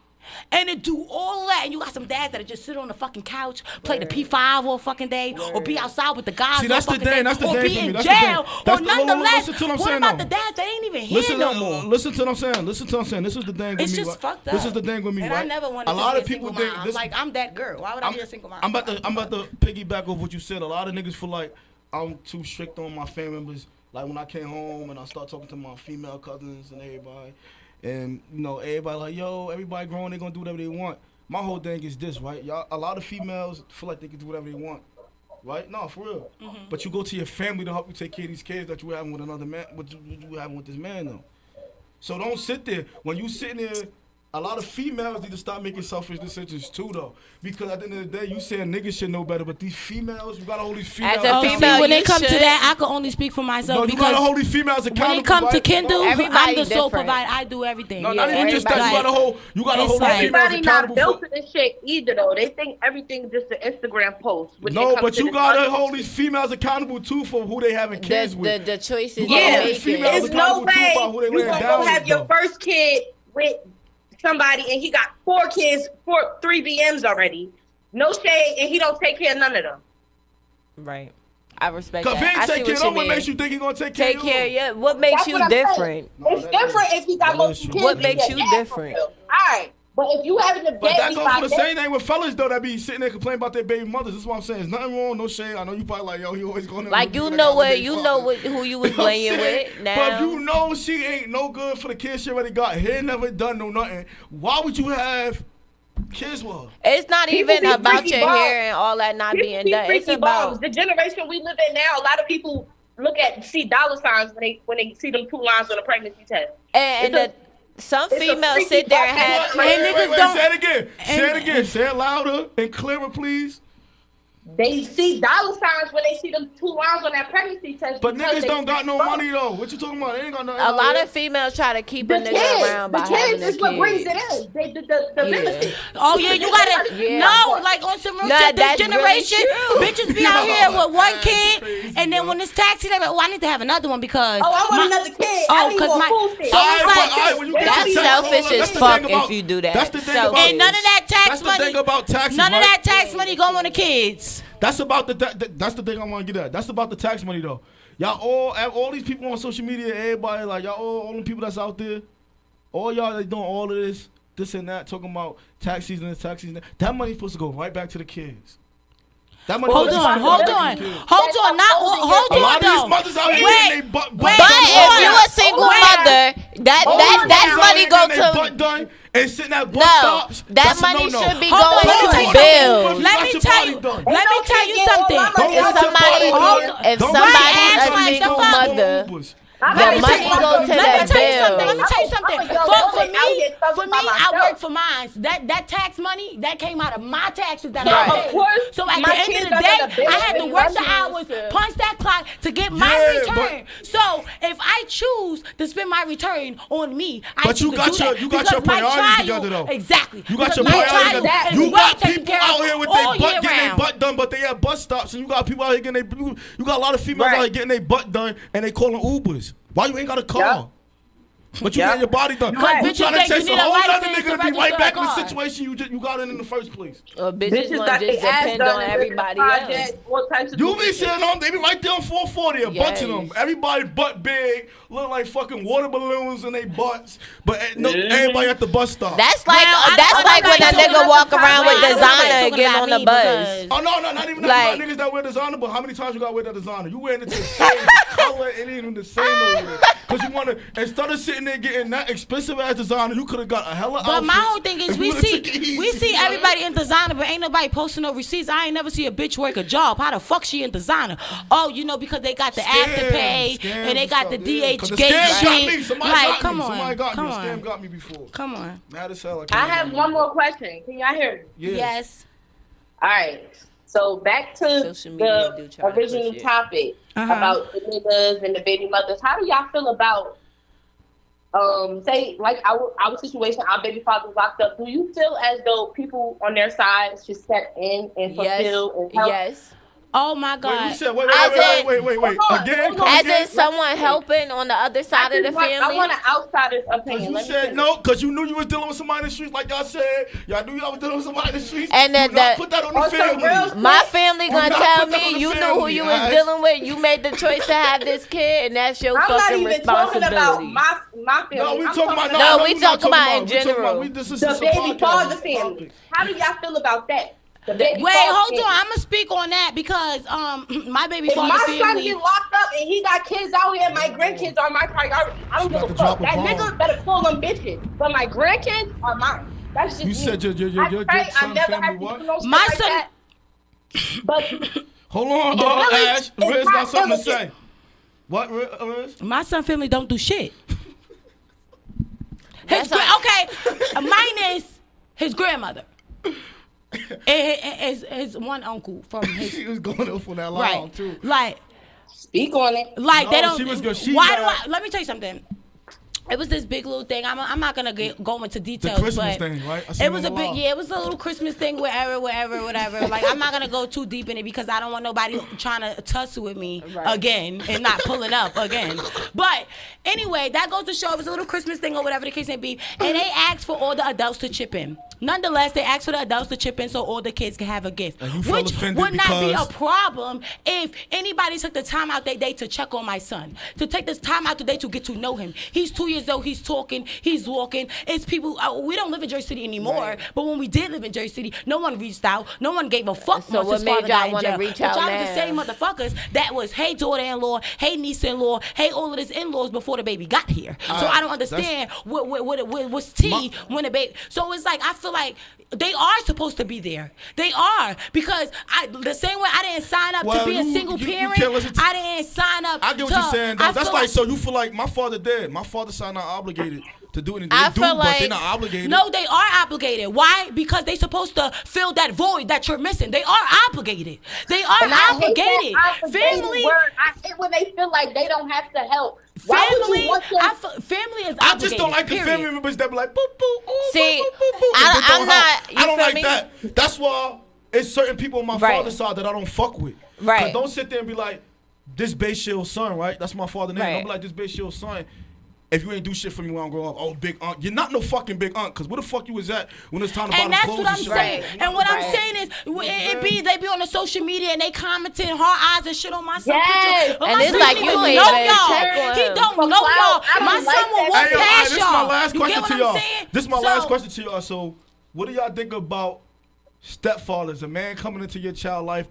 And to do all of that, and you got some dads that just sit on the fucking couch, play the P5 all fucking day, or be outside with the guys. See, all that's the fucking thing, day, that's the or thing be for me, in that's the thing. jail. That's Or the- nonetheless, listen to what I'm what saying about now. the dads that ain't even here no more? Listen to what I'm saying. Listen to what I'm saying. This is the thing with It's me. just right? fucked up. This is the thing with me, and right? I never wanted a to lot be of a people single think mom. this. Like, I'm that girl. Why would I be a single mom? I'm about to piggyback off what you said. A lot of niggas feel like I'm too strict on my family members. Like when I came home and I start talking to my female cousins and everybody, and you know everybody like, yo, everybody grown, they gonna do whatever they want. My whole thing is this, right? Y'all, a lot of females feel like they can do whatever they want, right? No, for real. But you go to your family to help you take care of these kids that you having with another man, what you having with this man though. So don't sit there when you sitting there A lot of females need to stop making selfish decisions too, though. Because at the end of the day, you saying niggas should know better, but these females, you gotta hold these females. As a accountable. female, when you it comes to should. that, I can only speak for myself No, you because gotta hold these females accountable. when it comes to right? Kindle, Everybody I'm the sole different. provider. I do everything. No, not even just that. everybody- You gotta hold It's the like- females Everybody not accountable built for. to this shit either, though. They think everything's just an Instagram post. when it No, comes but to you this gotta other hold shit. these females accountable too for who they having kids with. The choices You gotta Yeah, hold they're these making. females there's no accountable too way about who they you laying gonna down go have with, your though. first kid with somebody and he got 4 kids, 3 BMs already. No shade, and he don't take care of none of them. Right. I respect Cause if he that. I ain't see take care what of you them, what mean. makes you think he gonna take care Take of care, you? yeah. What makes That's you what I'm saying. different? It's different if he got that multiple is true. kids. What makes than you that, different? for real. All right, but if you having a baby, But that goes by for the then- same thing with fellas though that be sitting there complaining about their baby mothers. That's what I'm saying. There's nothing wrong, no shade. I know you probably like, yo, he always going Like you know what who you was You know what I'm laying saying? with now. But if you know she ain't no good for the kids she already got, he ain't never done no nothing. Why would you have kids with her? It's not People even be about freaky your balls. hair and all that not People being be done. It's freaky balls. about The generation we live in now. A lot of people see dollar signs when they see them 2 lines on a pregnancy test. and It's some it's a females freaky sit there and ball. have Wait, niggas don't- say it again. Say it again. Say it louder and clearer, please. They see dollar signs when they see them 2 lines on that pregnancy test. But because niggas they don't got no freaky money though. What you talking about? They ain't got no. a lot of females try to keep a The nigga around by kids having a is what brings kid. it in. The benefit. Oh yeah, you gotta Yeah. no, like on some real Nah, shit. This that's really generation, true. bitches be out here with one kid, crazy, and then bro. when it's taxi, they be, oh, I need to have another one because Oh, I want my- another kid. Oh, I need 'cause more my- food stamps. so it's like- Alright, when you get That's to tax- selfish hold on, as that's the fuck thing about- if you do that. That's the thing Selfish. about. and none of that tax That's the money. thing about taxes, None of right? that tax money go on the kids. That's about that's the thing I want to get at. That's about the tax money though. Y'all all these people on social media, everybody like y'all all them people that's out there, all y'all they doing all of this and that, talking about tax season. That money's supposed to go right back to the kids. That money Hold supposed on, to go hold right back on, to the kids. hold on, not hold A lot on of these though. mothers out here Wait, getting they butt wait, But done. if you a single Wait. mother, that money go Getting they butt to done and sitting at bus no. stops. That That's a money no-no. should be Hold on, going let me to tell you bills. Let me tell you. Let me tell you something. Don't If let your somebody, body done. if Don't somebody's let your a body single done. mother, Ubers. the money go to Let me that tell you something. Let bill. me tell you something. I'm a young woman out here For suffering me, by I myself. work for mine. That tax money that came out of my taxes that Right. I Of paid. course, So at my the end kids of the are day, gonna benefit I had to from work the it. hours, punch that clock to get my Yeah, return. So if I choose to spend my return on me, I But you choose to got do your- that you got because your my priorities child- together, though. Exactly. You got Because your my priorities child together. is You well got taken people care out of here with all their butt year getting their round. butt done, but they at bus stops, and you got people out here getting their. You got a lot of females out here getting their butt done, and they calling Ubers. Why you ain't got a car? Yep. But you Yep. getting your body done. Right. You Bitches trying to think you chase a need a whole other license nigga to to be right register back a in the car. situation you got in the first place. Or bitches Bitches want got to just their ass depend done on and everybody living else. project, all types of You be bullshit. seeing them, they be right there on 440, a bunch of them. Yes. Everybody butt big, look like fucking water balloons in their butts, but no, everybody at the bus stop. That's like Well, that's I'm like not when a talking nigga about walk the around with time. I'm not designer and talking get about on the me bus. because- Oh no, not even Like- about niggas that wear designer, but how many times you got to wear that designer? You wearing it to the same color, it ain't even the same over Cause you wanna, instead of sitting there getting that expensive ass designer, you could have got a hella But my outfit whole thing is if we you would've took it easy. see everybody in designer, but ain't nobody posting no receipts. I ain't never see a bitch work a job. How the fuck she in designer? Oh, you know, because they got the afterpay Scams and they got the stuff, yeah. 'Cause DH the gate scam got me. shit. Somebody Like, got come me. on, Somebody got come me. A scam on, got me before. come on. Mad as hell. I have one more question. Can y'all hear me? Yeah. Yes. All right. So back to Social media do the try to original push it. topic Uh-huh. about the niggas and the baby mothers. How do y'all feel about say like our situation, our baby father was locked up? Do you feel as though people on their side should step in and fulfill and help? Yes. Oh my Wait, God. you said, wait. Hold on, Again, hold come on. As again. in someone helping on the other side of the I family. want an outsider's Cause opinion. you Let me said finish. no, cause you knew you was dealing with somebody in the streets, like y'all said. Y'all knew y'all was dealing with somebody in the streets. And then Do not that- put that on On the some family. real My family Do gonna not tell put that on me the you knew who family, you was guys. dealing with. You made the choice to have this kid, and that's your I'm not fucking even talking about responsibility. my family. No, we I'm talking about No, no, we we not talking about in we talking general. this is the a baby podcast. father This is family. topic. How do y'all feel about that? The baby Wait, father hold family. on. I'm gonna speak on that because my baby If father my son family. get locked up and he got kids out here, my grandkids are my priority. I don't She give about a to fuck. drop a That bomb. nigga better call them bitches. But my grandkids are mine. That's just You me. said your I pray I son never family have to what? do no shit My like son- that. But Hold on, The village Ash. is Riz not got something to diligent. say. What, Riz? My son family don't do shit. That's Okay, my his grandmother. And his one uncle from his. She was going up for that long too. Like, speak on it. Like they don't. She was good. Let me tell you something. It was this big little thing. I'm not gonna go into details. The Christmas but thing, right? It was a big, it was a little Christmas thing, whatever. Like, I'm not gonna go too deep in it because I don't want nobody trying to tussle with me again and not pulling up again. But anyway, that goes to show it was a little Christmas thing or whatever the case may be, and they asked for all the adults to chip in. Nonetheless, they asked for the adults to chip in so all the kids can have a gift, which would not be a problem if anybody took the time out their day to check on my son, to take this time out today to get to know him. He's 2 years old. He's talking. He's walking. It's people. We don't live in Jersey City anymore, but when we did live in Jersey City, no one reached out. No one gave a fuck. So once what his made father y'all died in want to jail. reach But out y'all now? the same motherfuckers that was hey daughter-in-law, hey niece-in-law, hey all of this in-laws before the baby got here. So I don't understand what's tea when the baby. So it's like I feel like they are supposed to be there. They are because the same way I didn't sign up to be a single parent. I didn't sign up. I get what you're saying though. That's like so you feel like my father did. My father signed not obligated to do anything. They do, but they're not obligated. No, they are obligated. Why? Because they're supposed to fill that void that you're missing. They are obligated. They are obligated. Family. I hate when they feel like they don't have to help. Family, family is obligated. I just don't like the family members that be like, boop, boop, ooh, see, boop, boop, boop, boop. I'm not. I don't like that. That's why it's certain people on my father's side that I don't fuck with. Right. Don't sit there and be like, this Bayshield's son, right? That's my father's name. Right. Don't be like, this Bayshield's son. If you ain't do shit for me when I grow up, oh, big aunt. You're not no fucking big aunt, because where the fuck you was at when it's time to buy them clothes and shit? And that's what I'm saying. And what I'm saying is, they be on the social media and they commenting hard eyes and shit on my son. Yes. And it's like you ain't even check on him. He don't know y'all. My son will walk past y'all. This is my last You question get to what y'all. I'm saying? This is my last question to y'all. So, what do y'all think about stepfathers? A man coming into your child life,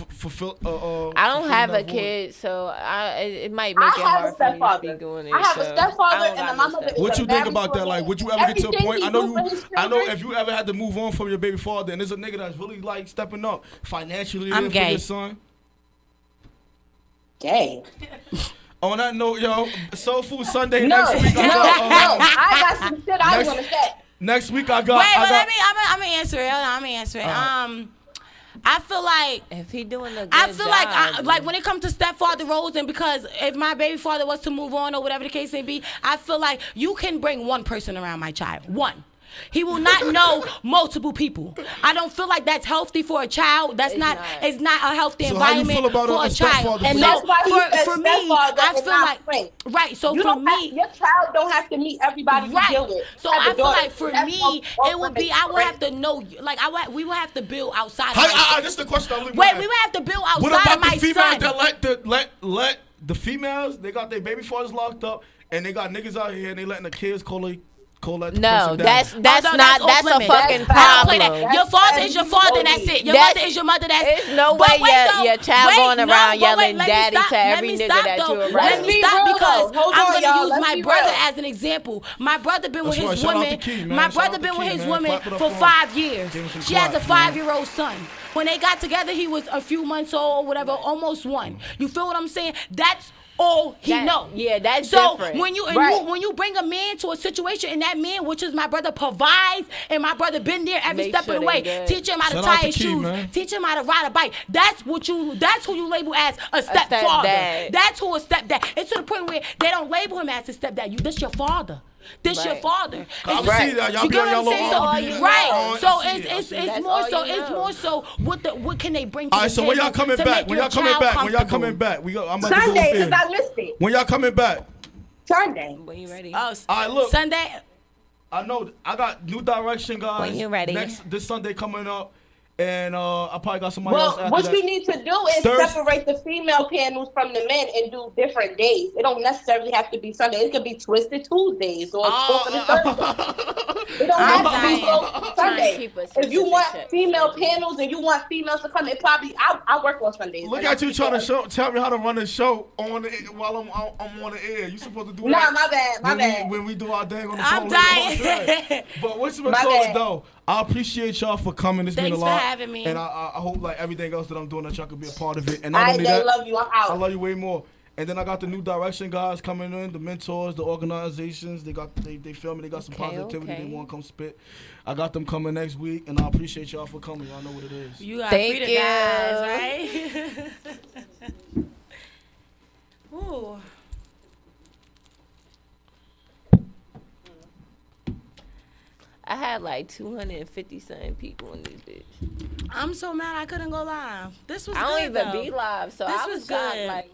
I don't have a kid, so it might make it hard for me to be doing it. I have a stepfather, and my mother is What you think married about that? woman. Like, would you ever get to a Everything point? he I know do for his I know children- if you ever had to move on from your baby father, and there's a nigga that's really like stepping up financially I'm for gay. your son. Gay. On that note, yo, Soul Food Sunday No, next week. no, I got some shit I want to say. Next week I got. Wait, but I'm gonna answer it. I'm gonna answer it. I feel like if he doing a good I feel job, like when it comes to stepfather roles, and because if my baby father was to move on or whatever the case may be, I feel like you can bring one person around my child. One. He will not know multiple people. I don't feel like that's healthy for a child. It's not a healthy environment for a child. And so that's why for me, I feel like frank. So you for me, your child don't have to meet everybody you deal with. So I feel like for me, it would be I would have to know. Like we would have to build outside. This is the question. We would have to build outside what about of my the females son. that let the females? They got their baby fathers locked up, and they got niggas out here, and they letting the kids call that no, person that's down. that's a fucking problem. Your father is your father, and that's it. Your mother is your mother, that's it. There's no way your child going around yelling daddy to every nigga that you around. Let me stop because I'm gonna use my brother real. as an example. My brother been with That's his right. Shout out woman. to Key, man. My Shout brother out been to with Key, his man. woman Clap it up for for him. 5 years. Give him some She has a claps, man. 5-year-old son. When they got together, he was a few months old or whatever, almost 1. You feel what I'm saying? That's all he know. Yeah, that's so different. when you when you bring a man to a situation and that man, which is my brother, provides, and my brother been there every Make step sure of the they way, good. teach him how to Shout tie out to his Key, shoes, man. teach him how to ride a bike. That's who you label as a stepfather. stepdad. That's who a stepdad. It's to the point where they don't label him as a stepdad. This your father. This your father. I see that. Y'all You be get on what y'all I'm little saying? R&B. Right. So I see it. it's more so what can they bring to All right, the so when table y'all coming to back? make When your y'all coming child back? When y'all comfortable? coming back? I'm about Sunday, to because go I in. missed it. When y'all coming back? Sunday. When you ready? Oh, All right, look. Sunday. I know I got New Direction, guys. When you ready. This Sunday coming up, and I probably got somebody else Well, after what that. we need to do is separate the female panels from the men and do different days. It don't necessarily have to be Sunday. It could be Twisted Tuesdays or Twisted Thursday. It don't have to be so Sunday. If you want female panels and you want females to come, it probably I work on Sundays. Look at you trying to tell me how to run the show while I'm on the air. You supposed to do that. Nah, my bad. When we do our thing on the I'm phone. dying. But what's the My call bad. it though? I appreciate y'all for coming. It's been Thanks a for lot. having me. And I hope like everything else that I'm doing that y'all can be a part of it. And not I only that, love you. I'm out. I love you way more. And then I got the New Direction guys coming in, the mentors, the organizations. They feel me. They got some positivity. They want to come spit. I got them coming next week, and I appreciate y'all for coming. Y'all know what it is. You got Thank free you. guys, right? Ooh. I had like 250 something people in this bitch. I'm so mad I couldn't go live. This was I don't good, even though. be live, so This I was was shocked. good. Like,